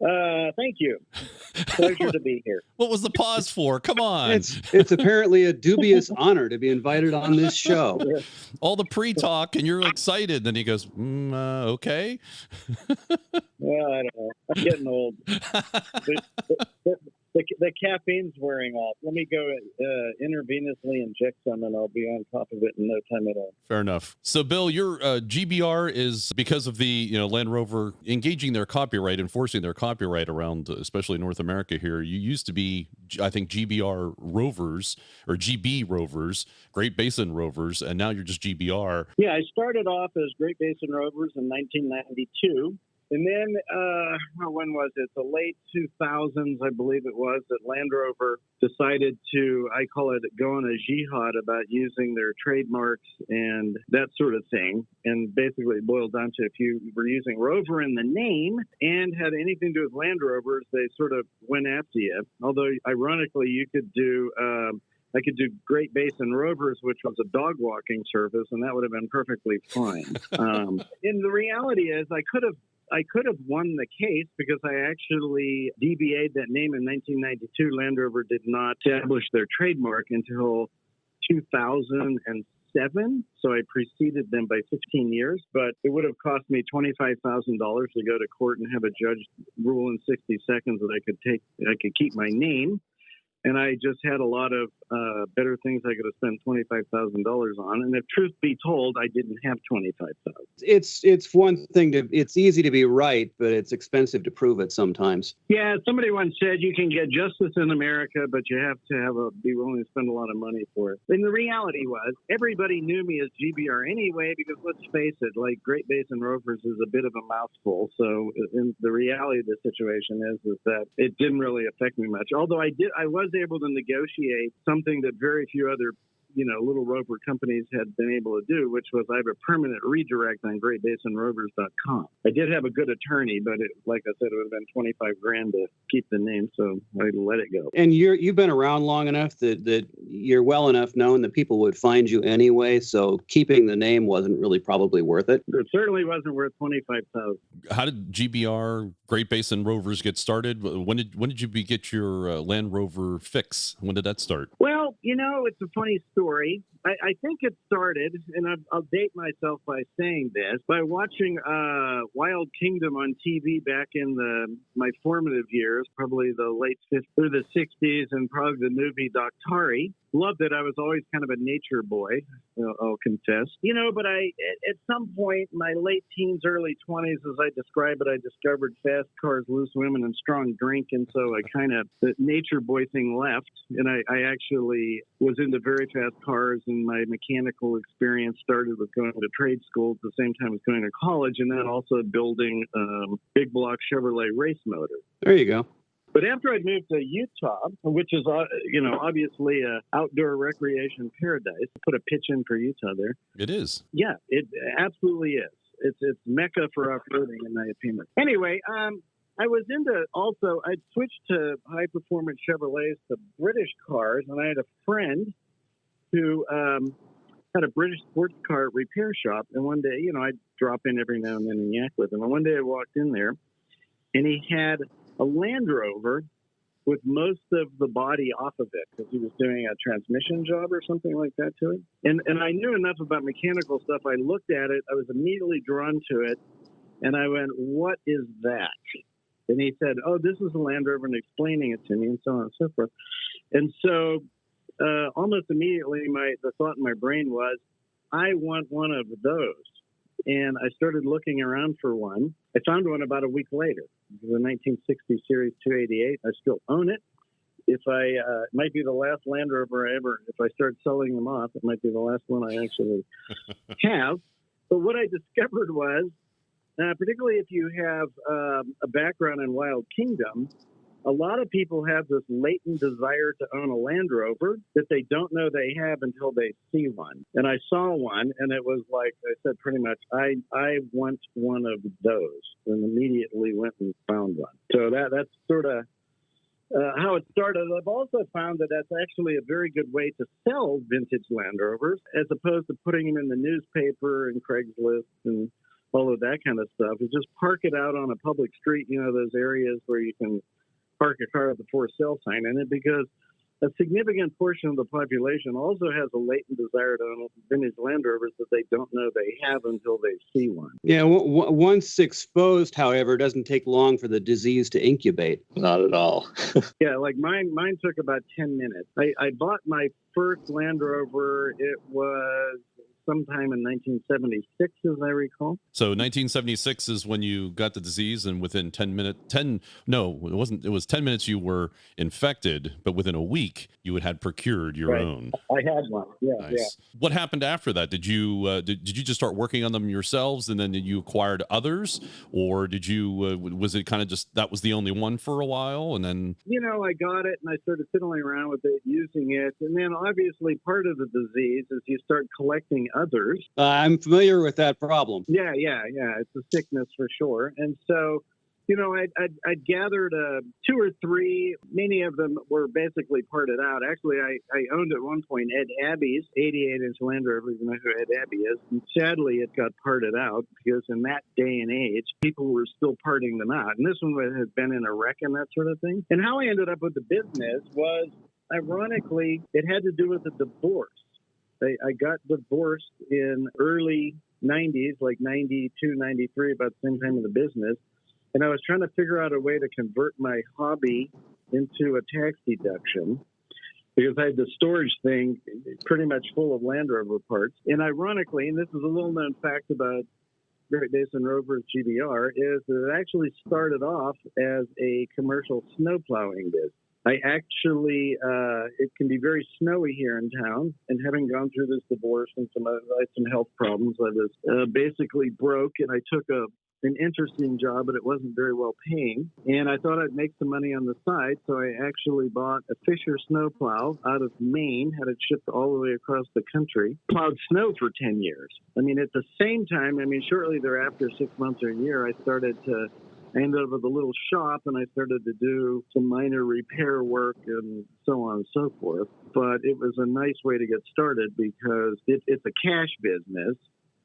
Thank you. Pleasure to be here. What was the pause for? Come on. It's apparently a dubious honor to be invited on this show. All the pre-talk, and you're excited. Then he goes, okay. Well, I don't know. I'm getting old. The caffeine's wearing off. Let me go intravenously inject some, and I'll be on top of it in no time at all. Fair enough. So, Bill, your GBR is because of the Land Rover engaging their copyright, enforcing their copyright around, especially North America here. You used to be, I think, GBR Rovers or GB Rovers, Great Basin Rovers, and now you're just GBR. Yeah, I started off as Great Basin Rovers in 1992. And then, when was it? The late 2000s, I believe it was, that Land Rover decided to, I call it, go on a jihad about using their trademarks and that sort of thing. And basically it boiled down to if you were using Rover in the name and had anything to do with Land Rovers, they sort of went after you. Although, ironically, you could do... I could do Great Basin Rovers, which was a dog walking service, and that would have been perfectly fine. And the reality is I could have won the case because I actually DBA'd that name in 1992. Land Rover did not establish their trademark until 2006. 1987, so I preceded them by 15 years, but it would have cost me $25,000 to go to court and have a judge rule in 60 seconds that I could keep my name. And I just had a lot of better things I could have spent $25,000 on. And if truth be told, I didn't have $25,000. It's one thing it's easy to be right, but it's expensive to prove it sometimes. Yeah, somebody once said you can get justice in America, but you have to be willing to spend a lot of money for it. And the reality was, everybody knew me as GBR anyway, because let's face it, like Great Basin Rovers is a bit of a mouthful. So the reality of the situation is that it didn't really affect me much. Although I was able to negotiate something that very few other little rover companies had been able to do, which was I have a permanent redirect on GreatBasinRovers.com. I did have a good attorney, but like I said, it would have been $25,000 to keep the name, so I let it go. And you've been around long enough that you're well enough known that people would find you anyway, so keeping the name wasn't really probably worth it. It certainly wasn't worth $25,000. How did GBR Great Basin Rovers get started? When did you get your Land Rover fix? When did that start? Well, it's a funny story. I think it started, and I'll date myself by saying this, by watching Wild Kingdom on TV back in my formative years, probably the late 50s or the 60s, and probably the movie Doctari. Loved it. I was always kind of a nature boy, I'll confess. But at some point, my late teens, early 20s, as I describe it, I discovered fast cars, loose women, and strong drink. And so the nature boy thing left. And I actually was into very fast cars, and my mechanical experience started with going to trade school at the same time as going to college, and then also building big block Chevrolet race motor. There you go. But after I moved to Utah, which is, obviously an outdoor recreation paradise, put a pitch in for Utah there. It is. Yeah, it absolutely is. It's Mecca for off-roading, in my opinion. Anyway, I was I'd switched to high-performance Chevrolets to British cars, and I had a friend who had a British sports car repair shop. And one day, I'd drop in every now and then and yak with him. And one day I walked in there, and he had a Land Rover with most of the body off of it because he was doing a transmission job or something like that to it. And I knew enough about mechanical stuff. I looked at it. I was immediately drawn to it. And I went, "What is that?" And he said, "Oh, this is a Land Rover," and explaining it to me and so on and so forth. And so almost immediately the thought in my brain was, I want one of those. And I started looking around for one. I found one about a week later. It was a 1960 Series 288. I still own it. It might be the last Land Rover if I start selling them off, it might be the last one I actually have. But what I discovered was, particularly if you have a background in Wild Kingdom, a lot of people have this latent desire to own a Land Rover that they don't know they have until they see one. And I saw one, and it was like I said, pretty much, I want one of those, and immediately went and found one. So that's sort of how it started. I've also found that that's actually a very good way to sell vintage Land Rovers, as opposed to putting them in the newspaper and Craigslist and all of that kind of stuff. Is just park it out on a public street, those areas where you can park a car with a for sale sign in it, because a significant portion of the population also has a latent desire to own vintage Land Rovers that they don't know they have until they see one. Yeah, once exposed, however, it doesn't take long for the disease to incubate. Not at all. Yeah, like mine took about 10 minutes. I bought my first Land Rover. It was sometime in 1976, as I recall. So 1976 is when you got the disease, and within 10 minutes, it was 10 minutes you were infected, but within a week you had procured your own. I had one. Yeah, nice. Yeah. What happened after that? Did you did you just start working on them yourselves, and then you acquired others, or did you was it kind of just that was the only one for a while, and then I got it and I started fiddling around with it, using it, and then obviously part of the disease is you start collecting others. I'm familiar with that problem. Yeah. It's a sickness for sure. And so, I'd gathered 2 or 3. Many of them were basically parted out. Actually, I owned at one point Ed Abbey's 88-inch Land Rover, you know who Ed Abbey is. And sadly, it got parted out because in that day and age, people were still parting them out. And this one had been in a wreck and that sort of thing. And how I ended up with the business was, ironically, it had to do with a divorce. I got divorced in early 90s, like 92, 93, about the same time of the business. And I was trying to figure out a way to convert my hobby into a tax deduction because I had the storage thing pretty much full of Land Rover parts. And ironically, and this is a little known fact about Great Basin Rover's GBR, is that it actually started off as a commercial snow plowing business. I actually, it can be very snowy here in town, and having gone through this divorce and I had some health problems, I was basically broke, and I took an interesting job, but it wasn't very well paying. And I thought I'd make some money on the side, so I actually bought a Fisher snowplow out of Maine, had it shipped all the way across the country, plowed snow for 10 years. I mean, at the same time, shortly thereafter, 6 months or a year, I ended up with a little shop, and I started to do some minor repair work and so on and so forth. But it was a nice way to get started because it's a cash business.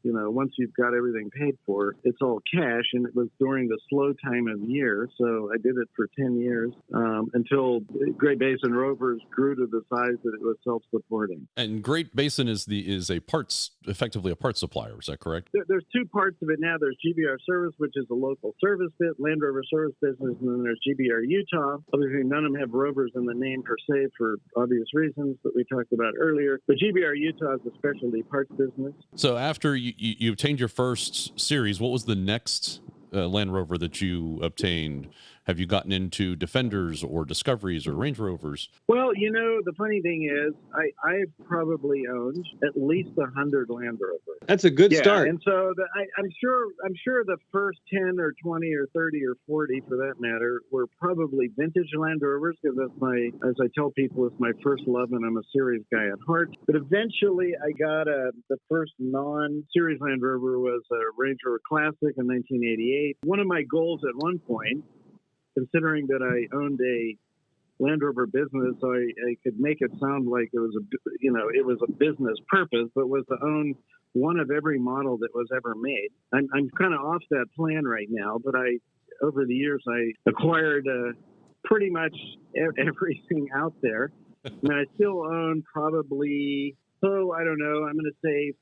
You know, once you've got everything paid for, it's all cash, and it was during the slow time of year. So I did it for 10 years until Great Basin Rovers grew to the size that it was self-supporting. And Great Basin is effectively a parts supplier. Is that correct? There's two parts of it now. There's GBR Service, which is a local service bit, Land Rover Service business, and then there's GBR Utah. Obviously, none of them have Rovers in the name per se for obvious reasons that we talked about earlier. But GBR Utah is a specialty parts business. So after you obtained your first series, what was the next Land Rover that you obtained? Have you gotten into Defenders or Discoveries or Range Rovers? Well, the funny thing is, I've probably owned at least 100 Land Rovers. That's a good start. And so I'm sure the first 10 or 20 or 30 or 40, for that matter, were probably vintage Land Rovers because that's as I tell people, it's my first love, and I'm a series guy at heart. But eventually, I got the first non-series Land Rover was a Range Rover Classic in 1988. One of my goals at one point, considering that I owned a Land Rover business, I could make it sound like it was a business purpose, but was to own one of every model that was ever made. I'm kind of off that plan right now, but over the years I acquired pretty much everything out there, and I still own probably I don't know, I'm going to say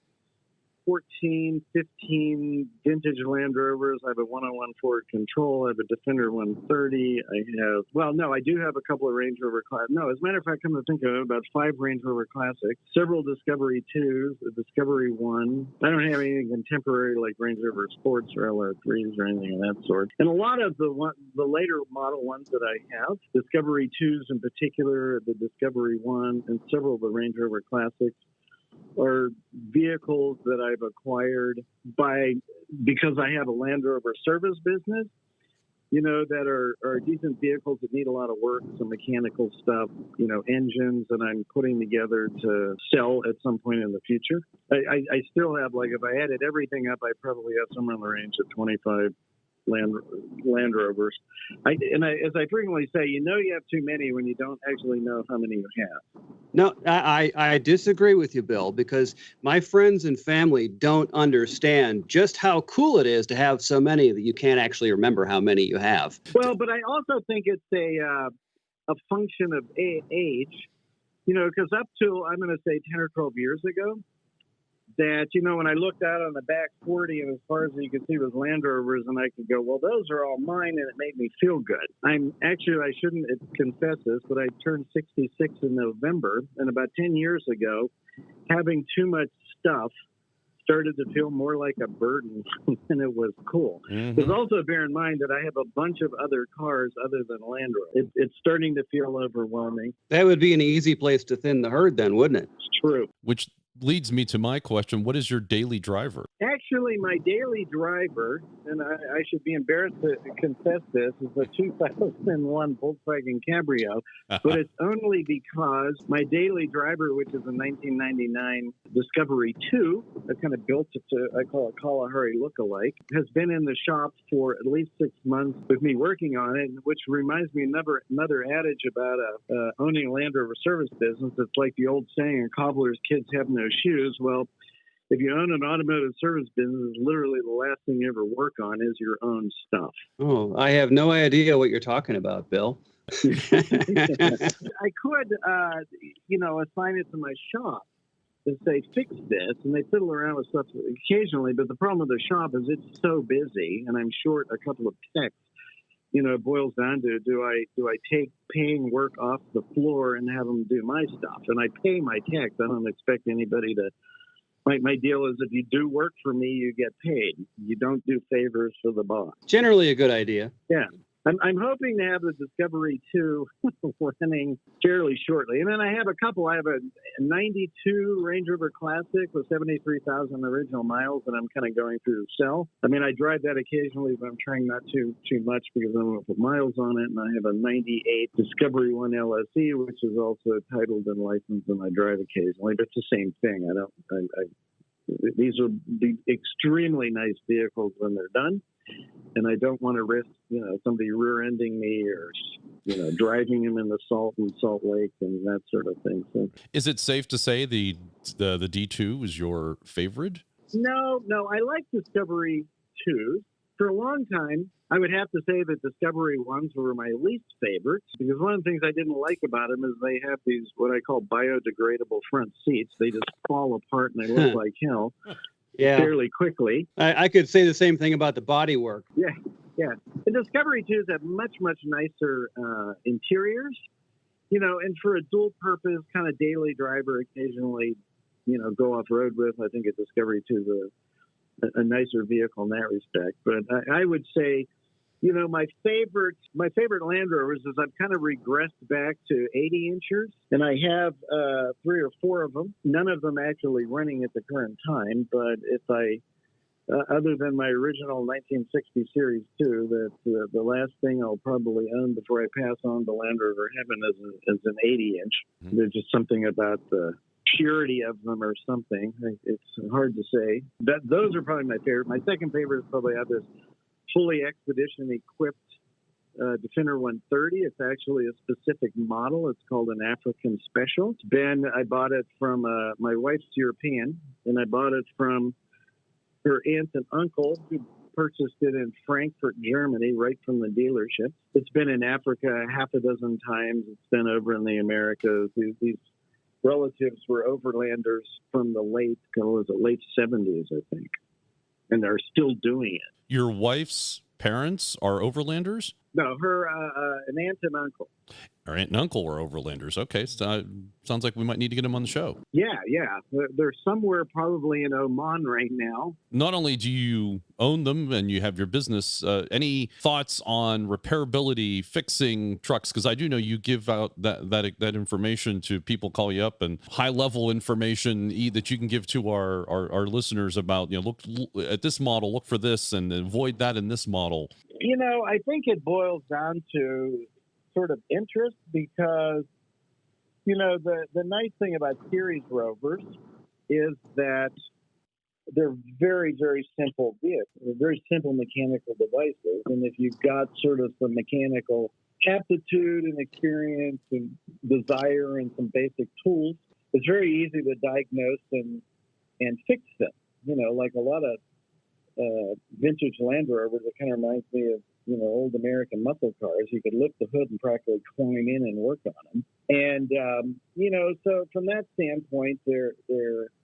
14, 15 vintage Land Rovers. I have a 101 Ford Control. I have a Defender 130. I do have a couple of Range Rover Classics. No, as a matter of fact, come to think of it, about 5 Range Rover Classics, several Discovery 2s, a Discovery 1. I don't have anything contemporary like Range Rover Sports or LR3s or anything of that sort. And a lot of the later model ones that I have, Discovery 2s in particular, the Discovery 1, and several of the Range Rover Classics, are vehicles that I've acquired because I have a Land Rover service business, that are decent vehicles that need a lot of work, some mechanical stuff, engines that I'm putting together to sell at some point in the future. I still have, if I added everything up, I probably have somewhere in the range of 25 Land Rovers. As I frequently say, you have too many when you don't actually know how many you have. No, I disagree with you, Bill, because my friends and family don't understand just how cool it is to have so many that you can't actually remember how many you have. Well, but I also think it's a function of age, because up to, I'm going to say 10 or 12 years ago, that, when I looked out on the back 40 and as far as you could see was Land Rovers, and I could go, well, those are all mine, and it made me feel good. I shouldn't confess this, but I turned 66 in November, and about 10 years ago, having too much stuff started to feel more like a burden than it was cool. Mm-hmm. Because also bear in mind that I have a bunch of other cars other than Land Rover. It's starting to feel overwhelming. That would be an easy place to thin the herd then, wouldn't it? It's true. Which leads me to my question. What is your daily driver? Actually, my daily driver, and I should be embarrassed to confess this, is a 2001 Volkswagen Cabrio, but it's only because my daily driver, which is a 1999 Discovery 2, I kind of built it to, I call it Kalahari lookalike, has been in the shop for at least 6 months with me working on it, which reminds me another adage about owning a Land Rover service business. It's like the old saying, a cobbler's kids have no shoes. Well, if you own an automotive service business, literally the last thing you ever work on is your own stuff. Oh, I have no idea what you're talking about, Bill. I could, assign it to my shop to say, fix this, and they fiddle around with stuff occasionally, but the problem with the shop is it's so busy, and I'm short a couple of techs. It boils down to, do I take paying work off the floor and have them do my stuff? And I pay my techs. I don't expect anybody to. My deal is, if you do work for me, you get paid. You don't do favors for the boss. Generally a good idea. Yeah. I'm hoping to have the Discovery 2 running fairly shortly. And then I have a couple. I have a 92 Range Rover Classic with 73,000 original miles that I'm kind of going through to sell. I mean, I drive that occasionally, but I'm trying not to too much because I don't want to put miles on it. And I have a 98 Discovery 1 LSE, which is also titled and licensed, and I drive occasionally. But it's the same thing. These will be extremely nice vehicles when they're done. And I don't want to risk, somebody rear-ending me or, driving him in the Salt Lake and that sort of thing. So, is it safe to say the D2 is your favorite? No, I like Discovery 2s. For a long time, I would have to say that Discovery 1s were my least favorites, because one of the things I didn't like about them is they have these, what I call biodegradable front seats. They just fall apart and they look like hell. Yeah. Fairly quickly. I could say the same thing about the bodywork. Yeah. The Discovery 2s have much, much nicer interiors, and for a dual purpose kind of daily driver, occasionally, go off road with, I think a Discovery 2 is a nicer vehicle in that respect. But I would say, my favorite Land Rovers is I've kind of regressed back to 80 inchers, and I have 3 or 4 of them. None of them actually running at the current time, but if I, other than my original 1960 Series 2, the last thing I'll probably own before I pass on to Land Rover Heaven is an 80 inch. Mm-hmm. There's just something about the purity of them or something. It's hard to say. Those are probably my favorite. My second favorite is probably have this fully expedition equipped Defender 130. It's actually a specific model. It's called an African Special. I bought it from my wife's European, and I bought it from her aunt and uncle who purchased it in Frankfurt, Germany, right from the dealership. It's been in Africa half a dozen times. It's been over in the Americas. These relatives were overlanders from the late 70s, I think, and they're still doing it. Your wife's parents are overlanders? No, her an aunt and uncle. Her aunt and uncle were overlanders. Okay, so sounds like we might need to get them on the show. Yeah. They're somewhere probably in Oman right now. Not only do you own them and you have your business, any thoughts on repairability, fixing trucks? Because I do know you give out that information to people, call you up, and high-level information that you can give to our listeners about, look at this model, look for this, and avoid that in this model. I think it boils down to sort of interest, because, the nice thing about Series Rovers is that they're very, very simple vehicles. They're very simple mechanical devices. And if you've got sort of some mechanical aptitude and experience and desire and some basic tools, it's very easy to diagnose and fix them. Like a lot of vintage Land Rovers, it kind of reminds me of old American muscle cars. You could lift the hood and practically climb in and work on them. And so from that standpoint,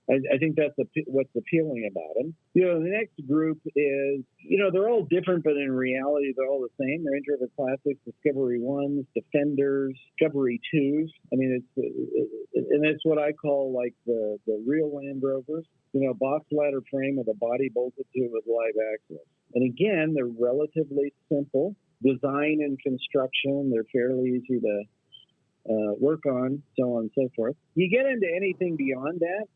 I think that's what's appealing about them. The next group is, they're all different, but in reality, they're all the same. Range Rover Classics, Discovery 1s, Defenders, Discovery 2s. I mean, it's what I call like the real Land Rovers. Box ladder frame with a body bolted to with live axles. And again, they're relatively simple design and construction. They're fairly easy to work on, so on and so forth. You get into anything beyond that,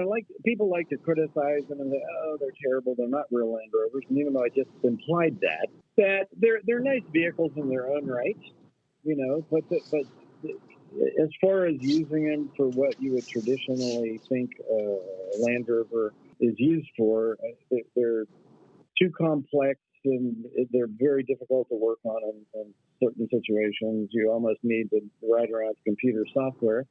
like people like to criticize them and say, oh, they're terrible. They're not real Land Rovers. And even though I just implied that they're nice vehicles in their own right, but as far as using them for what you would traditionally think Land Rover is used for, they're too complex and they're very difficult to work on in certain situations. You almost need to write around computer software.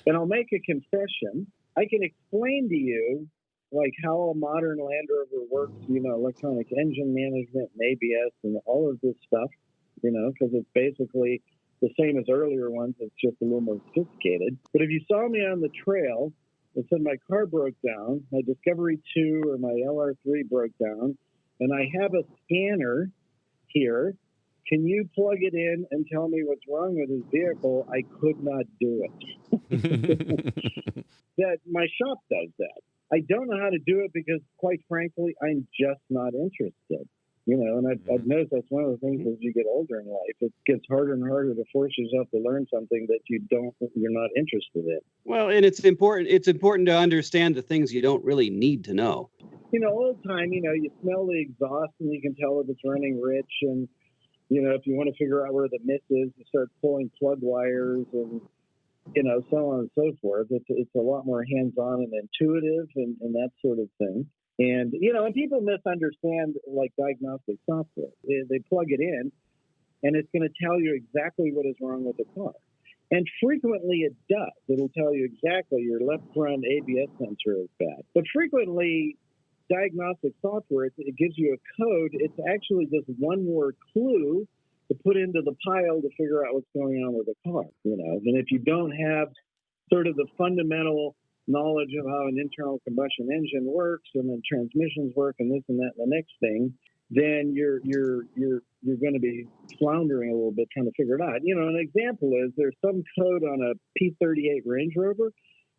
And I'll make a confession. I can explain to you like how a modern Land Rover works, electronic engine management and ABS and all of this stuff, because it's basically the same as earlier ones. It's just a little more sophisticated. But if you saw me on the trail It said my car broke down. My Discovery 2 or my LR3 broke down, and I have a scanner here. Can you plug it in and tell me what's wrong with his vehicle? I could not do it. That my shop does that. I don't know how to do it because, quite frankly, I'm just not interested. And I've noticed that's one of the things as you get older in life. It gets harder and harder to force yourself to learn something that you're not interested in. Well, and it's important to understand the things you don't really need to know. Old time, you smell the exhaust and you can tell if it's running rich. And, if you want to figure out where the miss is, you start pulling plug wires and, so on and so forth. It's a lot more hands-on and intuitive and that sort of thing. And, and people misunderstand like diagnostic software. They plug it in and it's going to tell you exactly what is wrong with the car. And frequently it does. It'll tell you exactly your left front ABS sensor is bad. But frequently diagnostic software, it gives you a code. It's actually just one more clue to put into the pile to figure out what's going on with the car. And if you don't have sort of the fundamental knowledge of how an internal combustion engine works and then transmissions work and this and that and the next thing, then you're going to be floundering a little bit trying to figure it out. An example is there's some code on a P38 Range Rover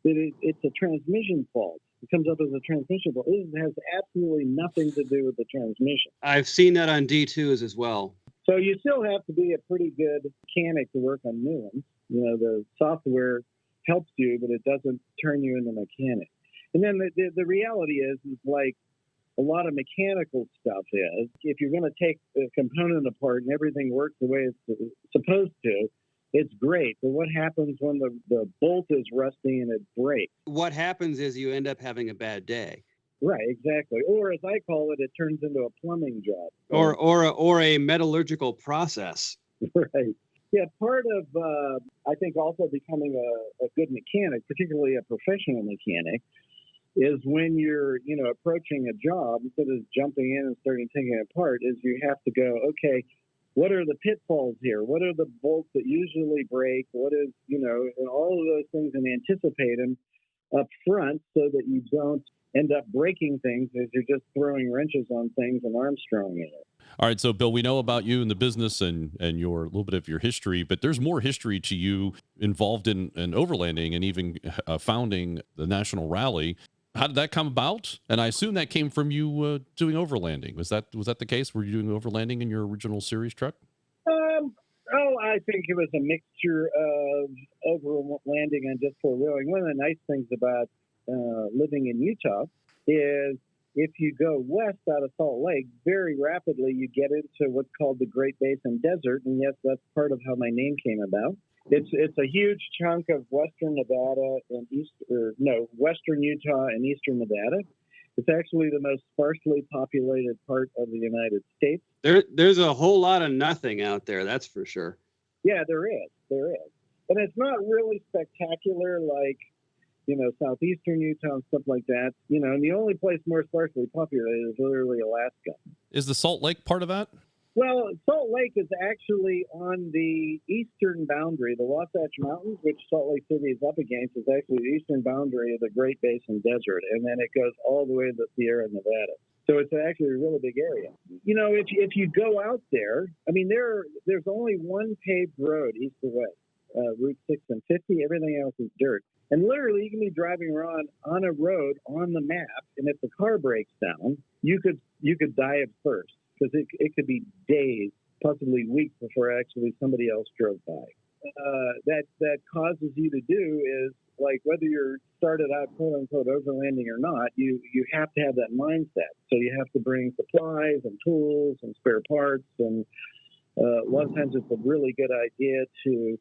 that it's a transmission fault. It comes up as a transmission fault. It has absolutely nothing to do with the transmission. I've seen that on D2s as well. So you still have to be a pretty good mechanic to work on new ones. The software helps you, but it doesn't turn you into a mechanic. And then the reality is like a lot of mechanical stuff is, if you're going to take the component apart and everything works the way it's supposed to, it's great. But what happens when the bolt is rusty and it breaks? What happens is you end up having a bad day. Right, exactly. Or as I call it, it turns into a plumbing job. Or a metallurgical process. Right. Yeah, part of, I think, also becoming a good mechanic, particularly a professional mechanic, is when you're, approaching a job, instead of jumping in and starting taking it apart, is you have to go, okay, what are the pitfalls here? What are the bolts that usually break? What is, and all of those things, and anticipate them up front so that you don't end up breaking things as you're just throwing wrenches on things and Armstrong in it. All right, so Bill, we know about you in the business and your a little bit of your history, but there's more history to you involved in overlanding and even founding the National Rally. How did that come about? And I assume that came from you doing overlanding. Was that the case? Were you doing overlanding in your original series truck? I think it was a mixture of overlanding and just four-wheeling. One of the nice things about living in Utah is if you go west out of Salt Lake, very rapidly you get into what's called the Great Basin Desert. And yes, that's part of how my name came about. It's a huge chunk of western Nevada and western Utah and eastern Nevada. It's actually the most sparsely populated part of the United States. There's a whole lot of nothing out there, that's for sure. Yeah, there is. But it's not really spectacular like, southeastern Utah and stuff like that. And the only place more sparsely populated is literally Alaska. Is the Salt Lake part of that? Well, Salt Lake is actually on the eastern boundary. The Wasatch Mountains, which Salt Lake City is up against, is actually the eastern boundary of the Great Basin Desert. And then it goes all the way to the Sierra Nevada. So it's actually a really big area. If you go out there, there's only one paved road east to west, Route 6 and 50. Everything else is dirt. And literally, you can be driving around on a road on the map, and if the car breaks down, you could die of thirst, because it could be days, possibly weeks before actually somebody else drove by. That causes you to do is, like, whether you're started out quote unquote overlanding or not, you have to have that mindset. So you have to bring supplies and tools and spare parts, and a lot of times it's a really good idea to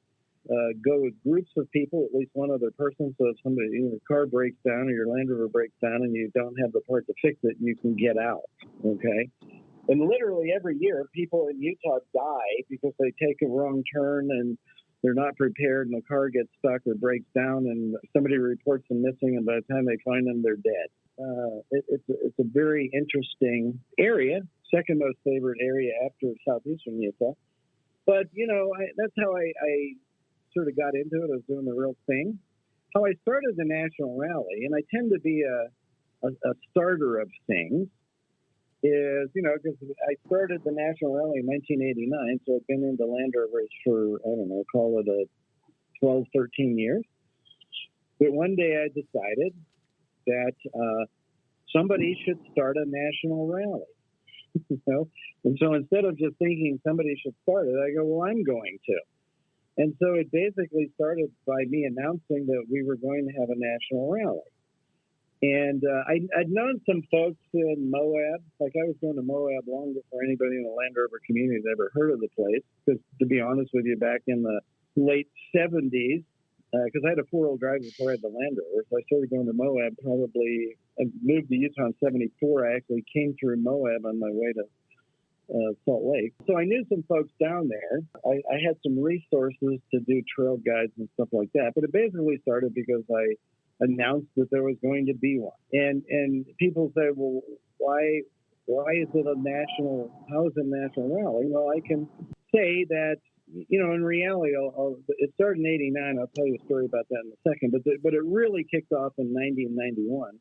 go with groups of people, at least one other person, so if your car breaks down or your Land Rover breaks down and you don't have the part to fix it, you can get out, okay? And literally every year, people in Utah die because they take a wrong turn and they're not prepared and the car gets stuck or breaks down and somebody reports them missing, and by the time they find them, they're dead. It's a very interesting area, second most favorite area after southeastern Utah. But, that's how I sort of got into it. I was doing the real thing. how I started the National Rally, and I tend to be a starter of things, is, because I started the National Rally in 1989, so I've been into Land Rovers for, I don't know, call it a 12, 13 years. But one day I decided that somebody should start a national rally. And so instead of just thinking somebody should start it, I go, well, I'm going to. And so it basically started by me announcing that we were going to have a national rally. And I'd known some folks in Moab. Like, I was going to Moab long before anybody in the Land Rover community had ever heard of the place. Because, to be honest with you, back in the late 70s, because I had a four-wheel drive before I had the Land Rover, so I started going to Moab probably. I moved to Utah in 74. I actually came through Moab on my way to Salt Lake. So I knew some folks down there. I had some resources to do trail guides and stuff like that. But it basically started because I announced that there was going to be one. And people say, well, why is it a national, how is it a national rally? Well, I can say that, in reality, it started in 89. I'll tell you a story about that in a second. But it really kicked off in 90 and 91.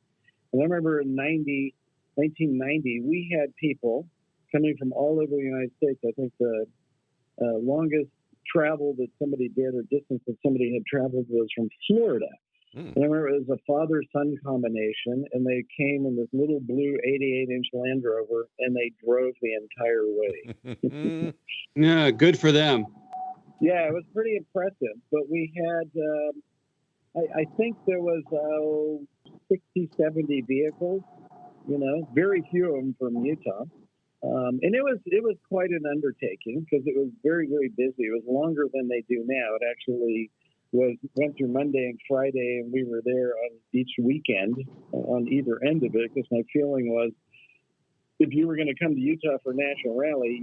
And I remember in 1990, we had people coming from all over the United States. I think the longest travel that somebody did or distance that somebody had traveled was from Florida. And I remember it was a father-son combination, and they came in this little blue 88-inch Land Rover, and they drove the entire way. Yeah, good for them. Yeah, it was pretty impressive. But we had, I think there was 60, 70 vehicles, very few of them from Utah. And it was quite an undertaking because it was very, very busy. It was longer than they do now. It actually went through Monday and Friday, and we were there on each weekend on either end of it, because my feeling was if you were going to come to Utah for National Rally,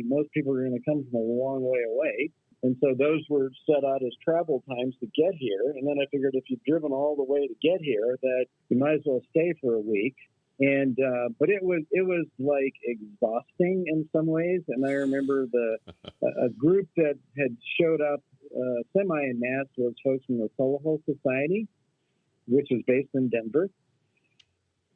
most people were going to come from a long way away. And so those were set out as travel times to get here. And then I figured if you've driven all the way to get here, that you might as well stay for a week. And but it was like exhausting in some ways. And I remember a group that had showed up semi en masse was folks from the Solihull Society, which is based in Denver.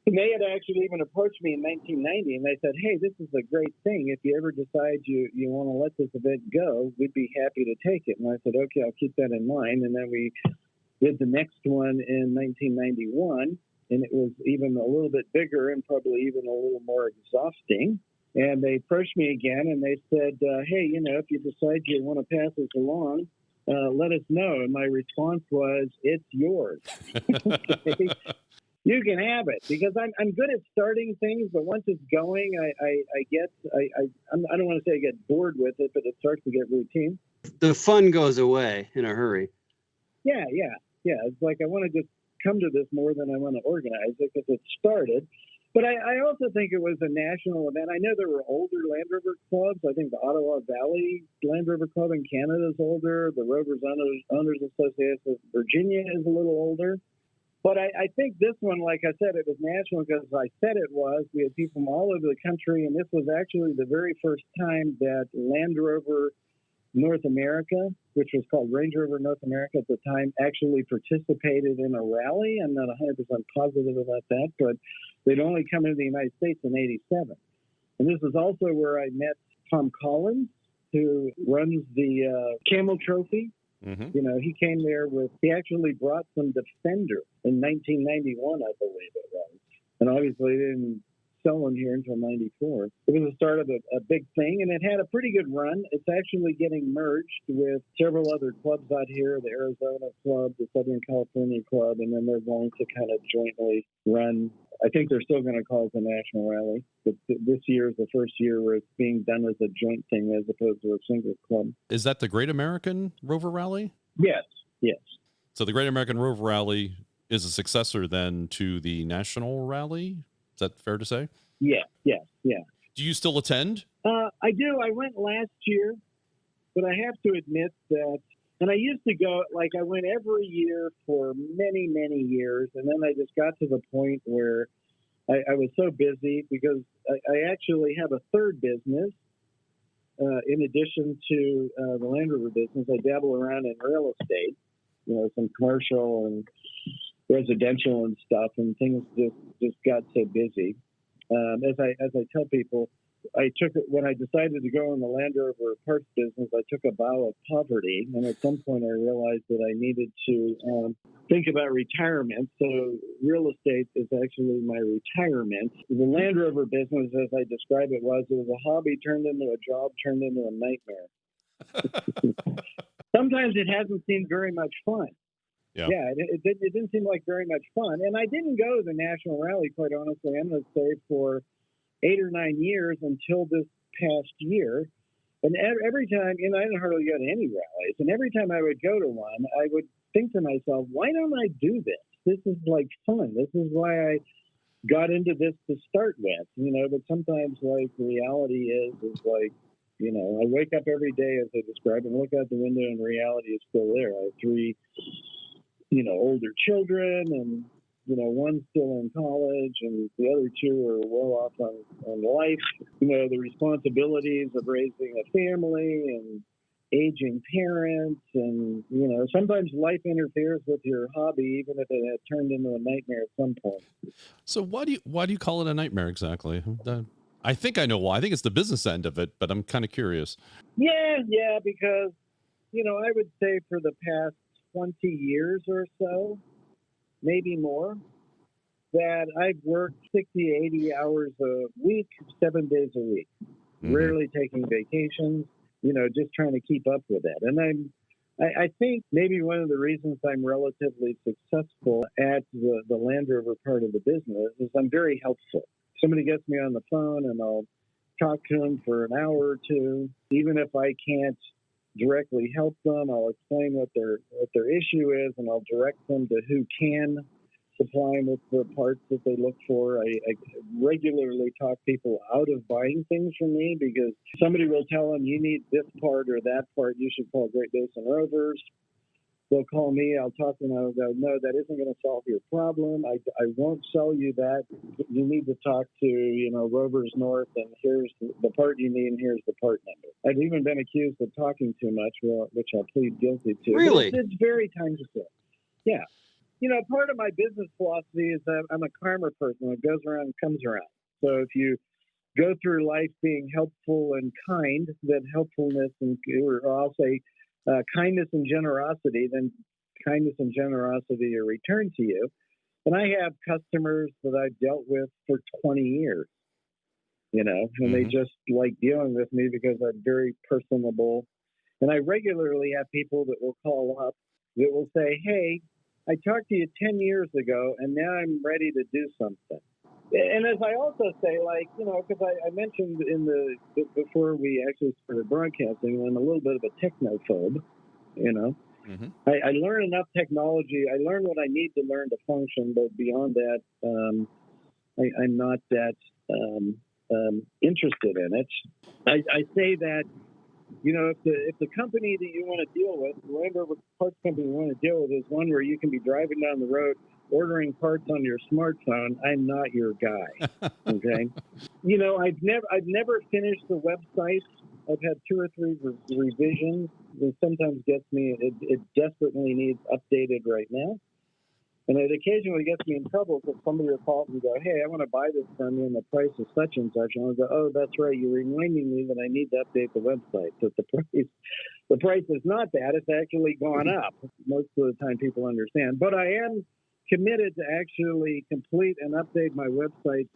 And they had actually even approached me in 1990, and they said, hey, this is a great thing. If you ever decide you want to let this event go, we'd be happy to take it. And I said, okay, I'll keep that in mind. And then we did the next one in 1991, and it was even a little bit bigger and probably even a little more exhausting. And they approached me again, and they said, hey, if you decide you want to pass this along, let us know. And my response was, it's yours. Okay? You can have it, because I'm good at starting things, but once it's going, I don't want to say I get bored with it, but it starts to get routine. The fun goes away in a hurry. Yeah. It's like I want to just come to this more than I want to organize it because it started. But I also think it was a national event. I know there were older Land Rover clubs. I think the Ottawa Valley Land Rover Club in Canada is older. The Rovers Owners Association of Virginia is a little older. But I think this one, like I said, it was national because I said it was. We had people from all over the country, and this was actually the very first time that Land Rover North America, which was called Range Rover North America at the time, actually participated in a rally. I'm not 100% positive about that, but they'd only come into the United States in 87. And this is also where I met Tom Collins, who runs the Camel Trophy. Mm-hmm. He came there he actually brought some Defender in 1991, I believe it was. And obviously they didn't sell them here until 94. It was the start of a big thing, and it had a pretty good run. It's actually getting merged with several other clubs out here, the Arizona Club, the Southern California Club, and then they're going to kind of jointly run. I think they're still going to call it the National Rally, but this year is the first year where it's being done as a joint thing as opposed to a single club. Is that the Great American Rover Rally? Yes. So the Great American Rover Rally is a successor then to the National Rally? Is that fair to say? Yeah. Do you still attend? I do. I went last year, but I have to admit that, and I used to go, I went every year for many, many years, and then I just got to the point where I was so busy because I actually have a third business. In addition to the Land Rover business, I dabble around in real estate. some commercial and residential and stuff, and things just got so busy. As I tell people, when I decided to go in the Land Rover parts business, I took a vow of poverty, and at some point I realized that I needed to think about retirement. So real estate is actually my retirement. The Land Rover business, as I describe it, was a hobby turned into a job, turned into a nightmare. Sometimes it hasn't seemed very much fun. Yeah, it didn't seem like very much fun. And I didn't go to the National Rally, quite honestly, I'm going to say, for 8 or 9 years until this past year. And every time, I didn't hardly go to any rallies. And every time I would go to one, I would think to myself, why don't I do this? This is like fun. This is why I got into this to start with, but sometimes like reality is like, I wake up every day, as I described, and look out the window and reality is still there. I have 3, older children, and one's still in college, and the other 2 are well off on life. The responsibilities of raising a family and aging parents, and sometimes life interferes with your hobby, even if it had turned into a nightmare at some point. So why do you call it a nightmare exactly? I think I know why. I think it's the business end of it, but I'm kind of curious. Yeah, because I would say for the past 20 years or so, maybe more, that I've worked 60, 80 hours a week, 7 days a week, rarely taking vacations, just trying to keep up with it. And I think maybe one of the reasons I'm relatively successful at the Land Rover part of the business is I'm very helpful. Somebody gets me on the phone and I'll talk to them for an hour or two. Even if I can't directly help them, I'll explain what their issue is, and I'll direct them to who can supply them with the parts that they look for. I regularly talk people out of buying things from me because somebody will tell them, you need this part or that part, you should call Great Basin Rovers. They'll call me, I'll talk to them, I'll go, no, that isn't going to solve your problem. I won't sell you that. You need to talk to, Rovers North, and here's the part you need, and here's the part number. I've even been accused of talking too much, which I'll plead guilty to. Really? It's very time consuming. Yeah. Part of my business philosophy is that I'm a karma person. What goes around comes around. So if you go through life being helpful and kind, that helpfulness, or I'll say, kindness and generosity, then kindness and generosity are returned to you. And I have customers that I've dealt with for 20 years, and they just like dealing with me because I'm very personable. And I regularly have people that will call up that will say, hey, I talked to you 10 years ago, and now I'm ready to do something. And as I also say, because I mentioned before we actually started broadcasting, I'm a little bit of a technophobe, I learn enough technology. I learn what I need to learn to function, but beyond that, I'm not that interested in it. I say that, if the company that you want to deal with, the Land Rover parts company you want to deal with, is one where you can be driving down the road ordering parts on your smartphone, I'm not your guy. Okay. I've never finished the website. I've had 2 or 3 revisions. It sometimes gets me, it desperately needs updated right now. And it occasionally gets me in trouble because somebody will call and go, hey, I want to buy this from you and the price is such and such. And I'll go, oh, that's right. You're reminding me that I need to update the website. But the price is not that. It's actually gone up. Most of the time people understand. But I am committed to actually complete and update my website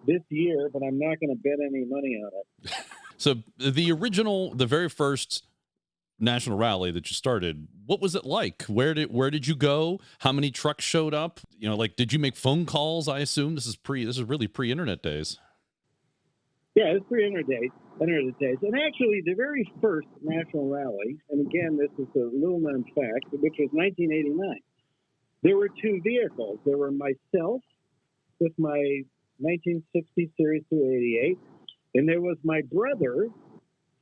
this year, but I'm not going to bet any money on it. So the very first national rally that you started, what was it like? Where did you go? How many trucks showed up? Did you make phone calls? I assume this is really pre-internet days. Yeah, it's pre-internet days. And actually, the very first national rally, and again, this is a little known fact, which was 1989. There were 2 vehicles. There were myself with my 1960 Series 288, and there was my brother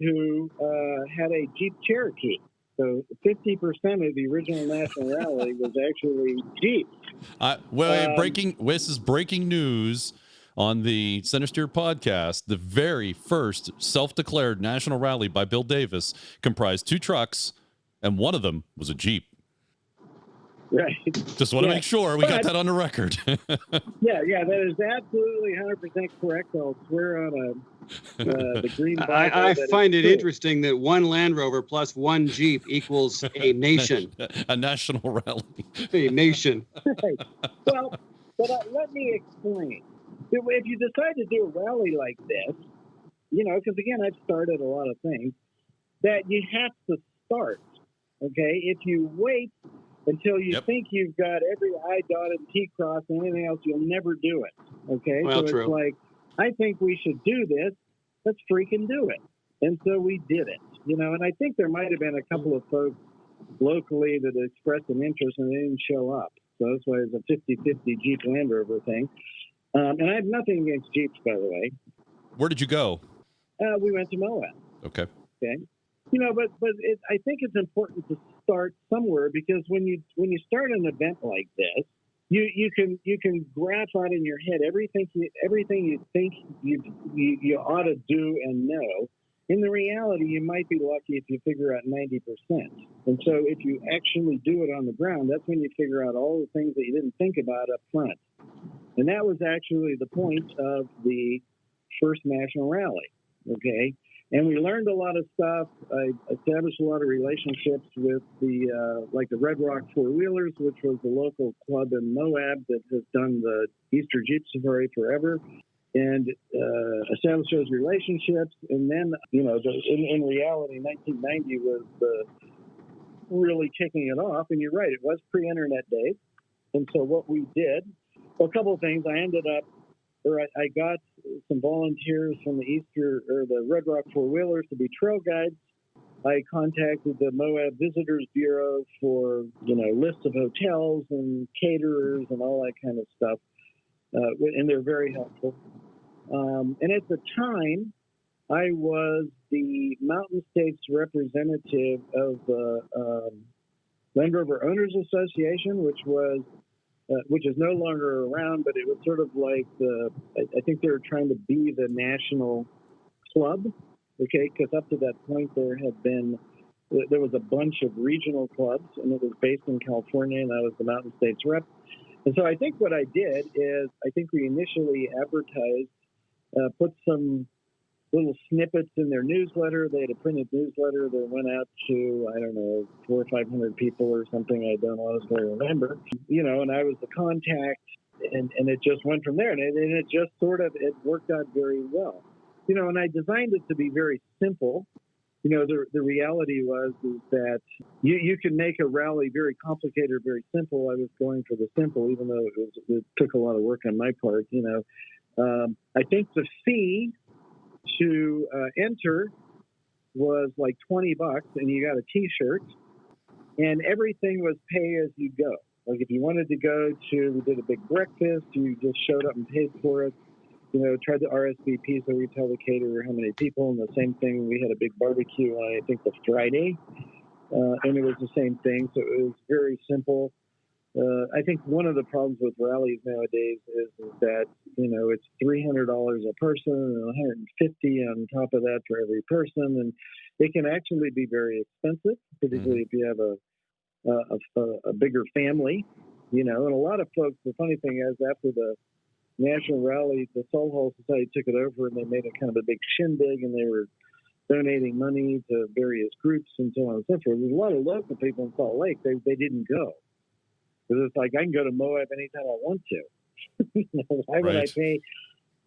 who had a Jeep Cherokee. So 50% of the original national rally was actually Jeep. This is breaking news on the Centresteer podcast. The very first self-declared national rally by Bill Davis comprised 2 trucks, and one of them was a Jeep. Right. Just want to make sure we got that on the record. Yeah, that is absolutely 100% correct. I'll swear on the green Bible. I find it true. interesting that one Land Rover plus one Jeep equals a nation. A national rally. A nation. Right. Well, but let me explain. If you decide to do a rally like this, because again, I've started a lot of things, that you have to start. Okay, if you wait until you think you've got every I dotted and T crossed and anything else, you'll never do it. Okay, well, so true. It's like, I think we should do this. Let's freaking do it. And so we did it. And I think there might have been a couple of folks locally that expressed an interest and they didn't show up. So that's why it's a 50-50 Jeep Land Rover thing. And I have nothing against Jeeps, by the way. Where did you go? We went to Moab. Okay. But I think it's important to start somewhere, because when you start an event like this, you can graph out in your head everything you think you ought to do and know. In the reality, you might be lucky if you figure out 90%. And so if you actually do it on the ground, that's when you figure out all the things that you didn't think about up front. And that was actually the point of the first national rally. Okay. And we learned a lot of stuff. I established a lot of relationships with the Red Rock Four Wheelers, which was the local club in Moab that has done the Easter Jeep Safari forever, and established those relationships. And then, in reality, 1990 was really kicking it off. And you're right, it was pre-internet days. And so what we did, a couple of things. I got some volunteers from the Red Rock Four Wheelers to be trail guides. I contacted the Moab Visitors Bureau for, lists of hotels and caterers and all that kind of stuff. And they're very helpful. And at the time, I was the Mountain States representative of the Land Rover Owners Association, which is no longer around, but it was sort of like I think they were trying to be the national club, okay? Because up to that point, there was a bunch of regional clubs, and it was based in California, and I was the Mountain States rep. And so I think what I did is we initially advertised, put some little snippets in their newsletter. They had a printed newsletter that went out to, 400 or 500 people or something. I don't honestly remember, and I was the contact, and it just went from there. And it just it worked out very well, and I designed it to be very simple. The reality is that you can make a rally very complicated or very simple. I was going for the simple, even though it took a lot of work on my part. I think the fee to enter was like $20, and you got a T-shirt, and everything was pay as you go. Like if you wanted to go to, we did a big breakfast, you just showed up and paid for it. Tried to RSVP so we tell the caterer how many people, and the same thing. We had a big barbecue on I think the Friday, and it was the same thing. So it was very simple. I think one of the problems with rallies nowadays is that, it's $300 a person and $150 on top of that for every person. And it can actually be very expensive, particularly if you have a bigger family, and a lot of folks, the funny thing is after the national rally, the Soul Hall Society took it over and they made a kind of a big shindig, and they were donating money to various groups and so on and so forth. There's a lot of local people in Salt Lake. They didn't go. Because it's like I can go to Moab anytime I want to. Why would I pay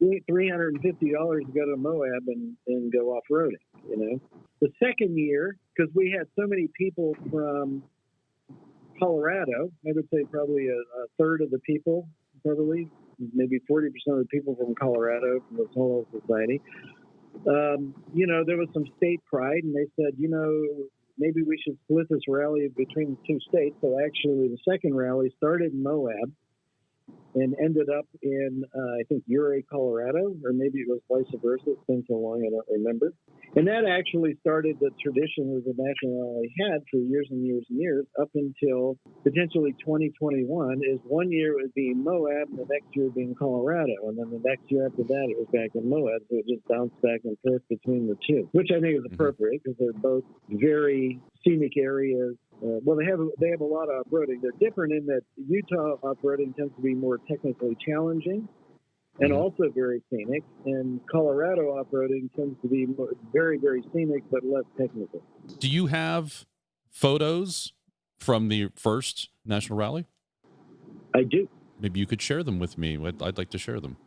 $350 to go to Moab and go off-roading, The second year, because we had so many people from Colorado, I would say probably a third of the people, probably, maybe 40% of the people from Colorado, from the Soul Society. There was some state pride, and they said, maybe we should split this rally between the two states. So actually, the second rally started in Moab and ended up in, I think, Ouray, Colorado, or maybe it was vice versa. It's been so long, I don't remember. And that actually started the tradition that the National Rally had for years and years and years, up until potentially 2021, is 1 year it would be in Moab, and the next year it would be in Colorado. And then the next year after that, it was back in Moab. So it just bounced back and forth between the two, which I think is appropriate because they're both very scenic areas. Well, they have a lot of off-roading. They're different in that Utah off-roading tends to be more technically challenging and also very scenic, and Colorado off-roading tends to be very, very scenic but less technical. Do you have photos from the first National Rally? I do. Maybe you could share them with me. I'd like to share them,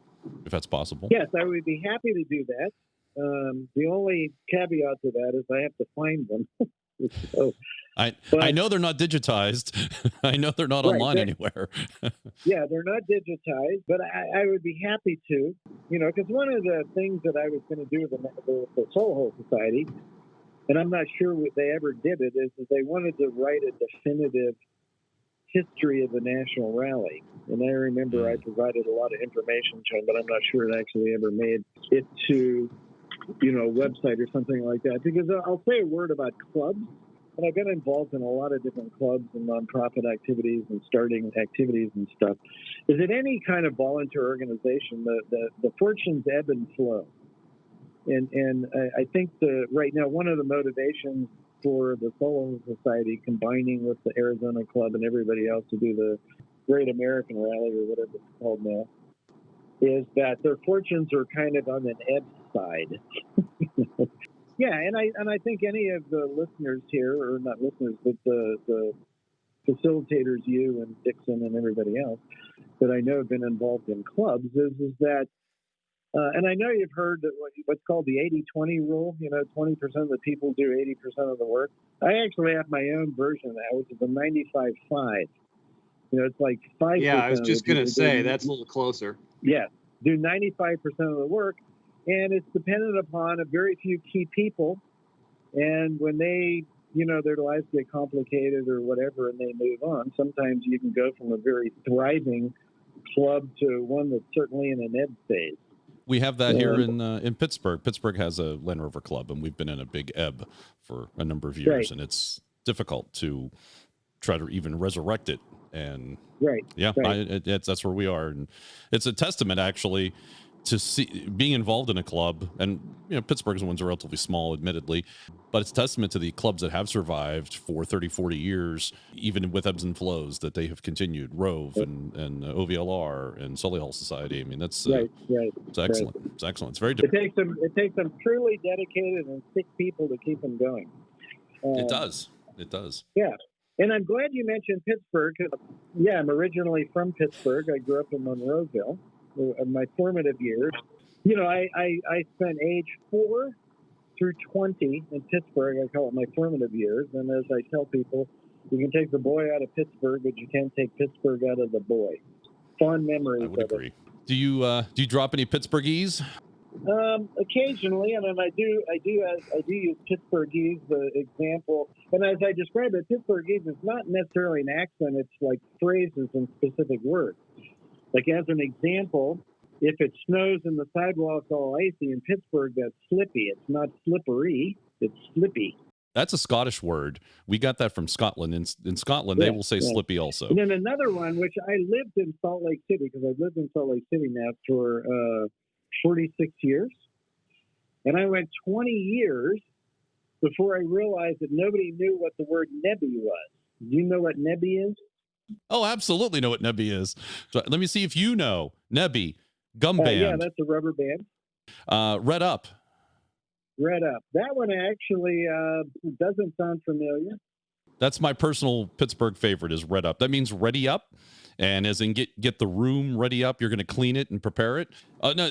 if that's possible. Yes, I would be happy to do that. The only caveat to that is I have to find them. So, I know they're not digitized. I know they're not online anywhere. Yeah, they're not digitized, but I would be happy to, because one of the things that I was going to do with the Soul Hole Society, and I'm not sure what they ever did it, is that they wanted to write a definitive history of the National Rally. And I remember I provided a lot of information to them, but I'm not sure it actually ever made it to, a website or something like that. Because I'll say a word about clubs. And I've been involved in a lot of different clubs and nonprofit activities and starting activities and stuff. Is that any kind of volunteer organization, the fortunes ebb and flow. And I think right now one of the motivations for the Soul Society combining with the Arizona Club and everybody else to do the Great American Rally or whatever it's called now is that their fortunes are kind of on an ebb side. Yeah, and I think any of the listeners here, or not listeners, but the facilitators, you and Dixon and everybody else that I know have been involved in clubs, is that, and I know you've heard that what's called the 80-20 rule, 20% of the people do 80% of the work. I actually have my own version of that, which is a 95-5. It's like 5%. Yeah, I was just going to say, that's a little closer. Yeah, do 95% of the work. And it's dependent upon a very few key people. And when they, their lives get complicated or whatever and they move on, sometimes you can go from a very thriving club to one that's certainly in an ebb phase. We have that here in Pittsburgh. Pittsburgh has a Land Rover club, and we've been in a big ebb for a number of years. Right. And it's difficult to try to even resurrect it. And that's where we are. And it's a testament, actually, to see being involved in a club, and Pittsburgh's ones are relatively small, admittedly, but it's a testament to the clubs that have survived for 30-40 years, even with ebbs and flows, that they have continued. ROAV and OVLR and Sully Hall Society. I mean, that's it's excellent. Right. It's excellent. It's very difficult. It takes some truly dedicated and sick people to keep them going. It does. Yeah. And I'm glad you mentioned Pittsburgh. I'm originally from Pittsburgh. I grew up in Monroeville. My formative years, I spent age 4 through 20 in Pittsburgh. I call it my formative years. And as I tell people, you can take the boy out of Pittsburgh, but you can't take Pittsburgh out of the boy. Fond memories. I would agree. Do you drop any Pittsburghese? Occasionally, and I do use Pittsburghese, the example. And as I describe it, Pittsburghese is not necessarily an accent. It's like phrases and specific words. Like, as an example, if it snows and the sidewalk's all icy in Pittsburgh, that's slippy. It's not slippery, it's slippy. That's a Scottish word. We got that from Scotland. In Scotland, they will say slippy also. And then another one, which I lived in Salt Lake City, because I've lived in Salt Lake City now for 46 years. And I went 20 years before I realized that nobody knew what the word nebby was. Do you know what nebby is? Oh, absolutely know what nebby is. So let me see if you know. Nebby, gum band. Yeah, that's a rubber band. Red Up. Red Up. That one actually doesn't sound familiar. That's my personal Pittsburgh favorite, is Red Up. That means ready up, and as in get the room ready up. You're going to clean it and prepare it. No,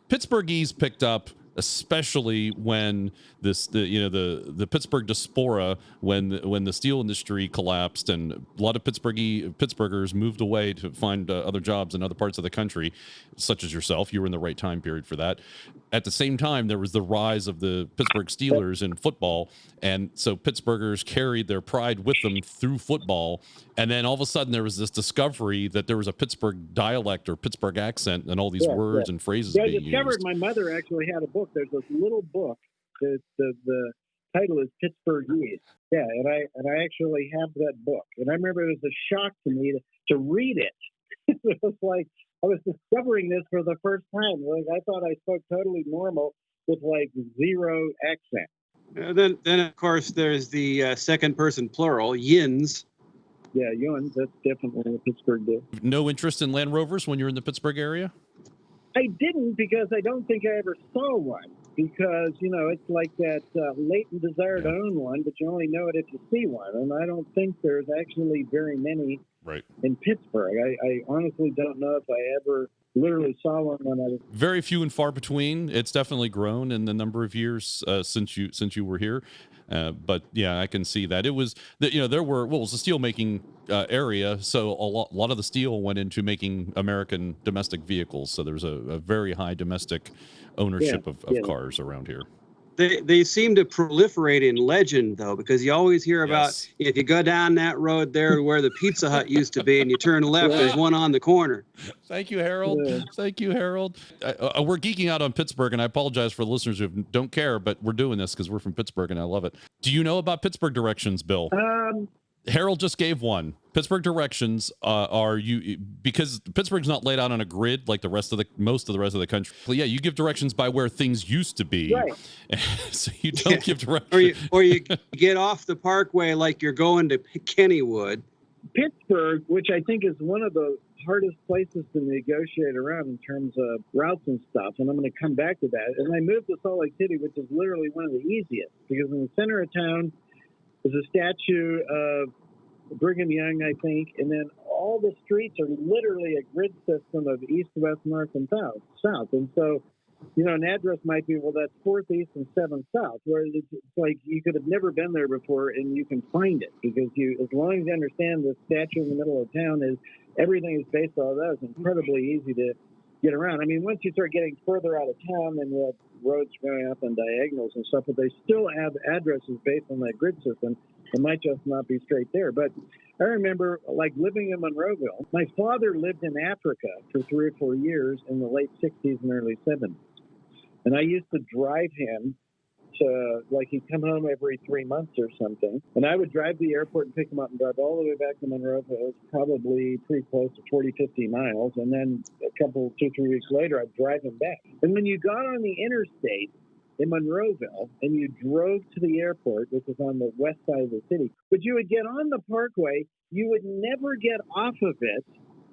Pittsburghese picked up, especially when the Pittsburgh diaspora, when the steel industry collapsed and a lot of Pittsburghers moved away to find other jobs in other parts of the country, such as yourself. You were in the right time period for that. At the same time, there was the rise of the Pittsburgh Steelers in football, and so Pittsburghers carried their pride with them through football. And then all of a sudden, there was this discovery that there was a Pittsburgh dialect or Pittsburgh accent and all these words and phrases being used. I discovered my mother actually had a book. There's this little book. The title is Pittsburghese. Yeah, and I actually have that book. And I remember it was a shock to me to read it. It was like I was discovering this for the first time. Like, I thought I spoke totally normal with like zero accent. Then of course there's the second person plural, yins. Yeah, Ewan, that's definitely a Pittsburgh deal. No interest in Land Rovers when you're in the Pittsburgh area? I didn't, because I don't think I ever saw one. Because, it's like that latent desire to own one, but you only know it if you see one. And I don't think there's actually very many in Pittsburgh. I honestly don't know if I ever literally saw one when I was very few and far between. It's definitely grown in the number of years since you were here. But yeah, I can see that it was that there were it was a steel making area, so a lot of the steel went into making American domestic vehicles. So there's a very high domestic ownership of cars around here. They seem to proliferate in legend, though, because you always hear about if you go down that road there where the Pizza Hut used to be and you turn left, there's one on the corner. Thank you, Harold. Thank you, Harold. We're geeking out on Pittsburgh, and I apologize for the listeners who don't care, but we're doing this because we're from Pittsburgh, and I love it. Do you know about Pittsburgh directions, Bill? Harold just gave one. Pittsburgh directions because Pittsburgh's not laid out on a grid like most of the rest of the country. But yeah, you give directions by where things used to be. Right. So you don't give directions. Or you get off the parkway like you're going to Kennywood. Pittsburgh, which I think is one of the hardest places to negotiate around in terms of routes and stuff, and I'm going to come back to that. And I moved to Salt Lake City, which is literally one of the easiest, because in the center of town is a statue of Brigham Young, I think, and then all the streets are literally a grid system of east, west, north, and south. And so, an address might be, well, that's 4th East and 7th South, where it's like you could have never been there before, and you can find it, because as long as you understand the statue in the middle of town everything is based on that. It's incredibly easy to get around. I mean, once you start getting further out of town, then you have roads going up on diagonals and stuff, but they still have addresses based on that grid system. It might just not be straight there. But I remember, living in Monroeville, my father lived in Africa for 3 or 4 years in the late 60s and early 70s. And I used to drive him to, he'd come home every 3 months or something. And I would drive to the airport and pick him up and drive all the way back to Monroeville. It was probably pretty close to 40, 50 miles. And then a couple, 2, 3 weeks later, I'd drive him back. And when you got on the interstate in Monroeville and you drove to the airport, which was on the west side of the city, but you would get on the parkway, you would never get off of it,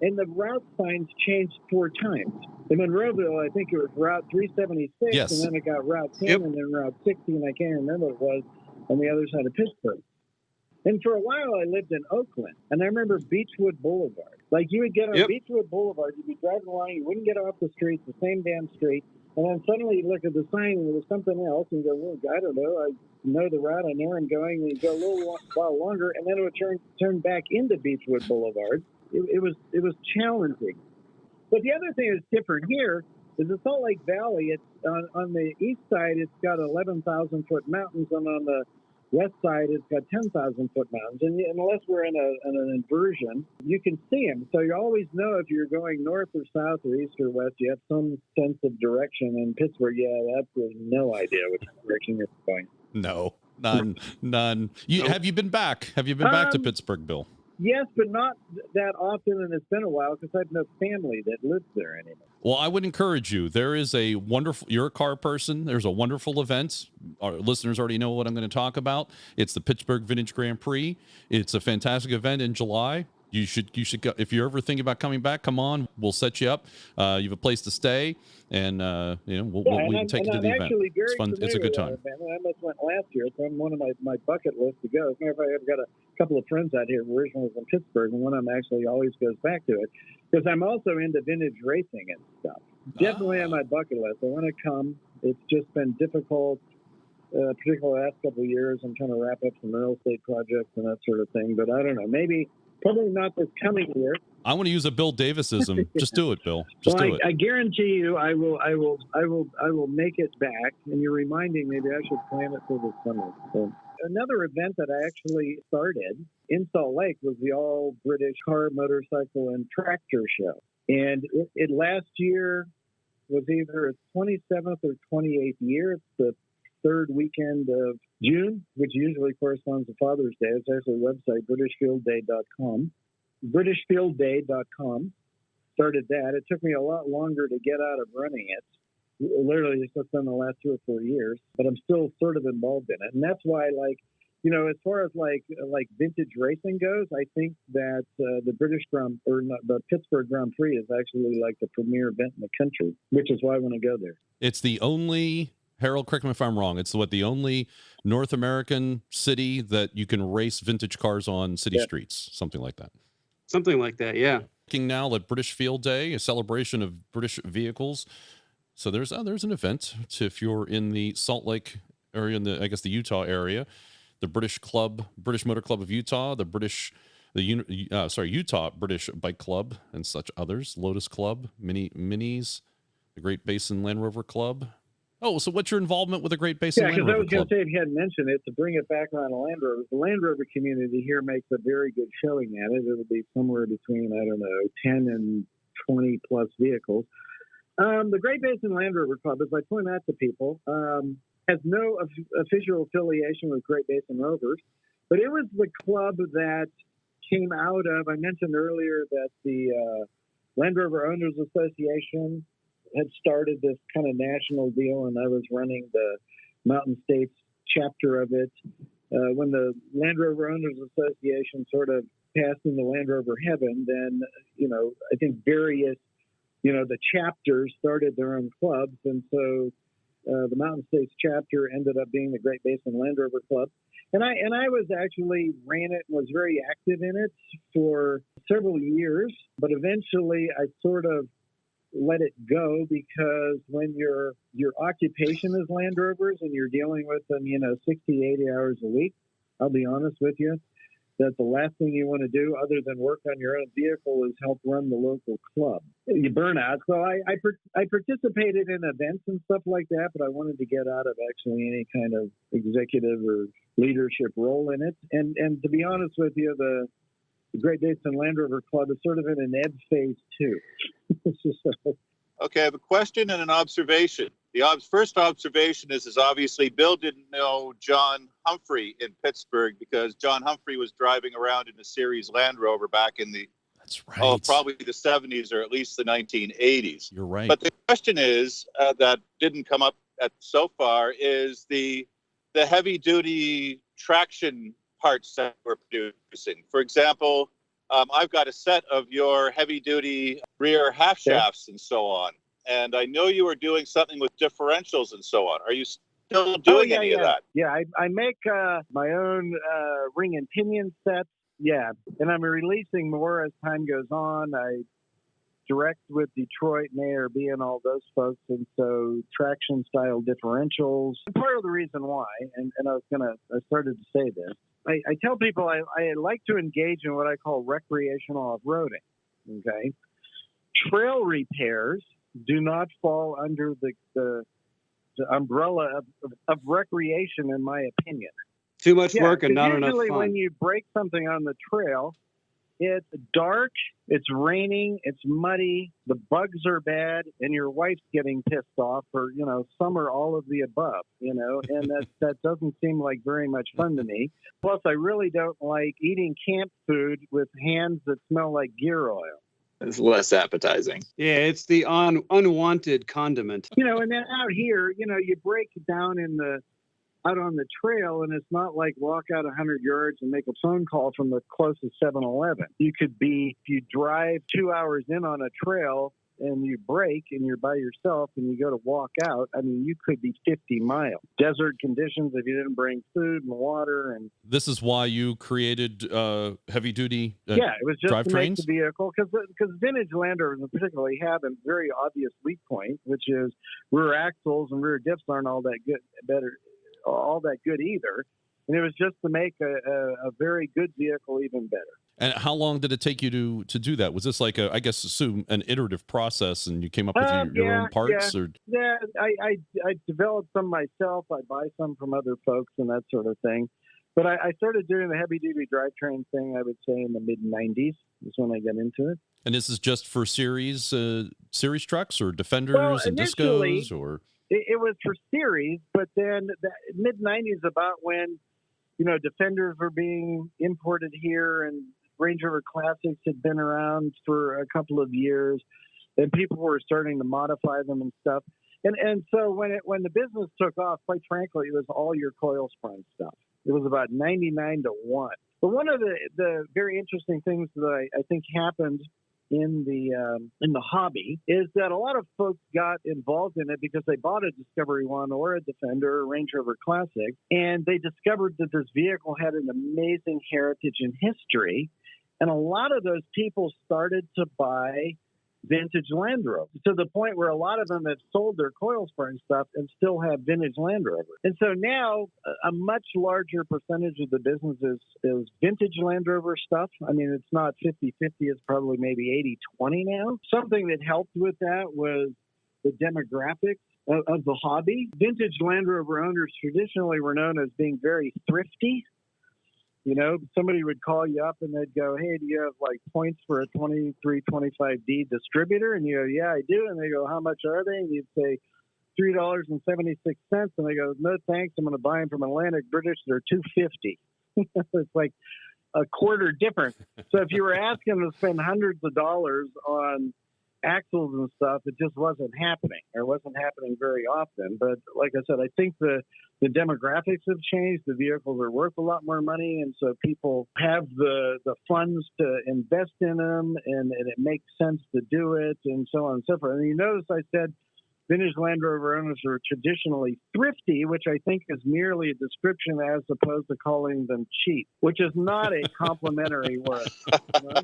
and the route signs changed 4 times. In Monroeville, I think it was Route 376, yes. And then it got Route 10, and then Route 60, and I can't remember what it was on the other side of Pittsburgh. And for a while, I lived in Oakland, and I remember Beechwood Boulevard. You would get on Beechwood Boulevard, you'd be driving along, you wouldn't get off the street, the same damn street, and then suddenly you look at the sign and there was something else, and you go, well, I don't know, I know the route, I know where I'm going, and you go a little while longer, and then it would turn back into Beechwood Boulevard. It was challenging. But the other thing that's different here is the Salt Lake Valley. It's on the east side, it's got 11,000-foot mountains, and on the west side, it's got 10,000-foot mountains. And unless we're in an inversion, you can see them. So you always know if you're going north or south or east or west, you have some sense of direction. In Pittsburgh, there's no idea which direction you're going. No, none. Have you been back? Have you been back to Pittsburgh, Bill? Yes, but not that often, and it's been a while because I have no family that lives there anymore. Well, I would encourage you. There is a wonderful, you're a car person. There's a wonderful event. Our listeners already know what I'm going to talk about. It's the Pittsburgh Vintage Grand Prix. It's a fantastic event in July. You should go. If you're ever thinking about coming back, come on. We'll set you up. You have a place to stay, and we can take you to the event. It's fun. It's a good time. I almost went last year. It's on one of my bucket lists to go. As a matter of fact, I've got a couple of friends out here who originally from Pittsburgh, and one of them actually always goes back to it because I'm also into vintage racing and stuff. Definitely on my bucket list. I want to come. It's just been difficult, particularly the last couple of years. I'm trying to wrap up some real estate projects and that sort of thing. But I don't know. Probably not this coming year. I want to use a Bill Davisism. Just do it, Bill. Just do it. I guarantee you, I will make it back. And you're reminding me that I should plan it for the summer. So another event that I actually started in Salt Lake was the All British Car, Motorcycle, and Tractor Show, and it last year was either its 27th or 28th year. It's the third weekend of June, which usually corresponds to Father's Day. It's actually a website, BritishFieldDay.com. BritishFieldDay.com started that. It took me a lot longer to get out of running it literally just in the last 2 or 4 years, but I'm still sort of involved in it. And that's why, like, as far as like vintage racing goes, I think that the the Pittsburgh Grand Prix is actually like the premier event in the country, which is why I want to go there. It's the only, Harold, correct me if I'm wrong, it's the only North American city that you can race vintage cars on city streets, something like that. Something like that, yeah. Looking now at British Field Day, a celebration of British vehicles. So there's an event if you're in the Salt Lake area, in the Utah area. The British Motor Club of Utah, Utah British Bike Club, and such others. Lotus Club, Minis, the Great Basin Land Rover Club. Oh, so what's your involvement with the Great Basin Land Rover Club? Yeah, because I was going to say, if you hadn't mentioned it, to bring it back around to Land Rover, the Land Rover community here makes a very good showing at it. It'll be somewhere between, 10 and 20 plus vehicles. The Great Basin Land Rover Club, as I point out to people, has no official affiliation with Great Basin Rovers, but it was the club that came out of, I mentioned earlier that the Land Rover Owners Association had started this kind of national deal, and I was running the Mountain States chapter of it. When the Land Rover Owners Association sort of passed into Land Rover heaven, then, I think various, the chapters started their own clubs, and so the Mountain States chapter ended up being the Great Basin Land Rover Club. And I was actually ran it and was very active in it for several years, but eventually I sort of let it go because when your occupation is Land Rovers and you're dealing with them, 60, 80 hours a week, I'll be honest with you, that the last thing you want to do other than work on your own vehicle is help run the local club. You burn out. So I participated in events and stuff like that, but I wanted to get out of actually any kind of executive or leadership role in it. And to be honest with you, the Great Basin Land Rover Club is sort of in an ebb phase too. Okay, I have a question and an observation. The first observation is obviously Bill didn't know John Humphrey in Pittsburgh because John Humphrey was driving around in a series Land Rover back in the probably the 70s or at least the 1980s. You're right. But the question is that didn't come up so far is the heavy duty traction parts that we're producing. For example, I've got a set of your heavy duty rear half shafts and so on. And I know you were doing something with differentials and so on. Are you still doing any of that? Yeah, I make my own ring and pinion sets. Yeah, and I'm releasing more as time goes on. I direct with Detroit and ARB and all those folks, and so traction style differentials. And part of the reason why, and I started to say this, I tell people I like to engage in what I call recreational off-roading. Okay, trail repairs do not fall under the umbrella of recreation, in my opinion. Too much work and not enough fun. Usually when you break something on the trail, it's dark, it's raining, it's muddy, the bugs are bad, and your wife's getting pissed off, or, some or all of the above, and that doesn't seem like very much fun to me. Plus, I really don't like eating camp food with hands that smell like gear oil. It's less appetizing. Yeah, it's the unwanted condiment. And then out here, you break down out on the trail, and it's not like walk out 100 yards and make a phone call from the closest 7-Eleven. If you drive 2 hours in on a trail and you break and you're by yourself and you go to walk out, you could be 50 miles. Desert conditions if you didn't bring food and water. And this is why you created heavy duty it was just to make the drivetrains? vehicle, because vintage Land Rovers particularly have a very obvious weak point, which is rear axles and rear diffs aren't all that good either. And it was just to make a very good vehicle even better. And how long did it take you to do that? Was this like assume an iterative process, and you came up with your own parts? Yeah, I developed some myself. I buy some from other folks and that sort of thing. But I started doing the heavy-duty drivetrain thing, I would say, in the mid-'90s is when I got into it. And this is just for series trucks or Defenders and Discos? Or it was for series, but then the mid-'90s about when, Defenders were being imported here and Range Rover Classics had been around for a couple of years, and people were starting to modify them and stuff. And so when the business took off, quite frankly, it was all your coil spring stuff. It was about 99-1. But one of the very interesting things that I think happened in the hobby is that a lot of folks got involved in it because they bought a Discovery One or a Defender or Range Rover Classic, and they discovered that this vehicle had an amazing heritage and history. And a lot of those people started to buy vintage Land Rover, to the point where a lot of them have sold their coil spring stuff and still have vintage Land Rover. And so now a much larger percentage of the business is vintage Land Rover stuff. I mean, it's not 50-50, it's probably maybe 80-20 now. Something that helped with that was the demographics of the hobby. Vintage Land Rover owners traditionally were known as being very thrifty. You know, somebody would call you up and they'd go, hey, do you have like points for a 2325D distributor? And you go, yeah, I do. And they go, how much are they? And you'd say $3.76. And they go, no, thanks. I'm going to buy them from Atlantic British. They're $2.50. It's like a quarter difference. So if you were asking them to spend hundreds of dollars on axles and stuff, it just wasn't happening, or it wasn't happening very often. But like I said, I think the demographics have changed. The vehicles are worth a lot more money, and so people have the funds to invest in them, and it makes sense to do it, and so on and so forth. And you notice I said vintage Land Rover owners are traditionally thrifty, which I think is merely a description as opposed to calling them cheap, which is not a complimentary word. You know?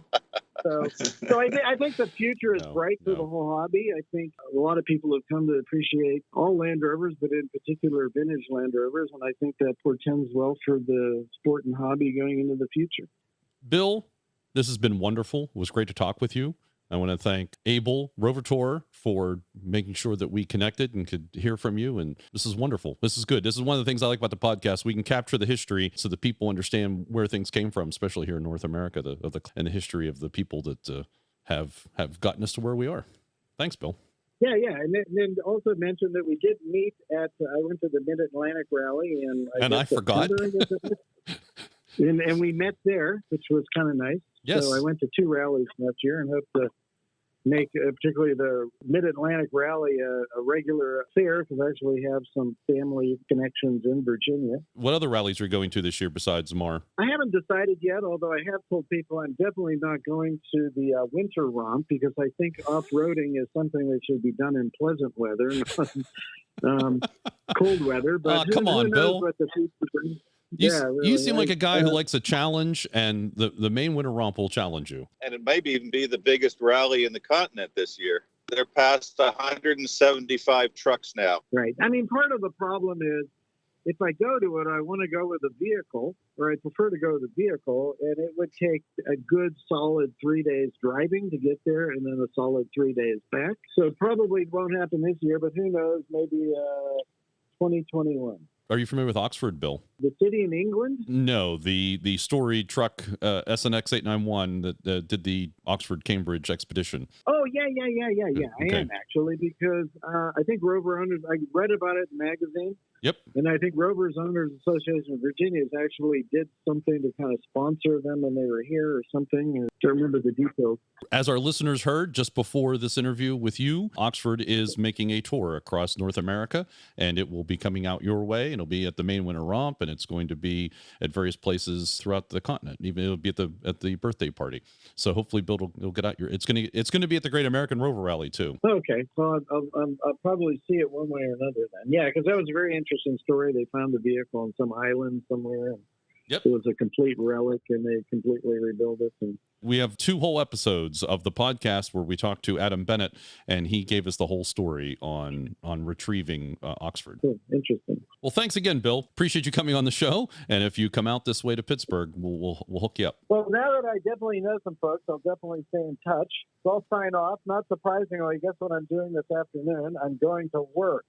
So I think the future is bright for the whole hobby. I think a lot of people have come to appreciate all Land Rovers, but in particular vintage Land Rovers, and I think that portends well for the sport and hobby going into the future. Bill, this has been wonderful. It was great to talk with you. I want to thank Abel Rovertor for making sure that we connected and could hear from you. And this is wonderful. This is good. This is one of the things I like about the podcast. We can capture the history so that people understand where things came from, especially here in North America, and the history of the people that have gotten us to where we are. Thanks, Bill. Yeah. And then also mention that we did meet at, I went to the Mid-Atlantic Rally. And I forgot. And we met there, which was kind of nice. Yes. So I went to 2 rallies last year and hope to make particularly the Mid-Atlantic Rally a regular affair, because I actually have some family connections in Virginia. What other rallies are you going to this year besides Mar? I haven't decided yet, although I have told people I'm definitely not going to the winter romp, because I think off-roading is something that should be done in pleasant weather, not cold weather. But come on, Bill. What the future brings. You seem like a guy who likes a challenge, and the Maine Winter Romp will challenge you. And it may even be the biggest rally in the continent this year. They're past 175 trucks now. Right. I mean, part of the problem is if I go to it, I want to go with a vehicle, or I prefer to go with a vehicle, and it would take a good solid 3 days driving to get there, and then a solid 3 days back. So it probably won't happen this year, but who knows, maybe 2021. Are you familiar with Oxford, Bill? The city in England? No, the storied truck SNX 891 that did the Oxford-Cambridge expedition. Oh, yeah. Okay. I am actually, because I think Rover owners, I read about it in the magazine. Yep. And I think Rovers Owners Association of Virginia actually did something to kind of sponsor them when they were here or something. I don't remember the details. As our listeners heard just before this interview with you, Oxford is making a tour across North America, and it will be coming out your way. And it'll be at the Maine Winter Romp, and it's going to be at various places throughout the continent. Even it'll be at the birthday party. So hopefully, Bill will get out your. It's going to be at the Great American Rover Rally too. Okay, well I'll probably see it one way or another then. Yeah, because that was a very interesting story. They found the vehicle on some island somewhere. And yep. It was a complete relic, and they completely rebuilt it. And we have 2 whole episodes of the podcast where we talked to Adam Bennett, and he gave us the whole story on retrieving Oxford. Cool. Interesting. Well, thanks again, Bill. Appreciate you coming on the show. And if you come out this way to Pittsburgh, we'll hook you up. Well, now that I definitely know some folks, I'll definitely stay in touch. So I'll sign off. Not surprisingly, guess what I'm doing this afternoon? I'm going to work.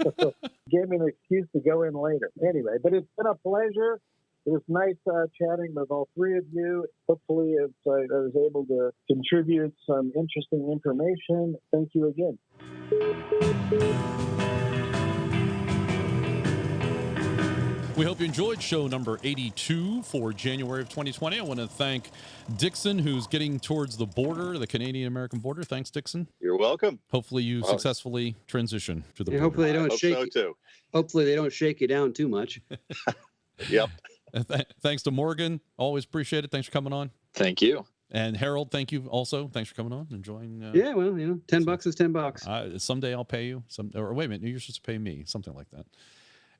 So gave me an excuse to go in later. Anyway, but it's been a pleasure. It was nice chatting with all 3 of you. Hopefully, I was able to contribute some interesting information. Thank you again. We hope you enjoyed show number 82 for January of 2020. I want to thank Dixon, who's getting towards the border, the Canadian-American border. Thanks, Dixon. You're welcome. Hopefully you successfully transition to the border. Hopefully they don't shake. So too. Hopefully they don't shake you down too much. Yep. Thanks to Morgan. Always appreciate it. Thanks for coming on. Thank you. And Harold, thank you also. Thanks for coming on, enjoying. Yeah, well, $10 is $10. Someday I'll pay you. Or wait a minute, you're supposed to pay me, something like that.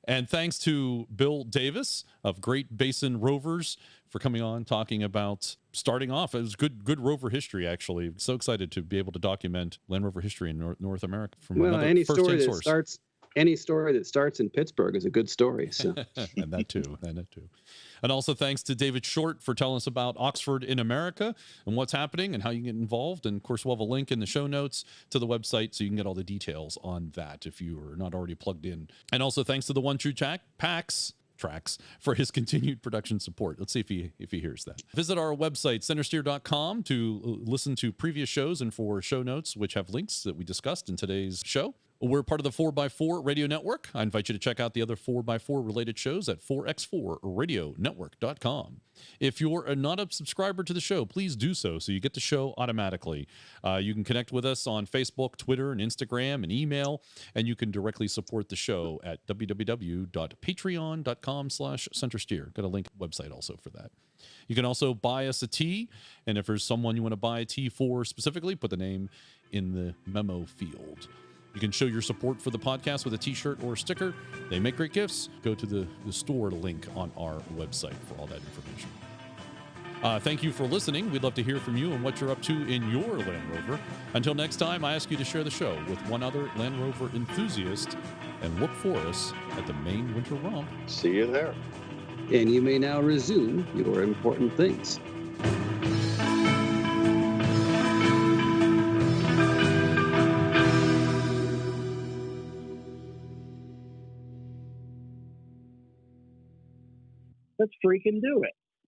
And thanks to Bill Davis of Great Basin Rovers for coming on, talking about starting off. It was good Rover history, actually. So excited to be able to document Land Rover history in North America from any story that source. Any story that starts in Pittsburgh is a good story. So. and that too. And also thanks to David Short for telling us about Oxford in America and what's happening and how you can get involved. And of course, we'll have a link in the show notes to the website so you can get all the details on that if you are not already plugged in. And also thanks to the One True Tracks for his continued production support. Let's see if he hears that. Visit our website, centresteer.com, to listen to previous shows and for show notes, which have links that we discussed in today's show. We're part of the 4x4 Radio Network. I invite you to check out the other 4x4 related shows at 4x4radionetwork.com. If you're not a subscriber to the show, please do so you get the show automatically. You can connect with us on Facebook, Twitter, and Instagram, and email, and you can directly support the show at www.patreon.com/Centresteer. Got a link website also for that. You can also buy us a tea, and if there's someone you want to buy a tea for specifically, put the name in the memo field. You can show your support for the podcast with a t-shirt or a sticker. They make great gifts. Go to the store link on our website for all that information. Thank you for listening. We'd love to hear from you and what you're up to in your Land Rover. Until next time, I ask you to share the show with one other Land Rover enthusiast and look for us at the Maine Winter Romp. See you there. And you may now resume your important things. Let's freaking do it.